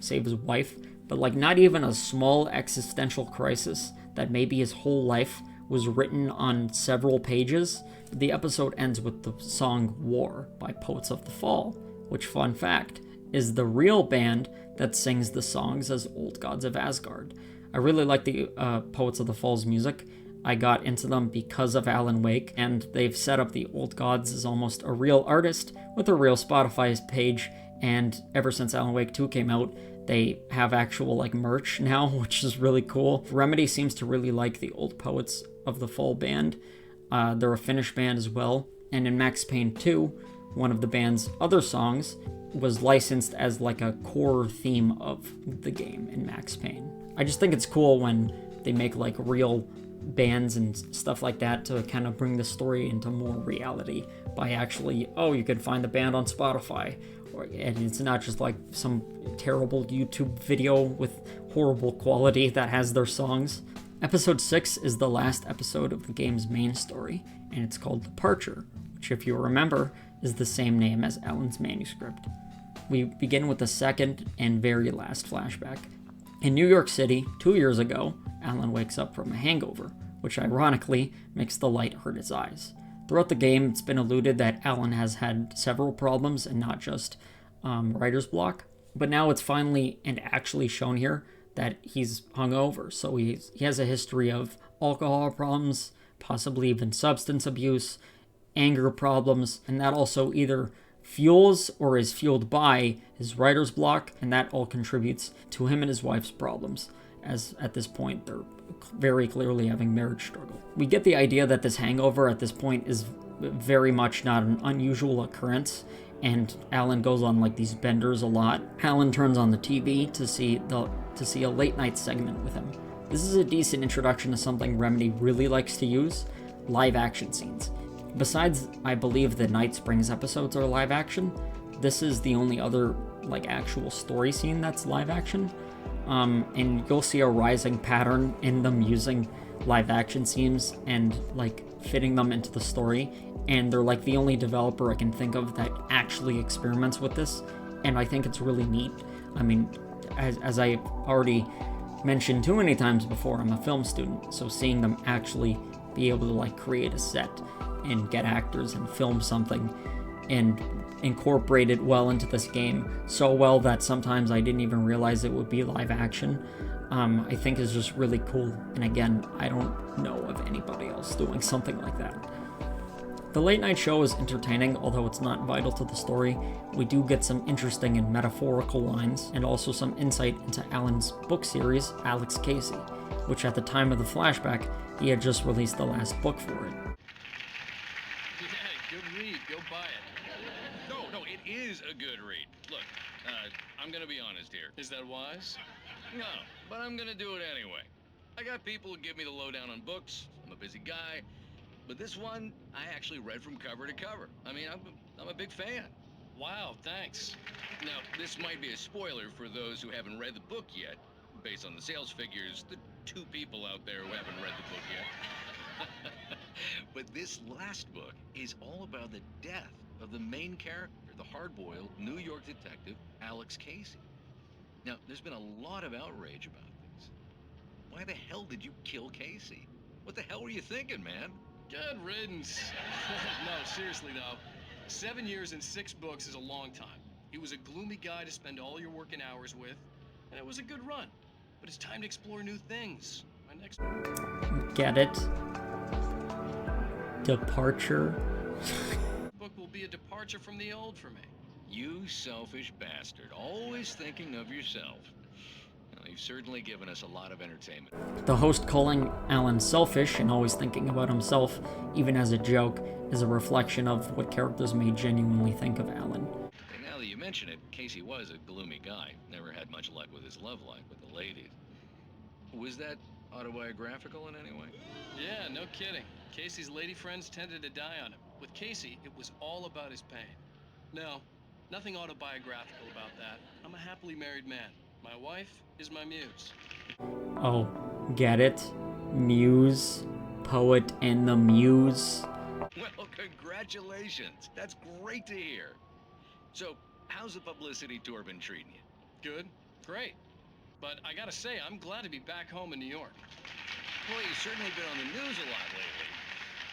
S1: save his wife, but like, not even a small existential crisis that maybe his whole life was written on several pages. The episode ends with the song War by Poets of the Fall, which, fun fact, is the real band that sings the songs as Old Gods of Asgard. I really like the Poets of the Fall's music. I got into them because of Alan Wake, and they've set up the Old Gods as almost a real artist with a real Spotify page, and ever since Alan Wake 2 came out, they have actual merch now, which is really cool. Remedy seems to really like the old Poets of the Fall band. They're a Finnish band as well, and in Max Payne 2, one of the band's other songs was licensed as a core theme of the game in Max Payne. I just think it's cool when they make real bands and stuff like that to kind of bring the story into more reality by actually, you can find the band on Spotify, and it's not just some terrible YouTube video with horrible quality that has their songs. Episode 6 is the last episode of the game's main story, and it's called Departure, which, if you remember, is the same name as Alan's manuscript. We begin with the second and very last flashback. In New York City, 2 years ago, Alan wakes up from a hangover, which ironically makes the light hurt his eyes. Throughout the game, it's been alluded that Alan has had several problems and not just writer's block, but now it's finally and actually shown here that he's hungover. So he has a history of alcohol problems, possibly even substance abuse, anger problems, and that also either fuels or is fueled by his writer's block, and that all contributes to him and his wife's problems, as at this point they're very clearly having marriage struggle. We get the idea that this hangover at this point is very much not an unusual occurrence, and Alan goes on these benders a lot. Alan turns on the TV to see a late night segment with him This is a decent introduction to something Remedy really likes to use, live action scenes. Besides, I believe the Night Springs episodes are live action, this is the only other like actual story scene that's live action. And you'll see a rising pattern in them using live action scenes and like fitting them into the story. And they're like the only developer I can think of that actually experiments with this. And I think it's really neat. I mean, as I already mentioned too many times before, I'm a film student. So seeing them actually be able to like create a set and get actors and film something and incorporate it well into this game, so well that sometimes I didn't even realize it would be live action, I think is just really cool. And again, I don't know of anybody else doing something like that. The late night show is entertaining, although it's not vital to the story. We do get some interesting and metaphorical lines, and also some insight into Alan's book series, Alex Casey, which at the time of the flashback, he had just released the last book for it.
S6: Good read. Go buy it. No, it is a good read. Look, I'm gonna be honest here.
S8: Is that wise?
S6: No, but I'm gonna do it anyway. I got people who give me the lowdown on books. I'm a busy guy. But this one, I actually read from cover to cover. I mean, I'm a big fan.
S8: Wow, thanks.
S6: Now, this might be a spoiler for those who haven't read the book yet. Based on the sales figures, the 2 people out there who haven't read the book yet. But this last book is all about the death of the main character, the hard-boiled New York detective, Alex Casey. Now, there's been a lot of outrage about this. Why the hell did you kill Casey? What the hell were you thinking, man?
S8: Good riddance. No, seriously though, 7 years and 6 books is a long time. He was a gloomy guy to spend all your working hours with, and it was a good run. But it's time to explore new things. My next...
S1: Get it? Departure?
S8: book will be a departure from the old for me.
S6: You selfish bastard, always thinking of yourself. Well, you've certainly given us a lot of entertainment.
S1: The host calling Alan selfish and always thinking about himself, even as a joke, is a reflection of what characters may genuinely think of Alan.
S6: And now that you mention it, Casey was a gloomy guy. Never had much luck with his love life with the ladies. Was that autobiographical in any way?
S8: Yeah, no kidding. Casey's lady friends tended to die on him. With Casey, it was all about his pain. No, nothing autobiographical about that. I'm a happily married man. My wife is my muse.
S1: Oh, get it? Muse. Poet and the Muse.
S6: Well, congratulations. That's great to hear. So, how's the publicity tour been treating you?
S8: Good. Great. But I gotta say, I'm glad to be back home in New York.
S6: Well, you've certainly been on the news a lot lately.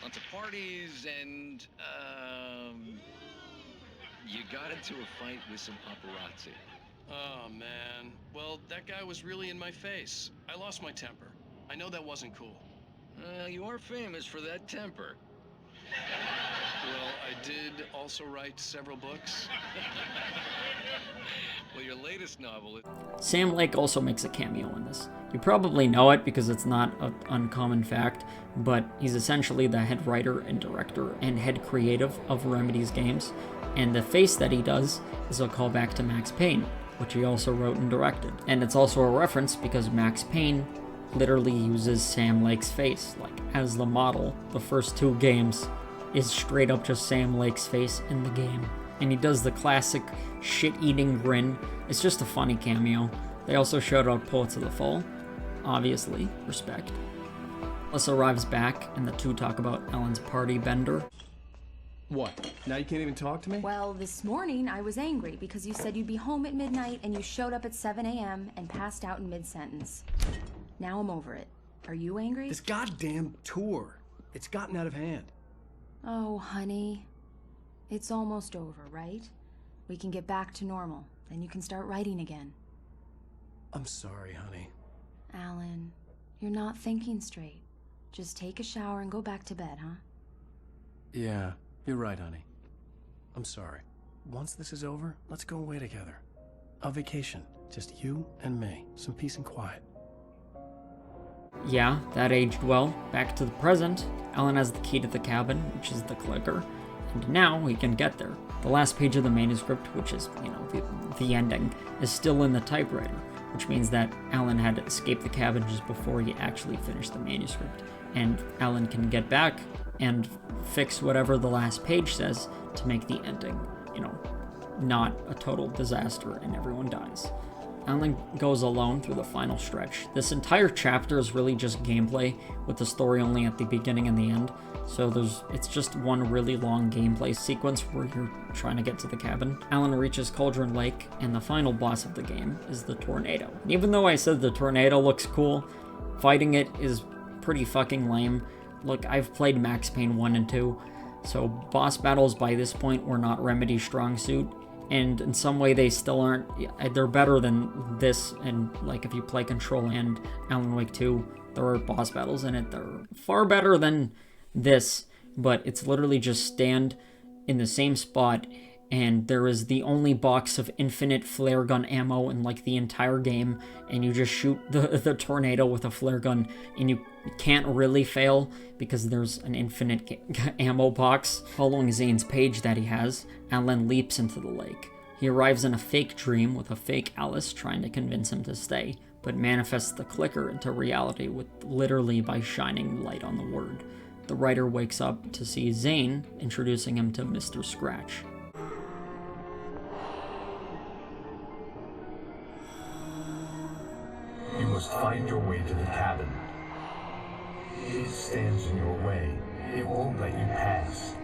S6: Lots of parties and, you got into a fight with some paparazzi.
S8: Oh, man. Well, that guy was really in my face. I lost my temper. I know that wasn't cool.
S6: You are famous for that temper.
S8: Well, I did also write several books.
S6: Well, your latest novel is...
S1: Sam Lake also makes a cameo in this. You probably know it because it's not an uncommon fact, but he's essentially the head writer and director and head creative of Remedy's games, and the face that he does is a callback to Max Payne, which he also wrote and directed. And it's also a reference because Max Payne literally uses Sam Lake's face, like, as the model. The first 2 games is straight up just Sam Lake's face in the game. And he does the classic shit-eating grin. It's just a funny cameo. They also showed out Poets of the Fall. Obviously, respect. Alice arrives back, and the 2 talk about Ellen's party bender.
S11: What? Now you can't even talk to me?
S15: Well, this morning I was angry because you said you'd be home at midnight and you showed up at 7 a.m. and passed out in mid-sentence. Now I'm over it. Are you angry?
S11: This goddamn tour. It's gotten out of hand.
S15: Oh, honey. It's almost over, right? We can get back to normal. Then you can start writing again.
S11: I'm sorry, honey.
S15: Alan, you're not thinking straight. Just take a shower and go back to bed, huh?
S11: Yeah, you're right, honey. I'm sorry. Once this is over, let's go away together. A vacation. Just you and me. Some peace and quiet.
S1: Yeah, that aged well. Back to the present. Ellen has the key to the cabin, which is the clicker, and now he can get there. The last page of the manuscript, which is, the ending, is still in the typewriter, which means that Alan had to escape the cabin just before he actually finished the manuscript. And Alan can get back and fix whatever the last page says to make the ending, not a total disaster and everyone dies. Alan goes alone through the final stretch. This entire chapter is really just gameplay, with the story only at the beginning and the end. So it's just one really long gameplay sequence where you're trying to get to the cabin. Alan reaches Cauldron Lake, and the final boss of the game is the tornado. And even though I said the tornado looks cool, fighting it is pretty fucking lame. Look, I've played Max Payne 1 and 2, so boss battles by this point were not Remedy's strong suit. And in some way they still aren't. They're better than this, and like if you play Control and Alan Wake 2, there are boss battles in it that are far better than this, but it's literally just stand in the same spot, and there is the only box of infinite flare gun ammo in like the entire game, and you just shoot the tornado with a flare gun, and you can't really fail because there's an infinite ammo box. Following Zane's page that he has, Alan leaps into the lake. He arrives in a fake dream with a fake Alice trying to convince him to stay, but manifests the clicker into reality literally by shining light on the word. The writer wakes up to see Zane introducing him to Mr. Scratch.
S3: You must find your way to the cabin. It stands in your way. It won't let you pass.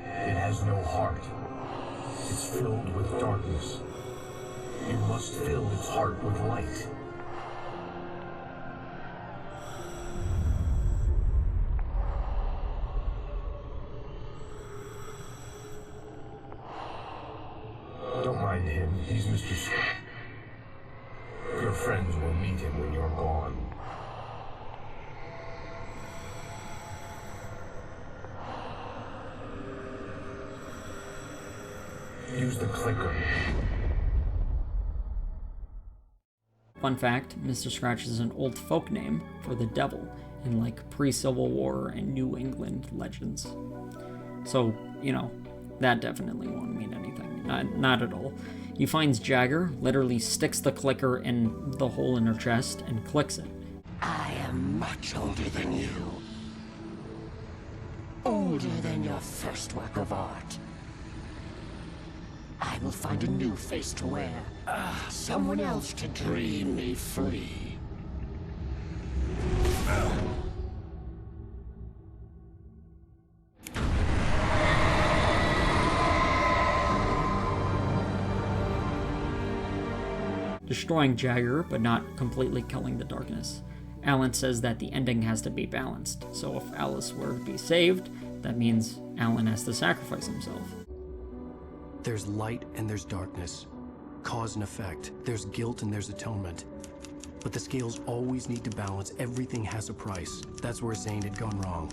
S3: It has no heart. It's filled with darkness. You must fill its heart with light. Don't mind him. He's Mr. Scratch. Your friends will meet him when you're gone. Use the clicker.
S1: Fun fact, Mr. Scratch is an old folk name for the devil in like pre-Civil War and New England legends. So, that definitely won't mean anything. Not at all. He finds Jagger, literally sticks the clicker in the hole in her chest, and clicks it.
S21: I am much older than you. Older than your first work of art. I will find a new face to wear. Someone else to dream me free.
S1: Destroying Jagger, but not completely killing the darkness. Alan says that the ending has to be balanced, so if Alice were to be saved, that means Alan has to sacrifice himself.
S11: There's light and there's darkness. Cause and effect. There's guilt and there's atonement. But the scales always need to balance. Everything has a price. That's where Zane had gone wrong.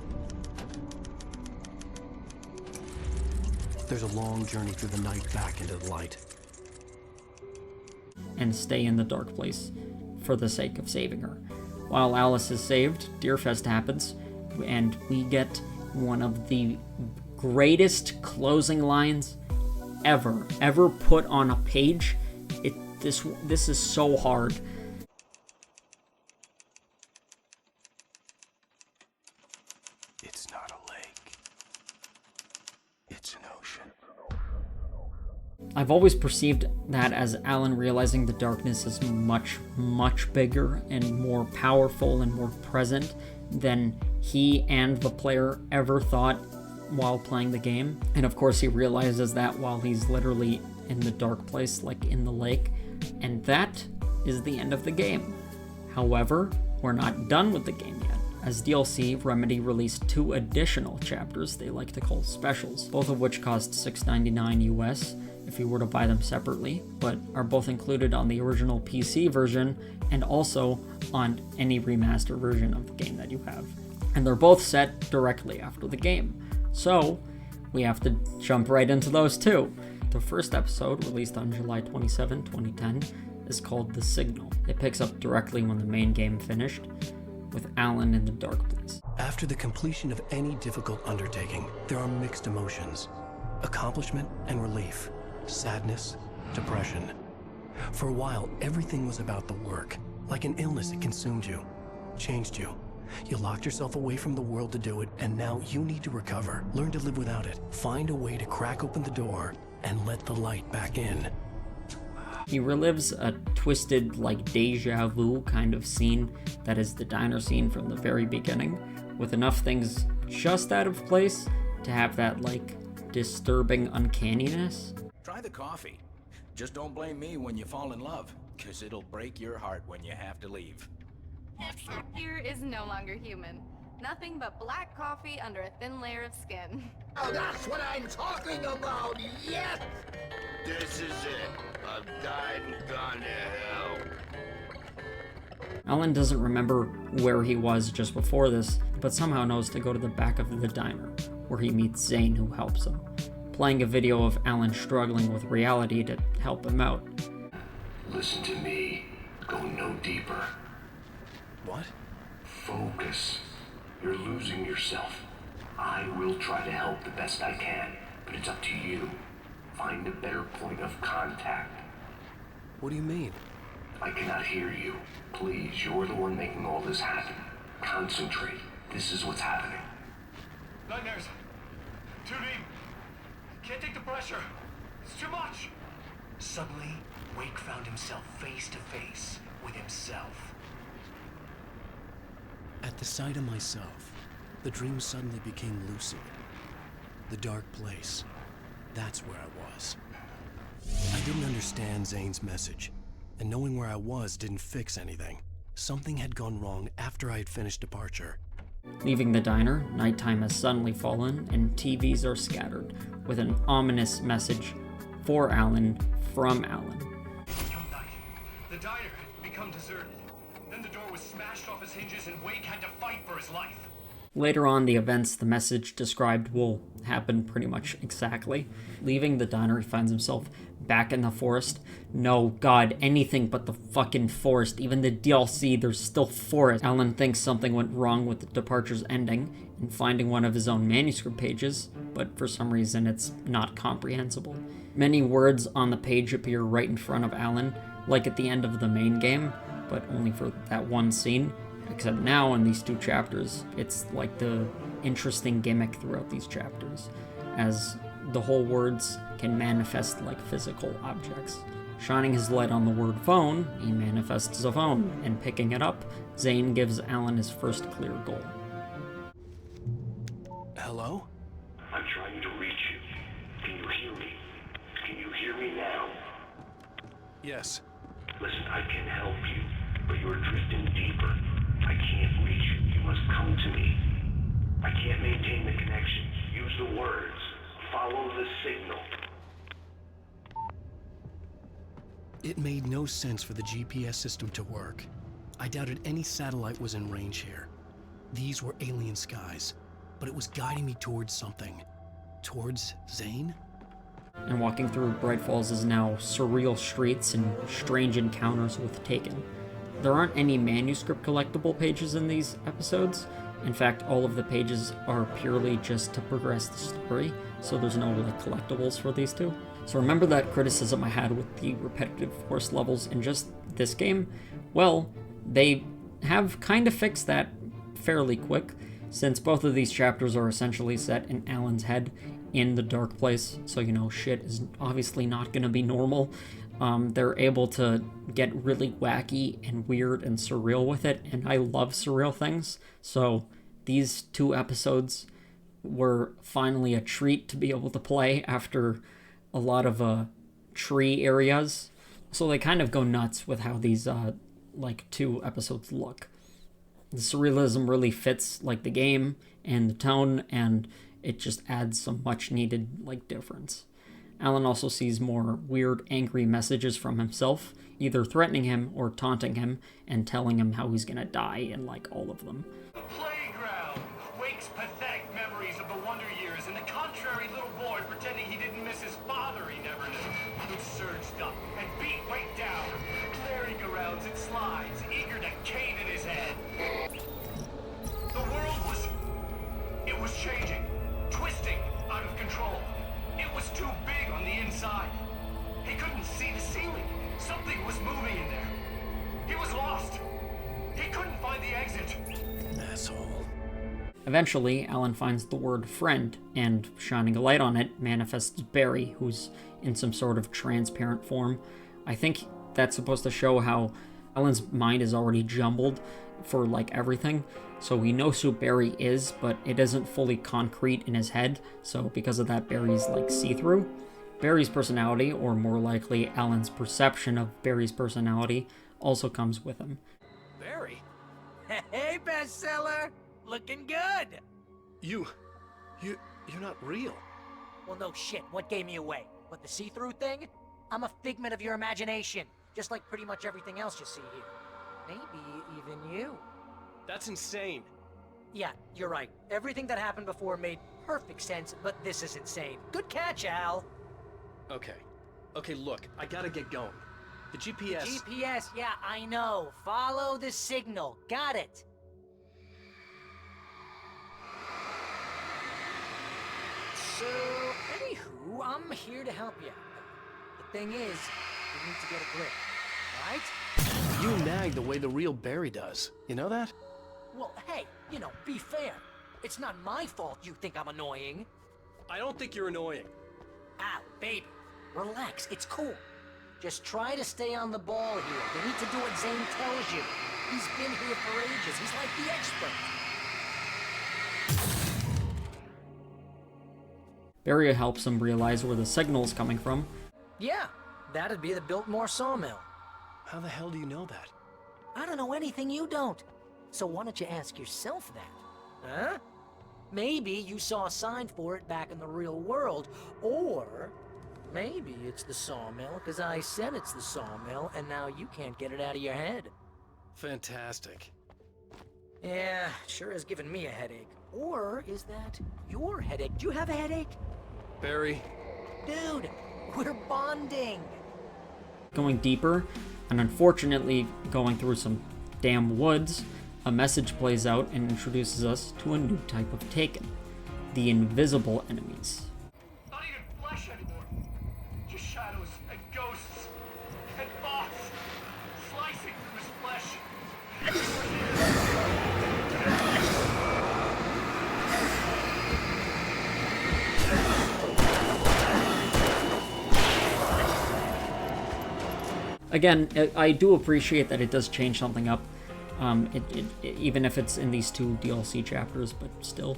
S11: There's a long journey through the night back into the light.
S1: And stay in the dark place for the sake of saving her. While Alice is saved, Deerfest happens, and we get one of the greatest closing lines ever put on a page. This is so hard.
S11: It's not a lake. It's an ocean.
S1: I've always perceived that as Alan realizing the darkness is much bigger and more powerful and more present than he and the player ever thought while playing the game. And of course he realizes that while he's literally in the dark place, like in the lake, and that is the end of the game. However, we're not done with the game yet. As DLC, Remedy released 2 additional chapters they like to call specials, both of which cost $6.99 US if you were to buy them separately, but are both included on the original PC version and also on any remastered version of the game that you have. And they're both set directly after the game. So, we have to jump right into those too. The first episode, released on July 27, 2010, is called The Signal. It picks up directly when the main game finished, with Alan in the dark place.
S11: After the completion of any difficult undertaking, there are mixed emotions. Accomplishment and relief. Sadness, depression. For a while, everything was about the work. Like an illness, it consumed you, changed you. You locked yourself away from the world to do it, and now you need to recover. Learn to live without it. Find a way to crack open the door and let the light back in.
S1: He relives a twisted, like, deja vu kind of scene that is the diner scene from the very beginning, with enough things just out of place to have that, like, disturbing uncanniness.
S4: Try the coffee. Just don't blame me when you fall in love, because it'll break your heart when you have to leave.
S13: Here is no longer human. Nothing but black coffee under a thin layer of skin.
S19: Oh, that's what I'm talking about, yes!
S18: This is it. I've died and gone to hell.
S1: Alan doesn't remember where he was just before this, but somehow knows to go to the back of the diner, where he meets Zane, who helps him, playing a video of Alan struggling with reality to help him out.
S2: Listen to me. Go no deeper.
S11: What?
S2: Focus. You're losing yourself. I will try to help the best I can, but it's up to you. Find a better point of contact.
S11: What do you mean?
S2: I cannot hear you. Please, you're the one making all this happen. Concentrate. This is what's happening.
S8: Nightmares. Too deep. Can't take the pressure. It's too much.
S3: Suddenly, Wake found himself face to face with himself.
S11: At the sight of myself, the dream suddenly became lucid. The dark place. That's where I was. I didn't understand Zane's message, and knowing where I was didn't fix anything. Something had gone wrong after I had finished departure.
S1: Leaving the diner, nighttime has suddenly fallen and TVs are scattered, with an ominous message for Alan from Alan.
S8: The diner had become deserted. Then the door was smashed off its hinges and Wake had to fight for his life.
S1: Later on, the events the message described will happen pretty much exactly. Leaving the diner, he finds himself back in the forest. No, God, anything but the fucking forest. Even the DLC, there's still forest. Alan thinks something went wrong with the departure's ending and finding one of his own manuscript pages, but for some reason it's not comprehensible. Many words on the page appear right in front of Alan, like at the end of the main game, but only for that one scene. Except now in these two chapters, it's like the interesting gimmick throughout these chapters, as the whole words can manifest like physical objects. Shining his light on the word phone, he manifests a phone, and picking it up, Zane gives Alan his first clear goal.
S11: Hello?
S2: I'm trying to reach you. Can you hear me? Can you hear me now?
S11: Yes.
S2: Listen, I can help you, but you're drifting deeper. I can't reach you. You must come to me. I can't maintain the connection. Use the words. Follow the signal.
S11: It made no sense for the GPS system to work. I doubted any satellite was in range here. These were alien skies, but it was guiding me towards something. Towards Zane?
S1: And walking through Bright Falls is now surreal streets and strange encounters with Taken. There aren't any manuscript collectible pages in these episodes. In fact, all of the pages are purely just to progress the story, so there's no like collectibles for these two. So remember that criticism I had with the repetitive force levels in just this game? Well, they have kind of fixed that fairly quick, since both of these chapters are essentially set in Alan's head in the dark place, so you know shit is obviously not gonna be normal. They're able to get really wacky and weird and surreal with it, and I love surreal things, so these two episodes were finally a treat to be able to play after a lot of tree areas. So they kind of go nuts with how these like two episodes look. The surrealism really fits like the game and the tone, and it just adds some much needed like difference. Alan also sees more weird, angry messages from himself, either threatening him or taunting him and telling him how he's gonna die in like all of them.
S8: The playground! Wake's pathetic memories of the Wonder Years and the contrary little boy pretending he didn't miss his father he never knew, who surged up and beat Wake down, merry-go-rounds and slides, eager to cave in his head. The world was
S3: was changing, twisting out of control. It was too big on the inside. He couldn't see the ceiling. Something was moving in there. He was lost. He couldn't find the exit.
S20: Asshole.
S1: Eventually, Alan finds the word friend, and shining a light on it manifests Barry, who's in some sort of transparent form. I think that's supposed to show how Alan's mind is already jumbled for like everything. So he knows who Barry is, but it isn't fully concrete in his head. So because of that, Barry's like see-through. Barry's personality, or more likely Alan's perception of Barry's personality, also comes with him.
S24: Barry? Hey, bestseller! Looking good!
S20: You're not real.
S9: Well, no shit. What gave me away? What, the see-through thing? I'm a figment of your imagination, just like pretty much everything else you see here. Maybe even you.
S20: That's insane.
S9: Yeah, you're right. Everything that happened before made perfect sense, but this is insane. Good catch, Al.
S20: Okay, look, I gotta get going. The GPS...
S9: GPS, yeah, I know. Follow the signal. Got it. So, anywho, I'm here to help you. The thing is, you need to get a grip, right?
S20: You nag the way the real Barry does. You know that?
S9: Well, hey, you know, be fair. It's not my fault you think I'm annoying.
S20: I don't think you're annoying.
S9: Ow, baby. Relax, it's cool. Just try to stay on the ball here. You need to do what Zane tells you. He's been here for ages. He's like the expert.
S1: Barry helps him realize where the signal's coming from.
S9: Yeah, that'd be the Biltmore sawmill.
S20: How the hell do you know that?
S9: I don't know anything you don't. So why don't you ask yourself that? Huh? Maybe you saw a sign for it back in the real world, or maybe it's the sawmill because I said it's the sawmill and now you can't get it out of your head.
S20: Fantastic.
S9: Yeah, sure has given me a headache. Or is that your headache? Do you have a headache?
S20: Barry.
S9: Dude, we're bonding.
S1: Going deeper, and unfortunately going through some damn woods, a message plays out and introduces us to a new type of Taken, the invisible enemies.
S3: Not even flesh anymore. Just shadows and ghosts and thoughts slicing through his flesh.
S1: Again, I do appreciate that it does change something up, even if it's in these 2 DLC chapters, but still.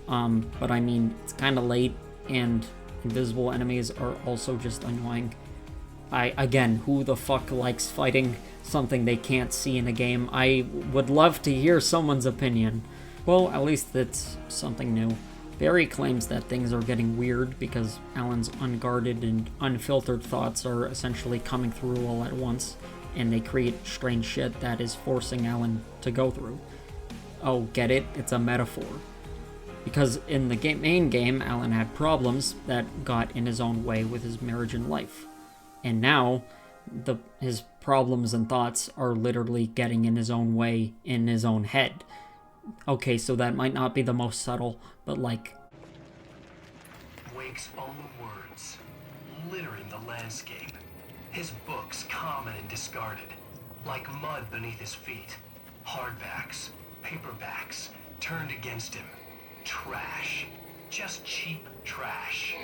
S1: But I mean, it's kind of late, and invisible enemies are also just annoying. Again, who the fuck likes fighting something they can't see in a game? I would love to hear someone's opinion. Well, at least it's something new. Barry claims that things are getting weird because Alan's unguarded and unfiltered thoughts are essentially coming through all at once, and they create strange shit that is forcing Alan to go through. Oh, get it? It's a metaphor. Because in the main game, Alan had problems that got in his own way with his marriage and life. And now, his problems and thoughts are literally getting in his own way in his own head. Okay, so that might not be the most subtle, but like...
S3: Wake's own words, littering the landscape. His books common and discarded, like mud beneath his feet. Hardbacks, paperbacks, turned against him. Trash. Just cheap trash.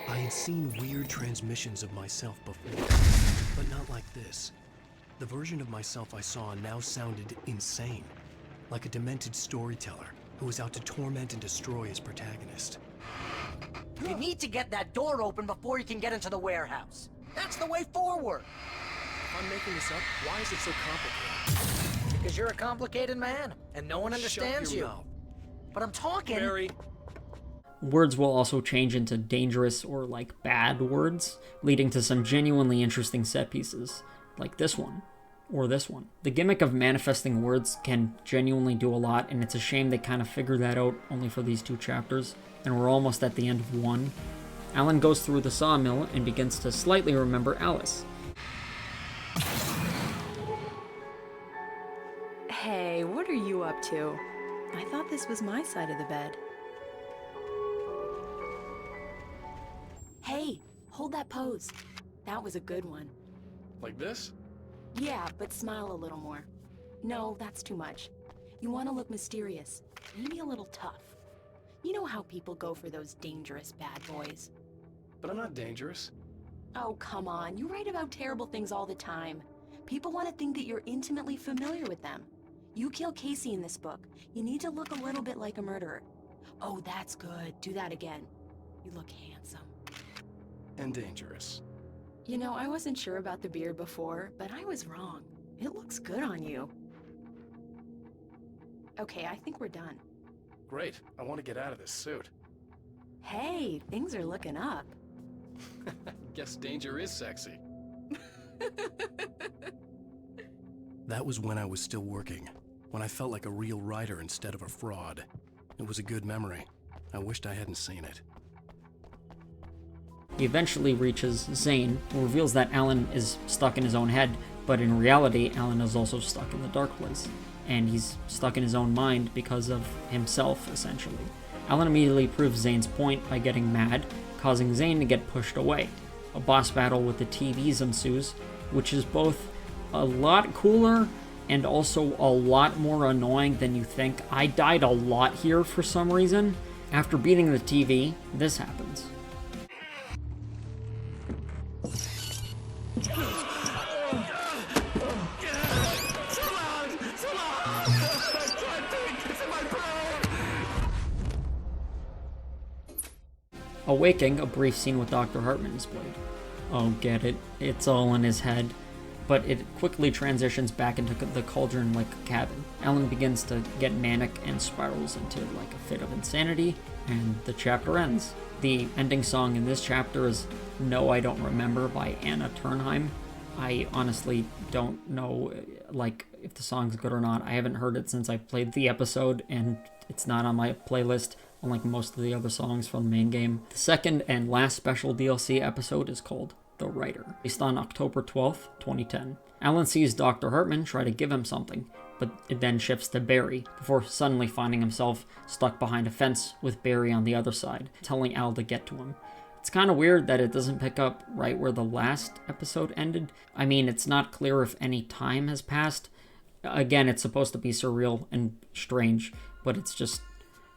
S11: I had seen weird transmissions of myself before, but not like this. The version of myself I saw now sounded insane. Like a demented storyteller who was out to torment and destroy his protagonist.
S9: You need to get that door open before you can get into the warehouse. That's the way forward.
S20: If I'm making this up, why is it so complicated?
S9: Because you're a complicated man, and no one understands
S20: Shut your
S9: you.
S20: mouth.
S9: But I'm talking.
S20: Barry.
S1: Words will also change into dangerous or like bad words, leading to some genuinely interesting set pieces, like this one. Or this one. The gimmick of manifesting words can genuinely do a lot, and it's a shame they kind of figured that out only for these 2 chapters, and we're almost at the end of 1. Alan goes through the sawmill and begins to slightly remember Alice.
S15: Hey, what are you up to? I thought this was my side of the bed.
S5: Hold that pose. That was a good one.
S20: Like this?
S5: Yeah, but smile a little more. No, that's too much. You want to look mysterious, maybe a little tough. You know how people go for those dangerous bad boys.
S20: But I'm not dangerous.
S5: Oh, come on. You write about terrible things all the time. People want to think that you're intimately familiar with them. You kill Casey in this book. You need to look a little bit like a murderer. Oh, that's good. Do that again. You look handsome.
S20: And dangerous.
S5: You know, I wasn't sure about the beard before, but I was wrong. It looks good on you. Okay, I think we're done.
S20: Great. I want to get out of this suit.
S5: Hey, things are looking up.
S20: Guess danger is sexy. That was when I was still working. When I felt like a real writer instead of a fraud. It was a good memory. I wished I hadn't seen it.
S1: He eventually reaches Zane, who reveals that Alan is stuck in his own head, but in reality, Alan is also stuck in the dark place. And he's stuck in his own mind because of himself, essentially. Alan immediately proves Zane's point by getting mad, causing Zane to get pushed away. A boss battle with the TVs ensues, which is both a lot cooler and also a lot more annoying than you think. I died a lot here for some reason. After beating the TV, this happens. Awaking, a brief scene with Dr. Hartman is played. Oh, get it. It's all in his head. But it quickly transitions back into the cauldron-like cabin. Alan begins to get manic and spirals into like a fit of insanity, and the chapter ends. The ending song in this chapter is No, I Don't Remember by Anna Turnheim. I honestly don't know like if the song's good or not. I haven't heard it since I played the episode, and it's not on my playlist, unlike most of the other songs from the main game. The second and last special DLC episode is called The Writer, released on October 12th, 2010. Alan sees Dr. Hartman try to give him something, but it then shifts to Barry, before suddenly finding himself stuck behind a fence with Barry on the other side, telling Al to get to him. It's kind of weird that it doesn't pick up right where the last episode ended. I mean, it's not clear if any time has passed. Again, it's supposed to be surreal and strange, but it's just,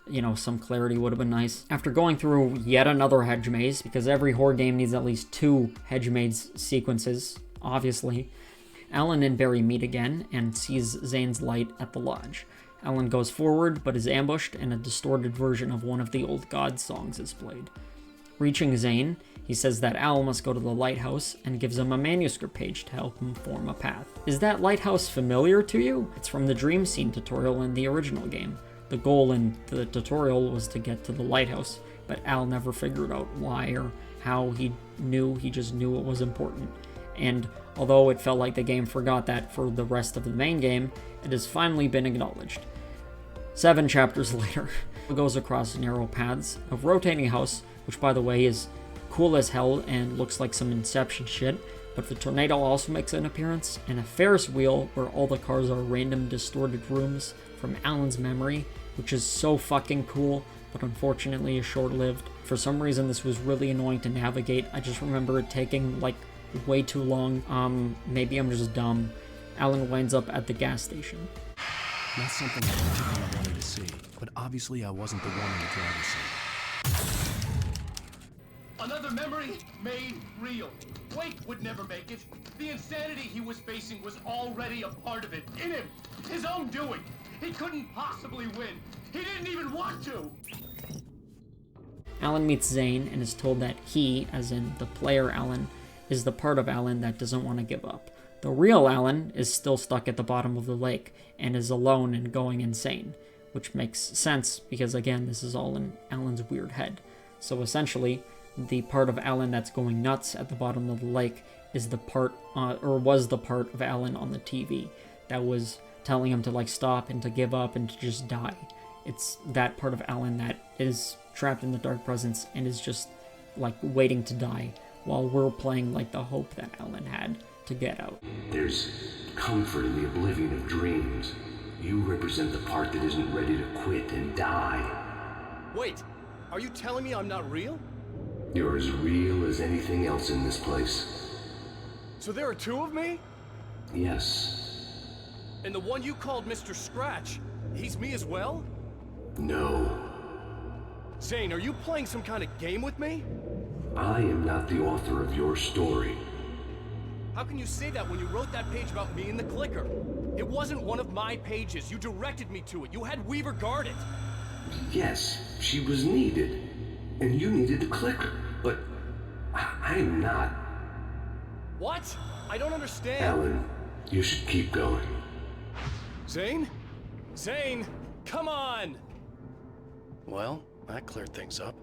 S1: you know, some clarity would have been nice. After going through yet another hedge maze, because every horror game needs at least 2 hedge maze sequences, obviously, Alan and Barry meet again and sees Zane's light at the lodge. Alan goes forward, but is ambushed, and a distorted version of one of the old God songs is played. Reaching Zane, he says that Al must go to the lighthouse and gives him a manuscript page to help him form a path. Is that lighthouse familiar to you? It's from the dream scene tutorial in the original game. The goal in the tutorial was to get to the lighthouse, but Al never figured out why or how he just knew it was important. And although it felt like the game forgot that for the rest of the main game, it has finally been acknowledged. 7 chapters later, it goes across narrow paths, a rotating house, which by the way is cool as hell and looks like some Inception shit, but the tornado also makes an appearance, and a Ferris wheel where all the cars are random distorted rooms from Alan's memory, which is so fucking cool, but unfortunately is short-lived. For some reason this was really annoying to navigate. I just remember it taking like way too long. Maybe I'm just dumb. Alan winds up at the gas station.
S20: Not something I particularly wanted to see, but obviously I wasn't the one in the driver's seat.
S10: Another memory made real. Blake would never make it. The insanity he was facing was already a part of it, in him. His own doing. He couldn't possibly win. He didn't even want to.
S1: Alan meets Zane and is told that he, as in the player Alan, is the part of Alan that doesn't want to give up. The real Alan is still stuck at the bottom of the lake and is alone and going insane, which makes sense because, again, this is all in Alan's weird head. So essentially, the part of Alan that's going nuts at the bottom of the lake is the part, was the part of Alan on the TV that was telling him to like stop and to give up and to just die. It's that part of Alan that is trapped in the dark presence and is just like waiting to die, while we're playing like the hope that Alan had to get out.
S16: There's comfort in the oblivion of dreams. You represent the part that isn't ready to quit and die.
S10: Wait, are you telling me I'm not real?
S2: You're as real as anything else in this place.
S8: So there are two of me?
S2: Yes.
S8: And the one you called Mr. Scratch, he's me as well?
S2: No.
S8: Zane, are you playing some kind of game with me?
S2: I am not the author of your story.
S8: How can you say that when you wrote that page about me in the clicker? It wasn't one of my pages. You directed me to it. You had Weaver guard it.
S2: Yes, she was needed. And you needed the clicker. But I'm not.
S8: What? I don't understand.
S2: Alan, you should keep going.
S8: Zane? Zane, come on!
S20: Well, that cleared things up.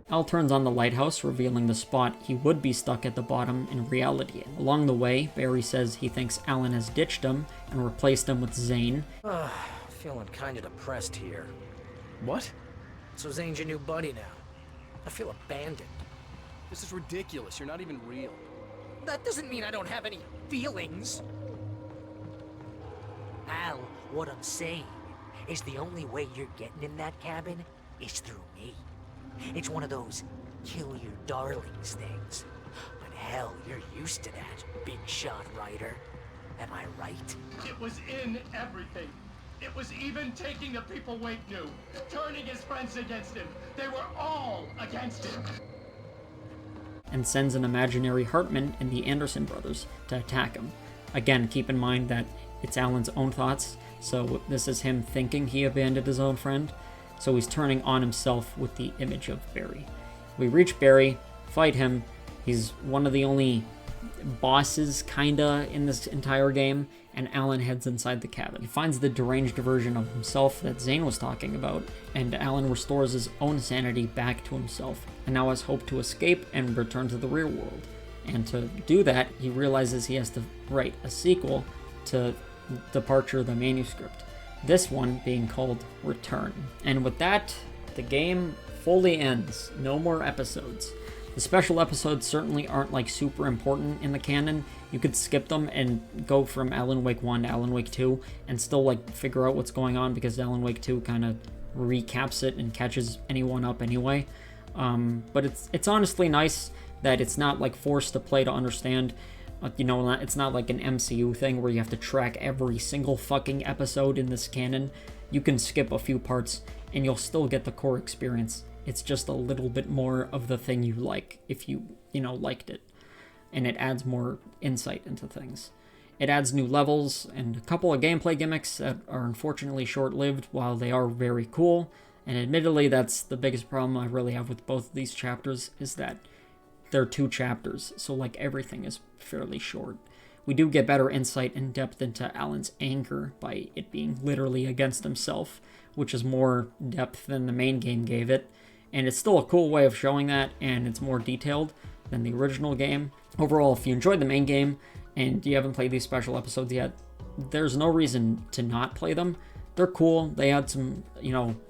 S1: Al turns on the lighthouse, revealing the spot he would be stuck at the bottom in reality. Along the way, Barry says he thinks Alan has ditched him and replaced him with Zane.
S9: Feeling kinda depressed here.
S20: What?
S9: So Zane's your new buddy now. I feel abandoned.
S8: This is ridiculous. You're not even real.
S9: That doesn't mean I don't have any feelings. Al, what I'm saying is the only way you're getting in that cabin is through me. It's one of those kill your darlings things. But hell, you're used to that, big shot writer. Am I right?
S10: It was in everything. It was even taking the people Wake knew, turning his friends against him. They were all against him.
S1: And sends an imaginary Hartman and the Anderson brothers to attack him. Again, keep in mind that it's Alan's own thoughts, so this is him thinking he abandoned his own friend. So he's turning on himself with the image of Barry. We reach Barry, fight him. He's one of the only bosses, kinda, in this entire game, and Alan heads inside the cabin. He finds the deranged version of himself that Zane was talking about, and Alan restores his own sanity back to himself, and now has hope to escape and return to the real world. And to do that, he realizes he has to write a sequel to Departure, the manuscript. This one being called Return. And with that, the game fully ends. No more episodes. The special episodes certainly aren't like super important in the canon. You could skip them and go from Alan Wake 1 to Alan Wake 2 and still like figure out what's going on, because Alan Wake 2 kind of recaps it and catches anyone up anyway. But it's honestly nice that it's not like forced to play to understand. You know, it's not like an MCU thing where you have to track every single fucking episode in this canon. You can skip a few parts and you'll still get the core experience. It's just a little bit more of the thing you like if you liked it. And it adds more insight into things. It adds new levels and a couple of gameplay gimmicks that are unfortunately short-lived while they are very cool. And admittedly, that's the biggest problem I really have with both of these chapters, is that they're 2 chapters, so like everything is fairly short. We do get better insight and depth into Alan's anger by it being literally against himself, which is more depth than the main game gave it. And it's still a cool way of showing that, and it's more detailed than the original game. Overall, if you enjoyed the main game and you haven't played these special episodes yet, there's no reason to not play them. They're cool. They add some,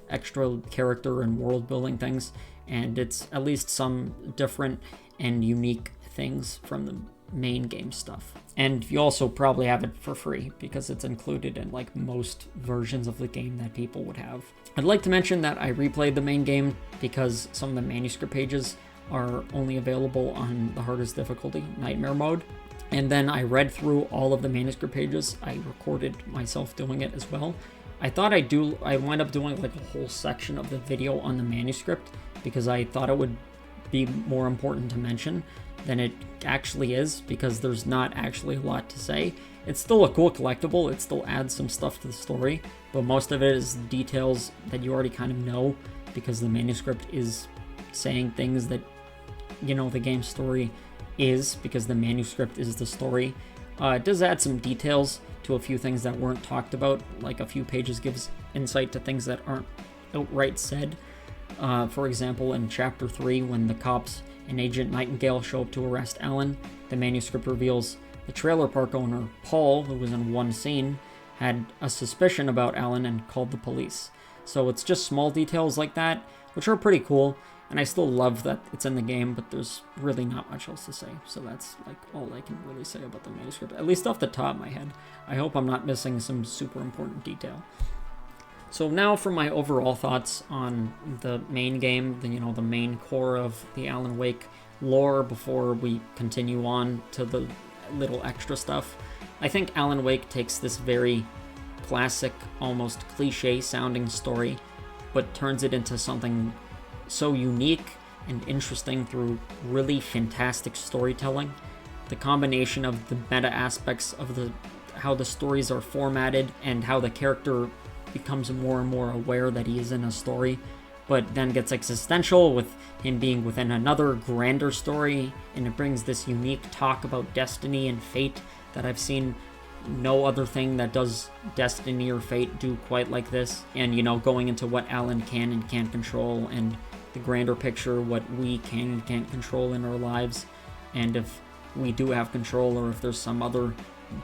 S1: extra character and world building things, and it's at least some different and unique things from the main game stuff. And you also probably have it for free because it's included in like most versions of the game that people would have. I'd like to mention that I replayed the main game because some of the manuscript pages are only available on the hardest difficulty, Nightmare mode. And then I read through all of the manuscript pages. I recorded myself doing it as well. I thought I wound up doing like a whole section of the video on the manuscript because I thought it would be more important to mention than it actually is, because there's not actually a lot to say. It's still a cool collectible, it still adds some stuff to the story, but most of it is details that you already kind of know, because the manuscript is saying things that, the game story is, because the manuscript is the story. It does add some details to a few things that weren't talked about, like a few pages gives insight to things that aren't outright said. For example, in Chapter 3, when the cops and Agent Nightingale show up to arrest Alan, the manuscript reveals the trailer park owner, Paul, who was in one scene, had a suspicion about Alan and called the police. So it's just small details like that, which are pretty cool, and I still love that it's in the game, but there's really not much else to say. So that's like all I can really say about the manuscript, at least off the top of my head. I hope I'm not missing some super important detail. So now for my overall thoughts on the main game, the main core of the Alan Wake lore before we continue on to the little extra stuff. I think Alan Wake takes this very classic, almost cliche sounding story, but turns it into something so unique and interesting through really fantastic storytelling. The combination of the meta aspects of how the stories are formatted and how the character becomes more and more aware that he is in a story, but then gets existential with him being within another grander story, and it brings this unique talk about destiny and fate that I've seen no other thing that does destiny or fate do quite like this. And, going into what Alan can and can't control, and the grander picture, what we can and can't control in our lives, and if we do have control or if there's some other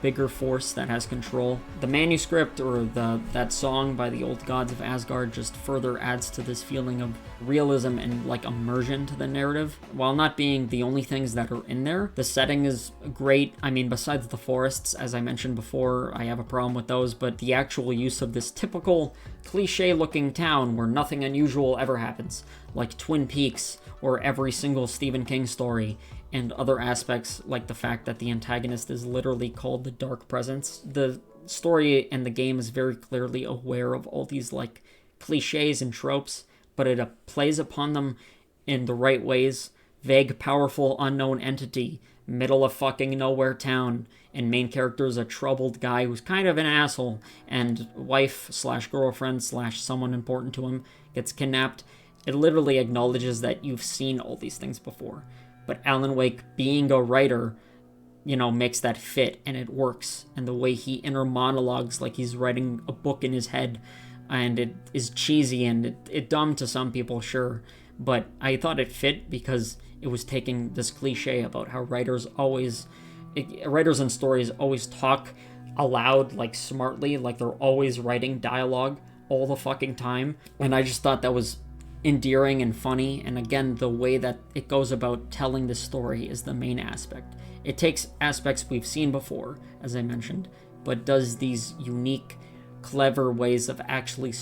S1: bigger force that has control. The manuscript or that song by the Old Gods of Asgard just further adds to this feeling of realism and like immersion to the narrative. While not being the only things that are in there, the setting is great. I mean, besides the forests, as I mentioned before, I have a problem with those, but the actual use of this typical cliche-looking town where nothing unusual ever happens, like Twin Peaks or every single Stephen King story, and other aspects like the fact that the antagonist is literally called the Dark Presence. The story and the game is very clearly aware of all these like cliches and tropes, but it plays upon them in the right ways. Vague, powerful, unknown entity, middle of fucking nowhere town, and main character is a troubled guy who's kind of an asshole, and wife/girlfriend/someone important to him gets kidnapped. It literally acknowledges that you've seen all these things before. But Alan Wake, being a writer, makes that fit, and it works. And the way he inner monologues like he's writing a book in his head, and it is cheesy and it dumb to some people, sure. But I thought it fit because it was taking this cliche about how writers and stories always talk aloud, like smartly, like they're always writing dialogue all the fucking time. And I just thought that was endearing and funny, and again, the way that it goes about telling the story is the main aspect. It takes aspects we've seen before, as I mentioned, but does these unique, clever ways of actually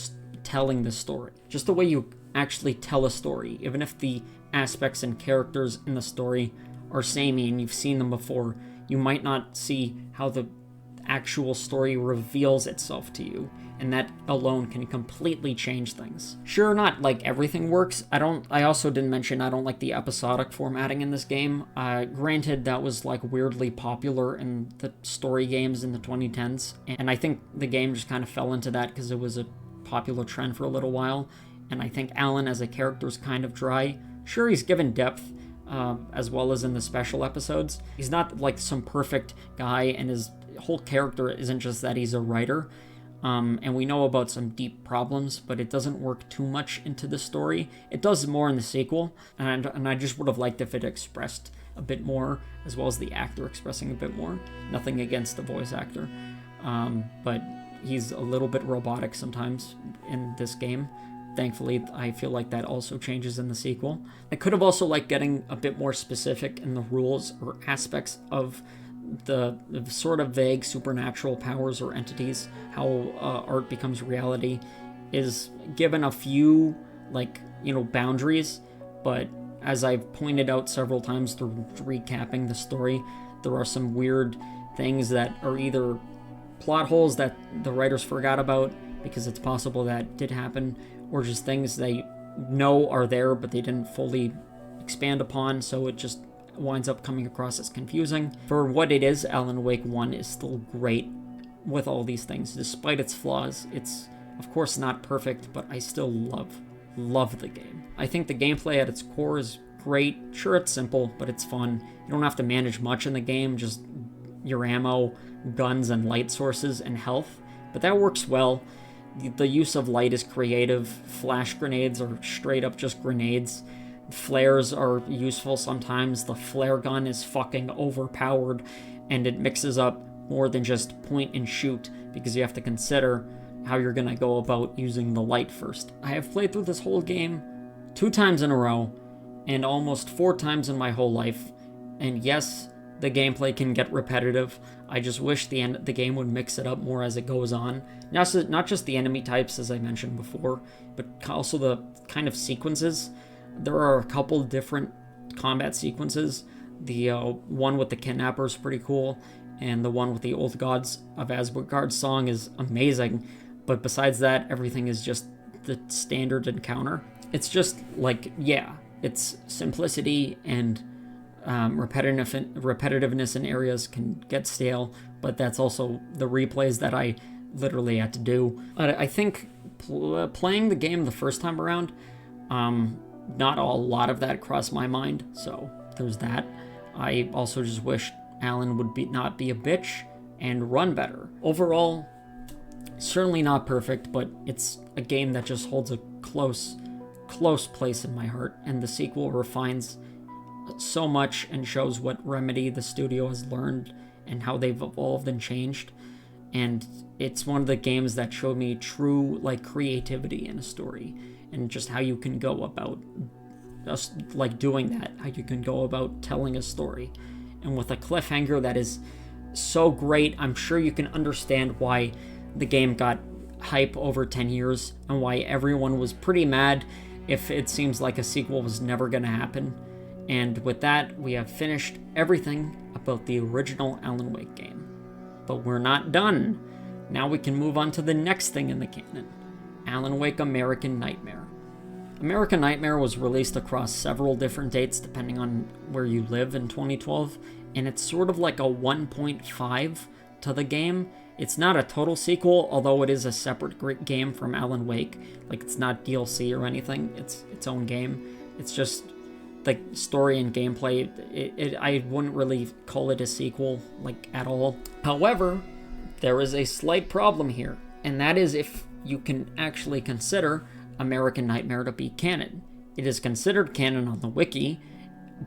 S1: telling the story. Just the way you actually tell a story, even if the aspects and characters in the story are samey and you've seen them before, you might not see how the actual story reveals itself to you, and that alone can completely change things. Sure, not like everything works. I also didn't mention I don't like the episodic formatting in this game. Granted, that was like weirdly popular in the story games in the 2010s, and I think the game just kind of fell into that because it was a popular trend for a little while, and I think Alan as a character is kind of dry. Sure, he's given depth, as well as in the special episodes. He's not like some perfect guy, and his whole character isn't just that he's a writer. And we know about some deep problems, but it doesn't work too much into the story. It does more in the sequel, and I just would have liked if it expressed a bit more, as well as the actor expressing a bit more. Nothing against the voice actor, but he's a little bit robotic sometimes in this game. Thankfully, I feel like that also changes in the sequel. I could have also liked getting a bit more specific in the rules or aspects of the sort of vague supernatural powers or entities, how art becomes reality, is given a few, boundaries, but as I've pointed out several times through recapping the story, there are some weird things that are either plot holes that the writers forgot about, because it's possible that did happen, or just things they know are there but they didn't fully expand upon, so it just winds up coming across as confusing. For what it is, Alan Wake 1 is still great with all these things. Despite its flaws, it's of course not perfect, but I still love the game. I think the gameplay at its core is great. Sure, it's simple, but it's fun. You don't have to manage much in the game, just your ammo, guns, and light sources, and health, but that works well. The use of light is creative. Flash grenades are straight up just grenades. Flares are useful sometimes. The flare gun is fucking overpowered, and it mixes up more than just point and shoot, because you have to consider how you're gonna go about using the light first. I have played through this whole game 2 times in a row, and almost 4 times in my whole life, and yes, the gameplay can get repetitive. I just wish the game would mix it up more as it goes on. Not just the enemy types, as I mentioned before, but also the kind of sequences. There are a couple different combat sequences. The one with the kidnapper is pretty cool, and the one with the Old Gods of Asgard song is amazing. But besides that, everything is just the standard encounter. It's just like, yeah, it's simplicity and repetitiveness in areas can get stale, but that's also the replays that I literally had to do. I think playing the game the first time around, not a lot of that crossed my mind, so there's that. I also just wish Alan would not be a bitch and run better. Overall, certainly not perfect, but it's a game that just holds a close place in my heart, and the sequel refines so much and shows what Remedy, the studio, has learned and how they've evolved and changed. And it's one of the games that showed me true creativity in a story, and just how you can go about doing that, how you can go about telling a story. And with a cliffhanger that is so great, I'm sure you can understand why the game got hype over 10 years and why everyone was pretty mad if it seems like a sequel was never going to happen. And with that, we have finished everything about the original Alan Wake game. But we're not done. Now we can move on to the next thing in the canon, Alan Wake American Nightmare. American Nightmare was released across several different dates depending on where you live in 2012, and it's sort of like a 1.5 to the game. It's not a total sequel, although it is a separate game from Alan Wake. It's not DLC or anything, it's its own game. It's just the story and gameplay. I wouldn't really call it a sequel, at all. However, there is a slight problem here, and that is if you can actually consider American Nightmare to be canon. It is considered canon on the wiki,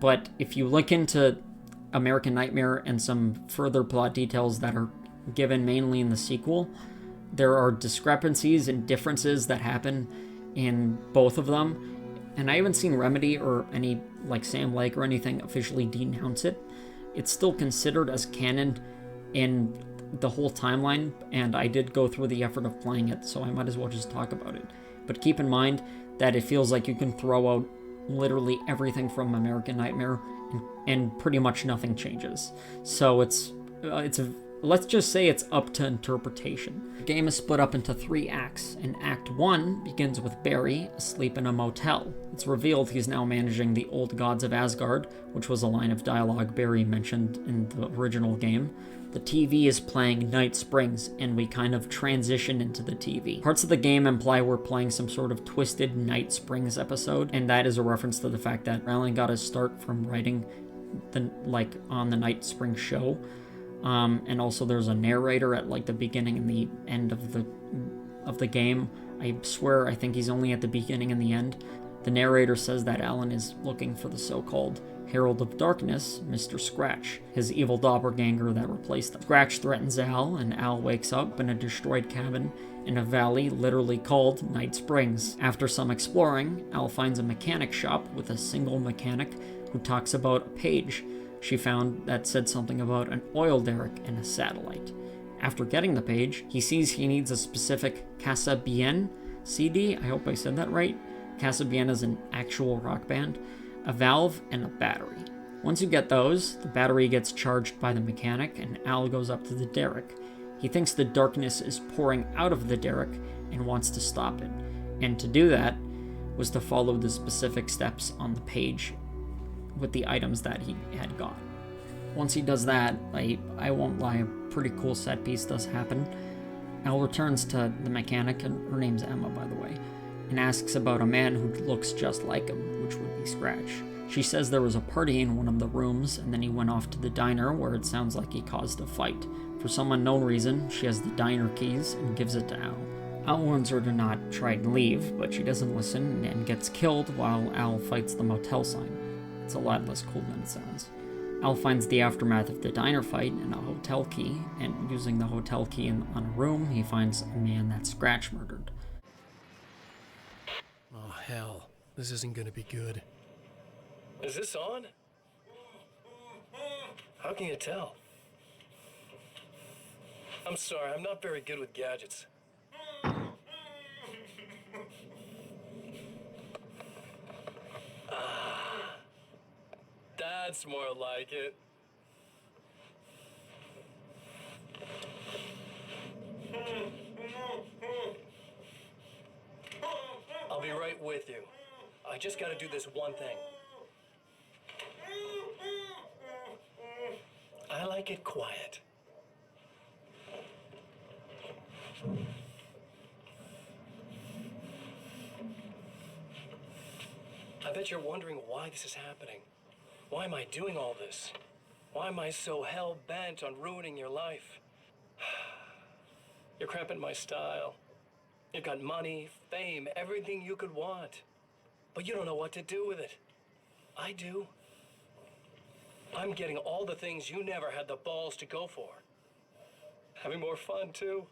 S1: but if you look into American Nightmare and some further plot details that are given mainly in the sequel, there are discrepancies and differences that happen in both of them. And I haven't seen Remedy or any, Sam Lake or anything officially denounce it. It's still considered as canon in the whole timeline, and I did go through the effort of playing it, so I might as well just talk about it. But keep in mind that it feels like you can throw out literally everything from American Nightmare and pretty much nothing changes. So let's just say it's up to interpretation. The game is split up into 3 acts, and Act 1 begins with Barry asleep in a motel. It's revealed he's now managing the Old Gods of Asgard, which was a line of dialogue Barry mentioned in the original game. The TV is playing Night Springs, and we kind of transition into the TV. Parts of the game imply we're playing some sort of twisted Night Springs episode, and that is a reference to the fact that Alan got his start from writing on the Night Springs show. And also there's a narrator at the beginning and the end of the game. I swear I think he's only at the beginning and the end. The narrator says that Alan is looking for the so-called Herald of Darkness, Mr. Scratch, his evil doppelganger that replaced him. Scratch threatens Al, and Al wakes up in a destroyed cabin in a valley literally called Night Springs. After some exploring, Al finds a mechanic shop with a single mechanic who talks about a page she found that said something about an oil derrick and a satellite. After getting the page, he sees he needs a specific Casa Bien CD, I hope I said that right. Casa Bien is an actual rock band, a valve, and a battery. Once you get those, the battery gets charged by the mechanic, and Al goes up to the derrick. He thinks the darkness is pouring out of the derrick and wants to stop it, and to do that was to follow the specific steps on the page with the items that he had got. Once he does that, I won't lie, a pretty cool set piece does happen. Al returns to the mechanic, and her name's Emma, by the way, and asks about a man who looks just like him, which would be Scratch. She says there was a party in one of the rooms, and then he went off to the diner where it sounds like he caused a fight. For some unknown reason, she has the diner keys and gives it to Al. Al warns her to not try and leave, but she doesn't listen and gets killed while Al fights the motel sign. It's a lot less cool than it sounds. Al finds the aftermath of the diner fight in a hotel key, and using the hotel key on a room, he finds a man that Scratch murdered.
S20: Oh, hell. This isn't gonna be good.
S10: Is this on?
S12: How can you tell? I'm sorry, I'm not very good with gadgets. That's more like it. I'll be right with you. I just gotta do this one thing. I like it quiet. I bet you're wondering why this is happening. Why am I doing all this? Why am I so hell-bent on ruining your life? You're cramping my style. You've got money, fame, everything you could want. But you don't know what to do with it. I do. I'm getting all the things you never had the balls to go for. Having more fun, too.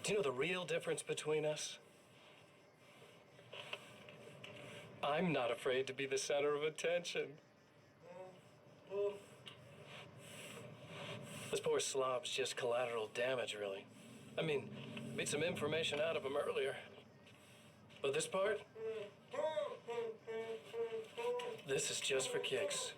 S12: Do you know the real difference between us? I'm not afraid to be the center of attention. This poor slob's just collateral damage, really. I mean, beat some information out of him earlier. But this part? This is just for kicks.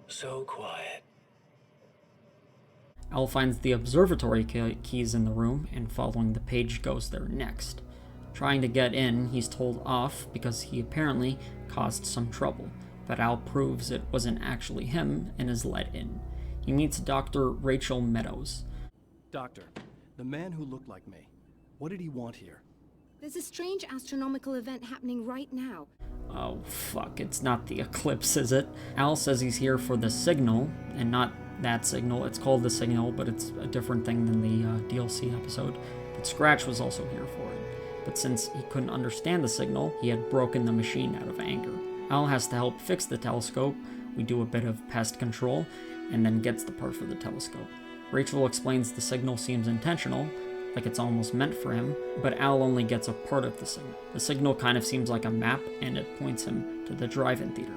S12: So quiet.
S1: Al finds the observatory keys in the room, and following the page goes there next. Trying to get in, he's told off because he apparently caused some trouble, but Al proves it wasn't actually him and is let in. He meets Dr. Rachel Meadows.
S20: Doctor, the man who looked like me, what did he want here?
S17: There's a strange astronomical event happening right now.
S1: Oh fuck, it's not the eclipse, is it? Al says he's here for the signal, and not that signal. It's called the signal, but it's a different thing than the DLC episode. But Scratch was also here for it. But since he couldn't understand the signal, he had broken the machine out of anger. Al has to help fix the telescope. We do a bit of pest control, and then gets the part for the telescope. Rachel explains the signal seems intentional, like it's almost meant for him, but Al only gets a part of the signal. The signal kind of seems like a map, and it points him to the drive-in theater.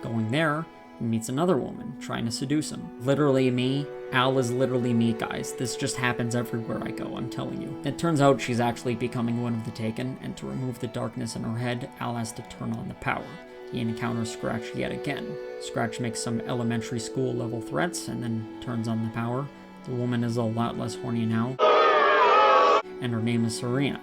S1: Going there, he meets another woman, trying to seduce him. Literally me. Al is literally me, guys. This just happens everywhere I go, I'm telling you. It turns out she's actually becoming one of the Taken, and to remove the darkness in her head, Al has to turn on the power. He encounters Scratch yet again. Scratch makes some elementary school level threats, and then turns on the power. The woman is a lot less horny now, and her name is Serena.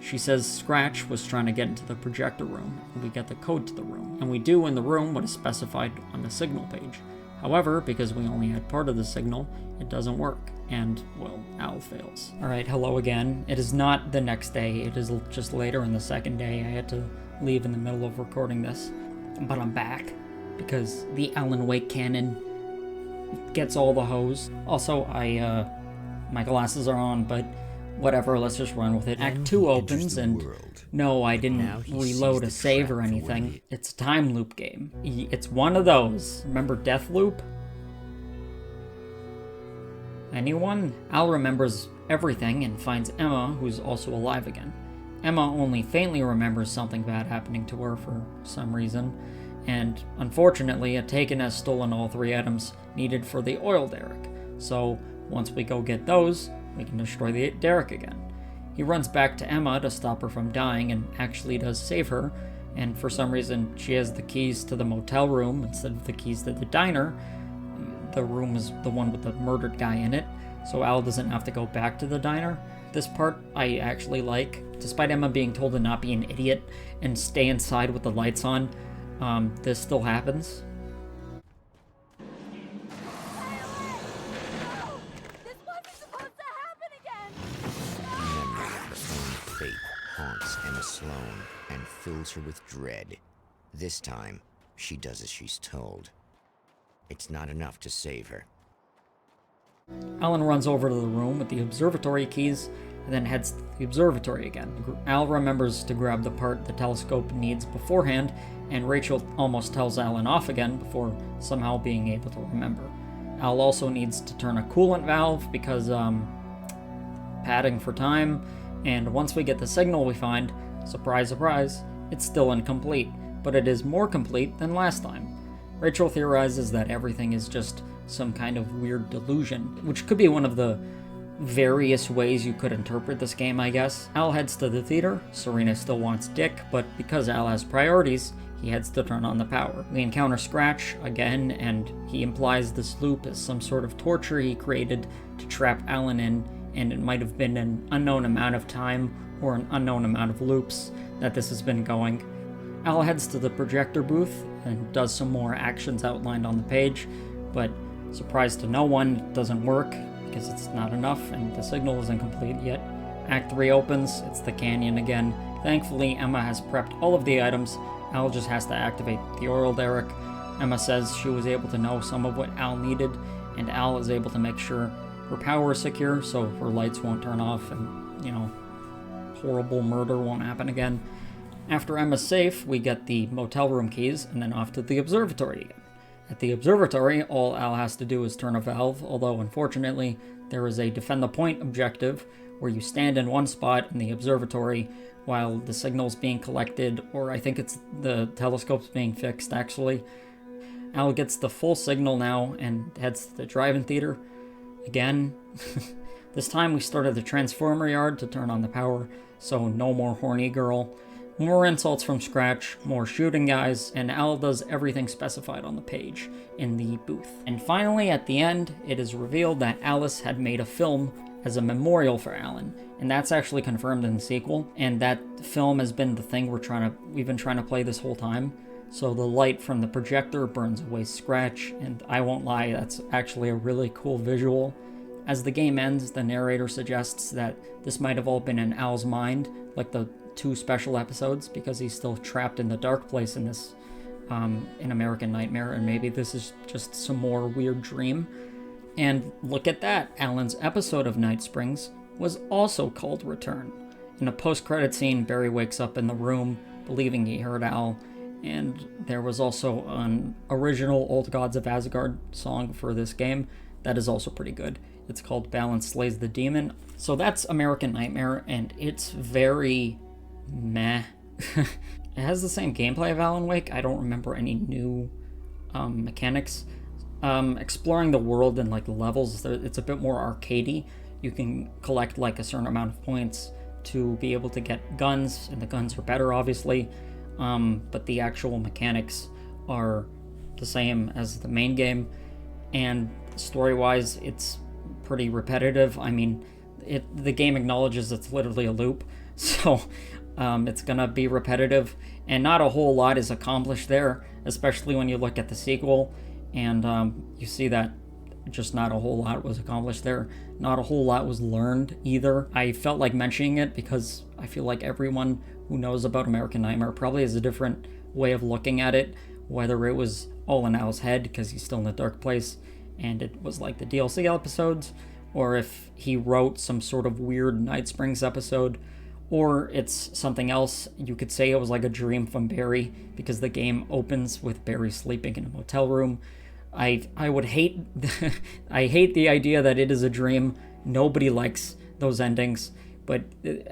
S1: She says Scratch was trying to get into the projector room, and we get the code to the room. And we do in the room what is specified on the signal page. However, because we only had part of the signal, it doesn't work, and, well, Al fails. Alright, hello again. It is not the next day, it is just later in the second day. I had to leave in the middle of recording this, but I'm back, because the Alan Wake canon gets all the hose. Also, my glasses are on, but whatever, let's just run with it. Act 2 opens, and no, I didn't reload a save or anything. It's a time loop game. It's one of those. Remember Deathloop? Anyone? Al remembers everything and finds Emma, who's also alive again. Emma only faintly remembers something bad happening to her for some reason, and unfortunately, a Taken has stolen all 3 items needed for the oil derrick. So, once we go get those, we can destroy the derrick again. He runs back to Emma to stop her from dying and actually does save her, and for some reason she has the keys to the motel room instead of the keys to the diner. The room is the one with the murdered guy in it, so Al doesn't have to go back to the diner. This part I actually like. Despite Emma being told to not be an idiot and stay inside with the lights on, this still happens.
S22: Haunts Emma Sloan and fills her with dread. This time, she does as she's told. It's not enough to save her.
S1: Alan runs over to the room with the observatory keys and then heads to the observatory again. Al remembers to grab the part the telescope needs beforehand, and Rachel almost tells Alan off again before somehow being able to remember. Al also needs to turn a coolant valve because, padding for time, and once we get the signal we find, surprise, surprise, it's still incomplete, but it is more complete than last time. Rachel theorizes that everything is just some kind of weird delusion, which could be one of the various ways you could interpret this game, I guess. Al heads to the theater. Serena still wants Dick, but because Al has priorities, he heads to turn on the power. We encounter Scratch again, and he implies this loop is some sort of torture he created to trap Alan in, and it might have been an unknown amount of time or an unknown amount of loops that this has been going. Al heads to the projector booth and does some more actions outlined on the page, but surprise to no one, it doesn't work because it's not enough and the signal isn't complete yet. Act 3 opens, it's the canyon again. Thankfully, Emma has prepped all of the items. Al just has to activate the oral derrick. Emma says she was able to know some of what Al needed, and Al is able to make sure her power is secure so her lights won't turn off and, horrible murder won't happen again. After Emma's safe, we get the motel room keys and then off to the observatory again. At the observatory, all Al has to do is turn a valve, although unfortunately, there is a defend the point objective where you stand in one spot in the observatory while the signal's being collected, or I think it's the telescope's being fixed actually. Al gets the full signal now and heads to the drive-in theater. Again, this time we start at the transformer yard to turn on the power, so no more horny girl. More insults from Scratch, more shooting guys, and Al does everything specified on the page in the booth. And finally, at the end, it is revealed that Alice had made a film as a memorial for Alan, and that's actually confirmed in the sequel, and that film has been the thing we've been trying to play this whole time. So the light from the projector burns away Scratch, and I won't lie, that's actually a really cool visual. As the game ends, the narrator suggests that this might have all been in Al's mind, like the 2 special episodes, because he's still trapped in the dark place in this, in American Nightmare, and maybe this is just some more weird dream. And look at that, Alan's episode of Night Springs was also called Return. In a post-credit scene, Barry wakes up in the room, believing he heard Al, and there was also an original Old Gods of Asgard song for this game that is also pretty good. It's called Balance Slays the Demon. So that's American Nightmare, and it's very meh. It has the same gameplay of Alan Wake. I don't remember any new mechanics. Exploring the world and the levels, it's a bit more arcadey. You can collect a certain amount of points to be able to get guns, and the guns are better obviously, but the actual mechanics are the same as the main game, and story-wise it's pretty repetitive. I mean, the game acknowledges it's literally a loop, so it's gonna be repetitive, and not a whole lot is accomplished there, especially when you look at the sequel, and you see that just not a whole lot was accomplished there. Not a whole lot was learned either. I felt like mentioning it because I feel like everyone who knows about American Nightmare probably has a different way of looking at it, whether it was all in Al's head because he's still in the dark place and it was like the DLC episodes, or if he wrote some sort of weird Night Springs episode, or it's something else. You could say it was like a dream from Barry because the game opens with Barry sleeping in a motel room. I would hate I hate the idea that it is a dream. Nobody likes those endings, but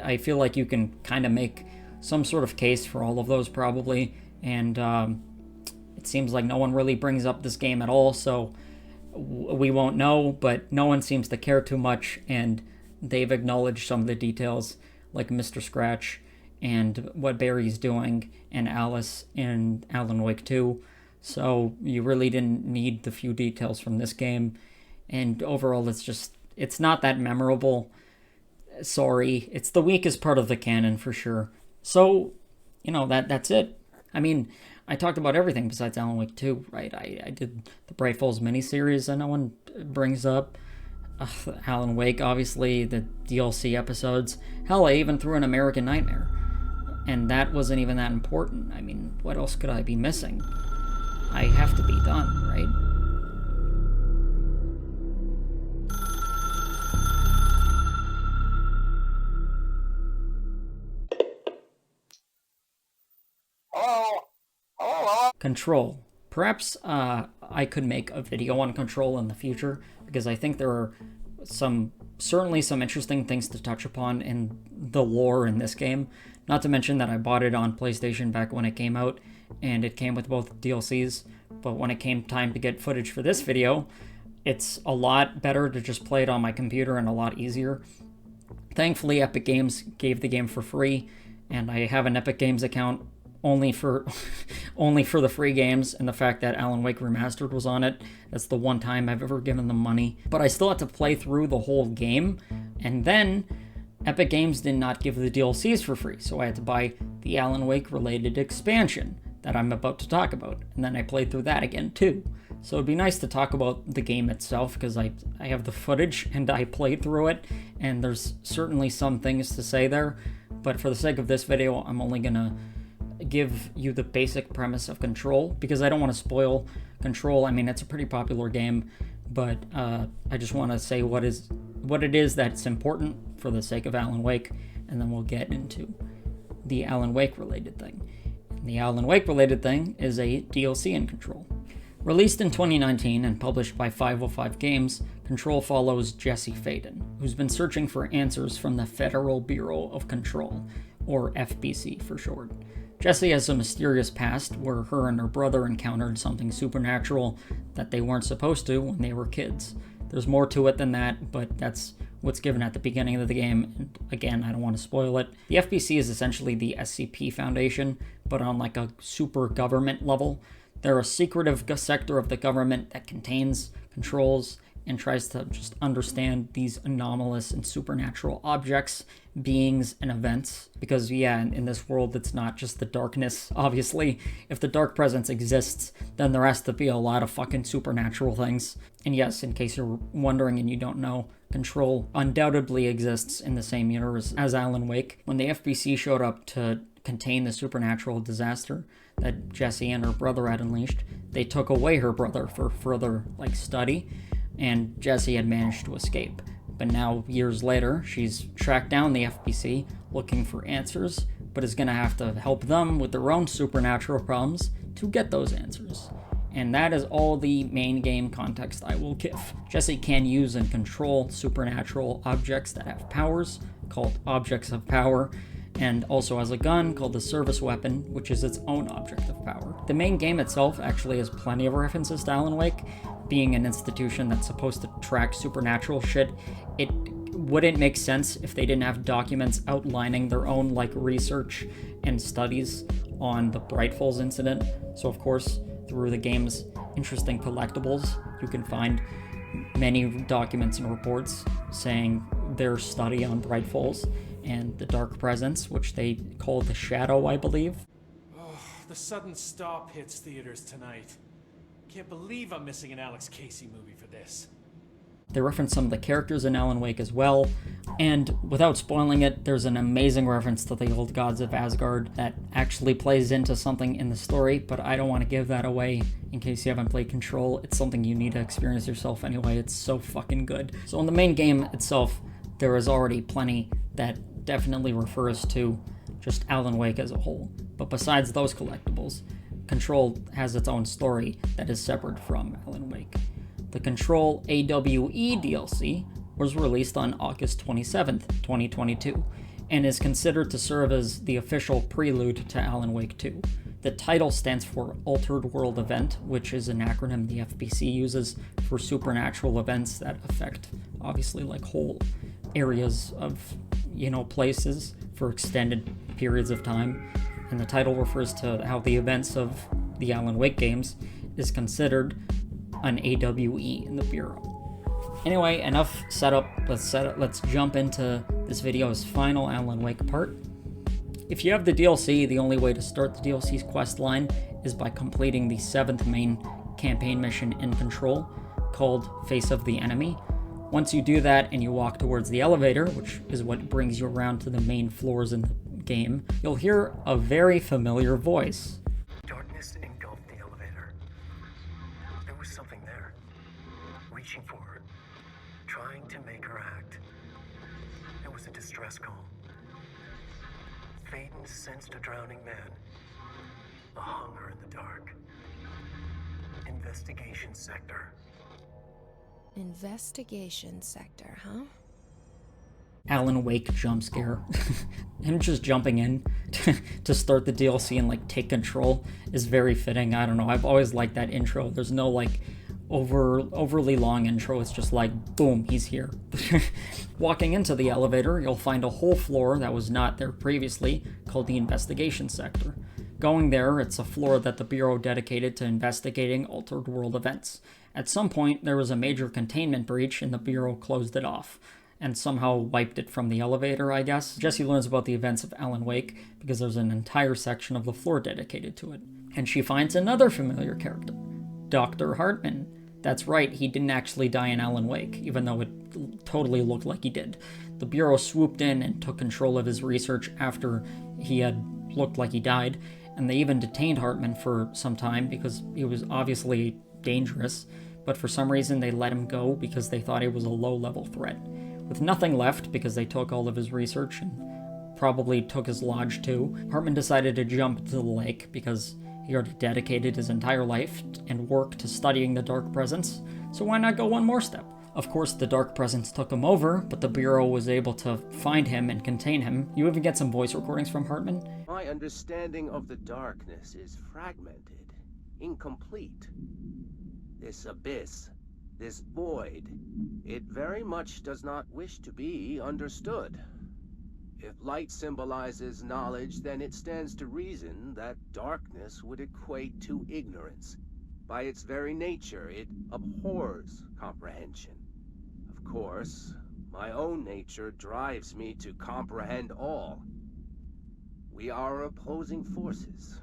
S1: I feel like you can kind of make some sort of case for all of those probably, and it seems like no one really brings up this game at all, so we won't know, but no one seems to care too much, and they've acknowledged some of the details like Mr. Scratch and what Barry's doing and Alice in Alan Wake 2. So you really didn't need the few details from this game, and overall it's not that memorable. Sorry, it's the weakest part of the canon for sure. So, that's it. I mean, I talked about everything besides Alan Wake 2, right? I did the Bright Falls miniseries that no one brings up. Alan Wake, obviously, the DLC episodes. Hell, I even threw in American Nightmare. And that wasn't even that important. I mean, what else could I be missing? I have to be done, right? Control. Perhaps I could make a video on Control in the future, because I think there are certainly some interesting things to touch upon in the lore in this game. Not to mention that I bought it on PlayStation back when it came out, and it came with both DLCs, but when it came time to get footage for this video, it's a lot better to just play it on my computer and a lot easier. Thankfully, Epic Games gave the game for free, and I have an Epic Games account only for the free games, and the fact that Alan Wake Remastered was on it. That's the one time I've ever given them money. But I still had to play through the whole game, and then Epic Games did not give the DLCs for free, so I had to buy the Alan Wake related expansion that I'm about to talk about, and then I played through that again too. So it'd be nice to talk about the game itself, because I have the footage and I played through it, and there's certainly some things to say there, but for the sake of this video, I'm only gonna give you the basic premise of Control, because I don't want to spoil Control. I mean, it's a pretty popular game, but I just want to say what it is that's important for the sake of Alan Wake, and then we'll get into the Alan Wake related thing. And the Alan Wake related thing is a DLC in Control. Released in 2019 and published by 505 Games, Control follows Jesse Faden, who's been searching for answers from the Federal Bureau of Control, or FBC for short. Jessie has a mysterious past where her and her brother encountered something supernatural that they weren't supposed to when they were kids. There's more to it than that, but that's what's given at the beginning of the game, and again, I don't want to spoil it. The FBC is essentially the SCP Foundation, but on like a super government level. They're a secretive sector of the government that contains, controls, and tries to just understand these anomalous and supernatural objects, beings, and events. Because, yeah, in this world, it's not just the darkness, obviously. If the dark presence exists, then there has to be a lot of fucking supernatural things. And yes, in case you're wondering and you don't know, Control undoubtedly exists in the same universe as Alan Wake. When the FBC showed up to contain the supernatural disaster that Jessie and her brother had unleashed, they took away her brother for further, study, and Jessie had managed to escape. But now, years later, she's tracked down the FBC looking for answers, but is going to have to help them with their own supernatural problems to get those answers. And that is all the main game context I will give. Jessie can use and control supernatural objects that have powers, called objects of power, and also has a gun called the service weapon, which is its own object of power. The main game itself actually has plenty of references to Alan Wake. Being an institution that's supposed to track supernatural shit, it wouldn't make sense if they didn't have documents outlining their own research and studies on the Bright Falls incident. So of course, through the game's interesting collectibles, you can find many documents and reports saying their study on Bright Falls and the Dark Presence, which they call the Shadow, I believe.
S6: Oh, the sudden stop hits theaters tonight. Can't believe I'm missing an Alex Casey movie for this.
S1: They reference some of the characters in Alan Wake as well, and without spoiling it, there's an amazing reference to the old gods of Asgard that actually plays into something in the story, but I don't want to give that away in case you haven't played Control. It's something you need to experience yourself anyway. It's so fucking good. So in the main game itself, there is already plenty that definitely refers to just Alan Wake as a whole. But besides those collectibles, Control has its own story that is separate from Alan Wake. The Control AWE DLC was released on August 27th, 2022, and is considered to serve as the official prelude to Alan Wake 2. The title stands for Altered World Event, which is an acronym the FBC uses for supernatural events that affect, obviously, whole areas of, places for extended periods of time. And the title refers to how the events of the Alan Wake games is considered an AWE in the Bureau. Anyway, enough setup. Let's jump into this video's final Alan Wake part. If you have the DLC, the only way to start the DLC's quest line is by completing the 7th main campaign mission in Control, called Face of the Enemy. Once you do that and you walk towards the elevator, which is what brings you around to the main floors in the game, you'll hear a very familiar voice.
S3: Darkness engulfed the elevator. There was something there, reaching for her, trying to make her act. It was a distress call. Faden sensed a drowning man, a hunger in the dark.
S7: Investigation sector.
S17: Investigation sector, huh?
S1: Alan Wake jump scare. Him just jumping in to start the DLC and like take control is very fitting. I don't know. I've always liked that intro. There's no like overly long intro. It's just like, boom, he's here. Walking into the elevator, you'll find a whole floor that was not there previously called the investigation sector. Going there, it's a floor that the Bureau dedicated to investigating altered world events. At some point, there was a major containment breach and the Bureau closed it off, and somehow wiped it from the elevator, I guess. Jesse learns about the events of Alan Wake because there's an entire section of the floor dedicated to it. And she finds another familiar character, Dr. Hartman. That's right, he didn't actually die in Alan Wake, even though it totally looked like he did. The Bureau swooped in and took control of his research after he had looked like he died, and they even detained Hartman for some time because he was obviously dangerous, but for some reason they let him go because they thought he was a low-level threat. With nothing left, because they took all of his research and probably took his lodge too, Hartman decided to jump into the lake because he already dedicated his entire life and work to studying the Dark Presence, so why not go one more step? Of course, the Dark Presence took him over, but the Bureau was able to find him and contain him. You even get some voice recordings from Hartman.
S14: My understanding of the darkness is fragmented, incomplete. This abyss, this void, it very much does not wish to be understood. If light symbolizes knowledge, then it stands to reason that darkness would equate to ignorance. By its very nature, it abhors comprehension. Of course, my own nature drives me to comprehend all. We are opposing forces,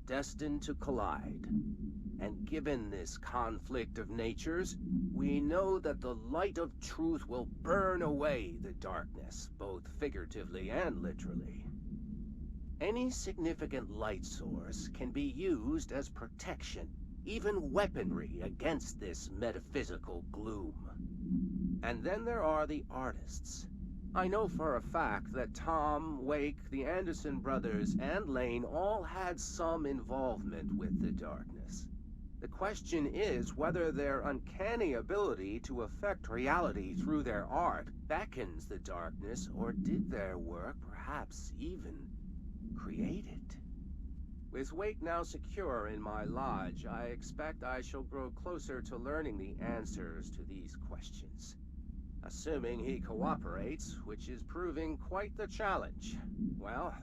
S14: destined to collide. And given this conflict of natures, we know that the light of truth will burn away the darkness, both figuratively and literally. Any significant light source can be used as protection, even weaponry against this metaphysical gloom. And then there are the artists. I know for a fact that Tom, Wake, the Anderson brothers, and Lane all had some involvement with the darkness. The question is whether their uncanny ability to affect reality through their art beckons the darkness, or did their work perhaps even create it? With Wake now secure in my lodge, I expect I shall grow closer to learning the answers to these questions. Assuming he cooperates, which is proving quite the challenge. Well,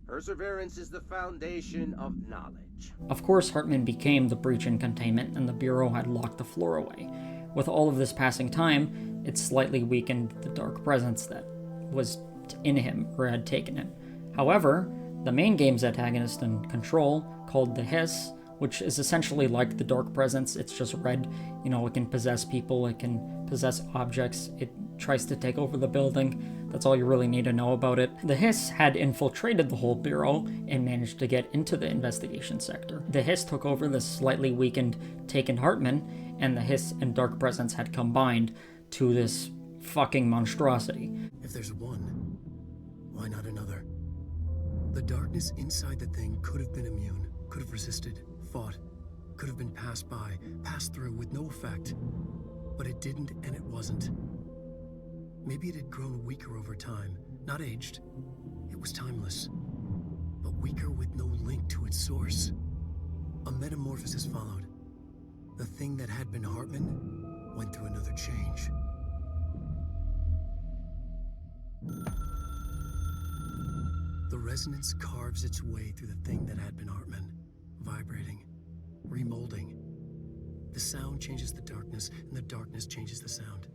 S14: perseverance is the foundation of knowledge.
S1: Of course, Hartman became the breach in containment, and the Bureau had locked the floor away. With all of this passing time, it slightly weakened the dark presence that was in him, or had taken him. However, the main game's antagonist in Control, called the Hiss, which is essentially like the Dark Presence, it's just red. You know, it can possess people, it can possess objects, it tries to take over the building. That's all you really need to know about it. The Hiss had infiltrated the whole Bureau and managed to get into the investigation sector. The Hiss took over the slightly weakened, taken Hartman, and the Hiss and Dark Presence had combined to this fucking monstrosity.
S11: If there's one, why not another? The darkness inside the thing could have been immune, could have resisted, fought, could have been passed by, passed through with no effect. But it didn't, and it wasn't. Maybe it had grown weaker over time, not aged. It was timeless, but weaker with no link to its source. A metamorphosis followed. The thing that had been Hartman went through another change. The resonance carves its way through the thing that had been Hartman, vibrating, remolding. The sound changes the darkness, and the darkness changes the sound.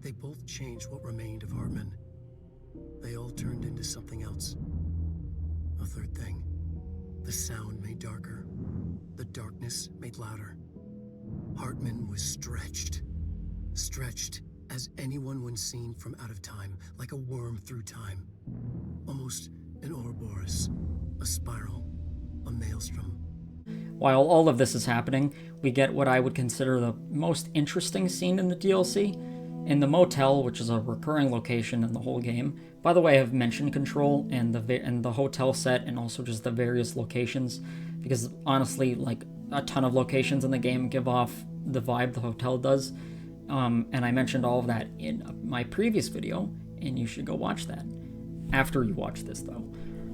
S11: They both changed what remained of Hartman. They all turned into something else. A third thing. The sound made darker. The darkness made louder. Hartman was stretched. Stretched as anyone when seen from out of time, like a worm through time. Almost an Ouroboros, a spiral, a maelstrom.
S1: While all of this is happening, we get what I would consider the most interesting scene in the DLC. In the motel, which is a recurring location in the whole game. By the way, I've mentioned Control and the hotel set and also just the various locations, because honestly, like, a ton of locations in the game give off the vibe the hotel does. And I mentioned all of that in my previous video, and you should go watch that. After you watch this, though.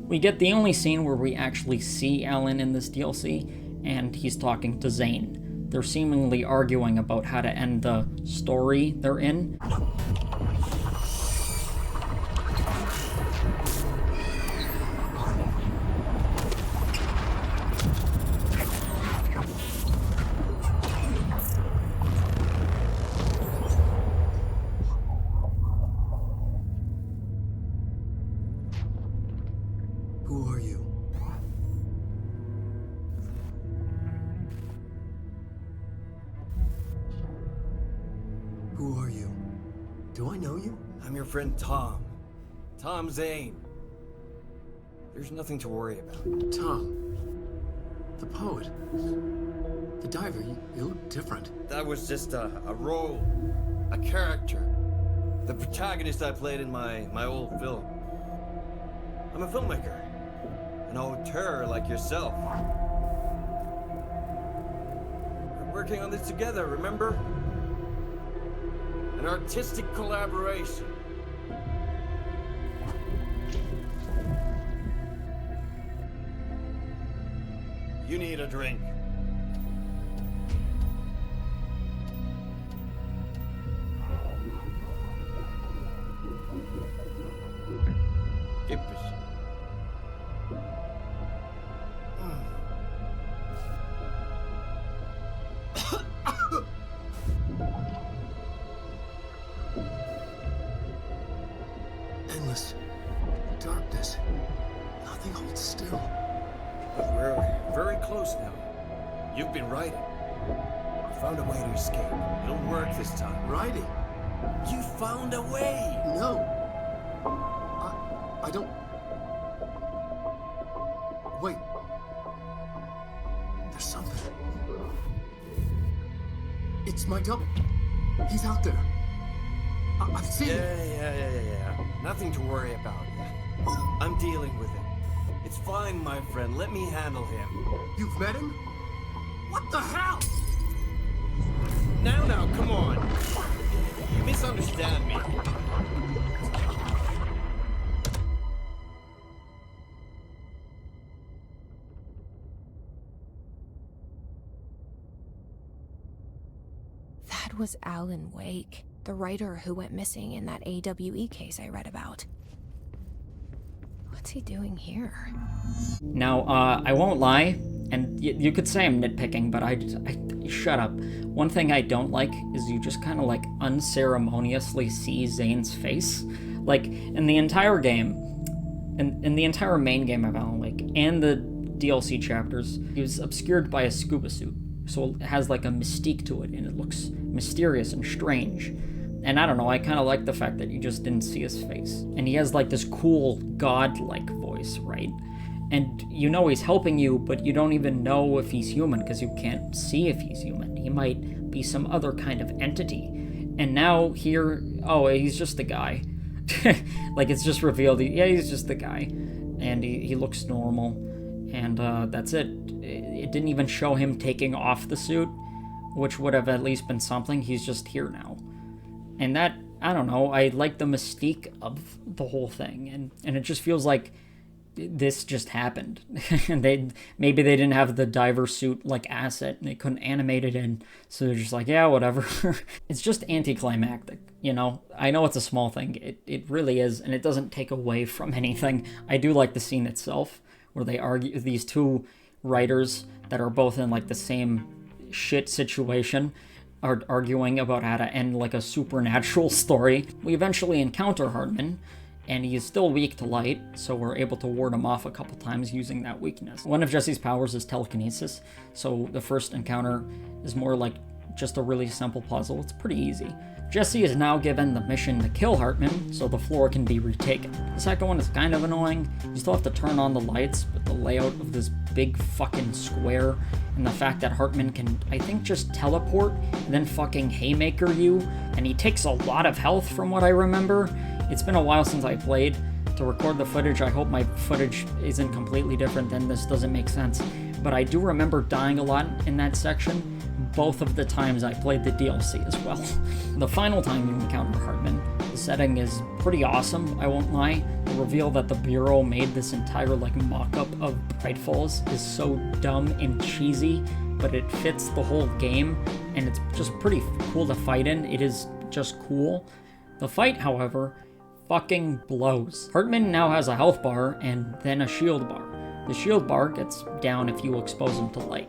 S1: We get the only scene where we actually see Alan in this DLC, and he's talking to Zane. They're seemingly arguing about how to end the story they're in.
S11: Who are you? Who are you? Do I know you?
S4: I'm your friend Tom. Tom Zane. There's nothing to worry about.
S11: Tom. The poet. The diver. You look different.
S4: That was just a role. A character. The protagonist I played in my old film. I'm a filmmaker. An auteur like yourself. We're working on this together, remember? An artistic collaboration. You need a drink.
S11: Endless darkness. Nothing holds still.
S4: But we're very close now. You've been writing. I found a way to escape. It'll work this time.
S11: Writing?
S4: You found a way!
S11: No. I don't... Wait. There's something. It's my double. He's out there. I've seen him.
S4: Yeah. Nothing to worry about. I'm dealing with it. It's fine, my friend. Let me handle him.
S11: You've met him? What the hell?
S4: Now, come on. You misunderstand me.
S13: That was Alan Wake, the writer who went missing in that AWE case I read about. What's he doing here?
S1: Now, I won't lie, and you could say I'm nitpicking, but I shut up. One thing I don't like is you just kind of like unceremoniously see Zane's face. Like, in the entire game, in the entire main game of Alan Wake, and the DLC chapters, he was obscured by a scuba suit. So it has like a mystique to it, and it looks mysterious and strange. And I don't know, I kind of like the fact that you just didn't see his face. And he has like this cool, god-like voice, right? And you know he's helping you, but you don't even know if he's human, because you can't see if he's human. He might be some other kind of entity. And now here, oh, he's just the guy. Like, it's just revealed, yeah, he's just the guy. And he looks normal. And that's it. It didn't even show him taking off the suit, which would have at least been something. He's just here now. And that, I don't know, I like the mystique of the whole thing. And it just feels like this just happened. And maybe they didn't have the diver suit like asset and they couldn't animate it in. So they're just like, yeah, whatever. It's just anticlimactic, you know? I know it's a small thing. It really is. And it doesn't take away from anything. I do like the scene itself where they argue, these two writers that are both in like the same shit situation are arguing about how to end like a supernatural story. We eventually encounter Hartman, and he is still weak to light, so we're able to ward him off a couple times using that weakness. One of Jesse's powers is telekinesis, so the first encounter is more like just a really simple puzzle. It's pretty easy. Jesse is now given the mission to kill Hartman, so the floor can be retaken. The second one is kind of annoying. You still have to turn on the lights, but the layout of this big fucking square, and the fact that Hartman can, I think, just teleport, and then fucking haymaker you, and he takes a lot of health from what I remember. It's been a while since I played. To record the footage, I hope my footage isn't completely different, then this doesn't make sense. but I do remember dying a lot in that section, both of the times I played the DLC as well. The final time you encounter Hartman, the setting is pretty awesome, I won't lie. The reveal that the Bureau made this entire like mock-up of Bright Falls is so dumb and cheesy, but it fits the whole game, and it's just pretty cool to fight in. It is just cool. The fight, however, fucking blows. Hartman now has a health bar and then a shield bar. The shield bar gets down if you expose him to light.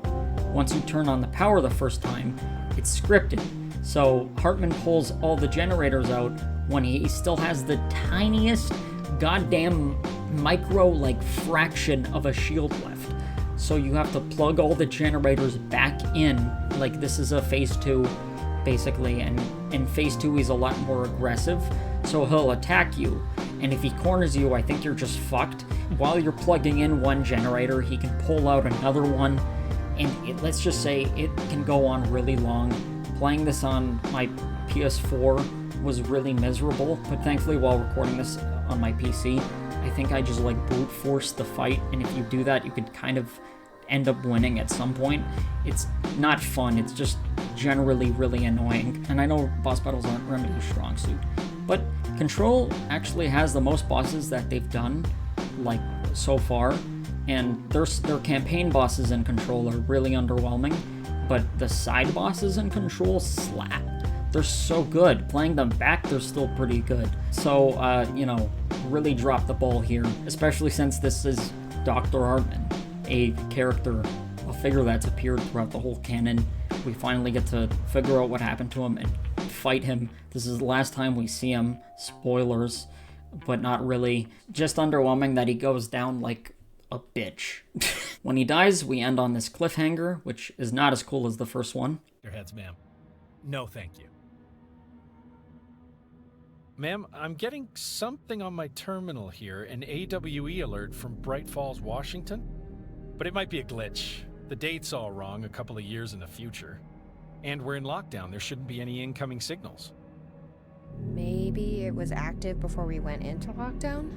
S1: Once you turn on the power the first time, it's scripted. So Hartman pulls all the generators out when he still has the tiniest goddamn micro like fraction of a shield left. So you have to plug all the generators back in, like this is a phase 2 basically, and in phase 2 he's a lot more aggressive, so he'll attack you, and if he corners you, I think you're just fucked. While you're plugging in one generator, he can pull out another one, and let's just say it can go on really long. Playing this on my PS4 was really miserable, but thankfully while recording this on my PC, I think I just like brute forced the fight, and if you do that, you could kind of end up winning at some point. It's not fun, it's just generally really annoying, and I know boss battles aren't Remedy's strong suit, but Control actually has the most bosses that they've done, like, so far, and their campaign bosses in Control are really underwhelming, but the side bosses in Control slap. They're so good. Playing them back, they're still pretty good. So, you know, really drop the ball here, especially since this is Dr. Hartman, a character, a figure that's appeared throughout the whole canon. We finally get to figure out what happened to him and fight him. This is the last time we see him. Spoilers, but not really. Just underwhelming that he goes down like a bitch. When he dies, we end on this cliffhanger, which is not as cool as the first one.
S6: Your heads, ma'am. No, thank you. Ma'am, I'm getting something on my terminal here, an AWE alert from Bright Falls, Washington. But it might be a glitch. The date's all wrong, a couple of years in the future. And we're in lockdown, there shouldn't be any incoming signals.
S13: Maybe it was active before we went into lockdown?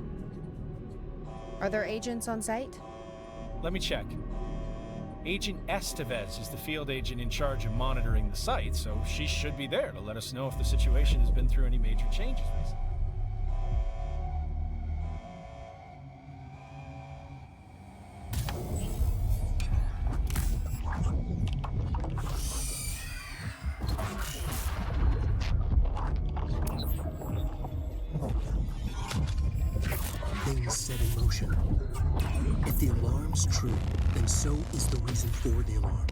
S13: Are there agents on site?
S6: Let me check. Agent Estevez is the field agent in charge of monitoring the site, so she should be there to let us know if the situation has been through any major changes recently.
S11: Things set in motion. If the alarm's true, then so is the reason for the alarm.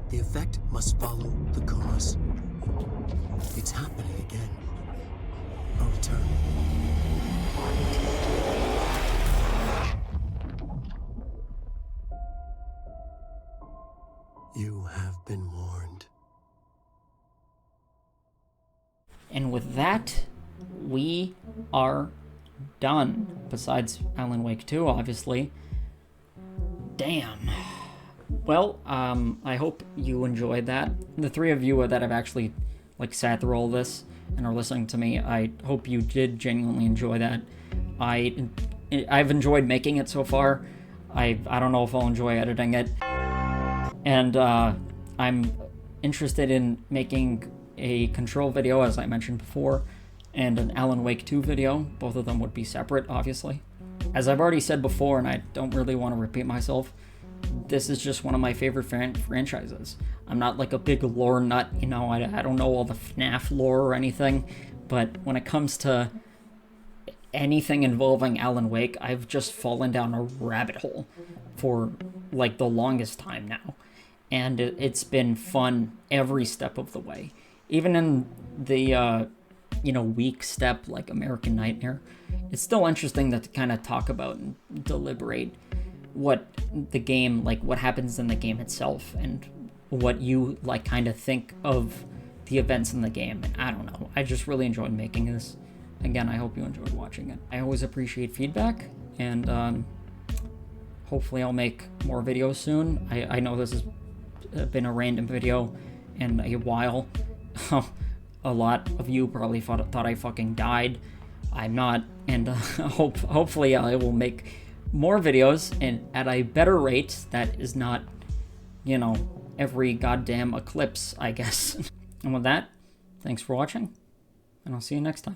S11: The effect must follow the cause. It's happening again. A return. You have been warned.
S1: And with that, we are done. Besides Alan Wake 2, obviously. Damn. Well, I hope you enjoyed that. The three of you that have actually like sat through all this and are listening to me, I hope you did genuinely enjoy that. I've enjoyed making it so far. I don't know if I'll enjoy editing it. And I'm interested in making a Control video, as I mentioned before, and an Alan Wake 2 video. Both of them would be separate, obviously. As I've already said before, and I don't really want to repeat myself, this is just one of my favorite franchises. I'm not like a big lore nut, you know, I don't know all the FNAF lore or anything, but when it comes to anything involving Alan Wake, I've just fallen down a rabbit hole for like the longest time now. And it's been fun every step of the way. Even in the, weak step like American Nightmare, it's still interesting to kind of talk about and deliberate what the game, like what happens in the game itself and what you like kind of think of the events in the game. And I don't know, I just really enjoyed making this. Again, I hope you enjoyed watching it. I always appreciate feedback, and hopefully I'll make more videos soon. I know this has been a random video in a while. A lot of you probably thought I fucking died. I'm not, and hopefully I will make more videos and at a better rate that is not, you know, every goddamn eclipse, I guess. And with that, thanks for watching, and I'll see you next time.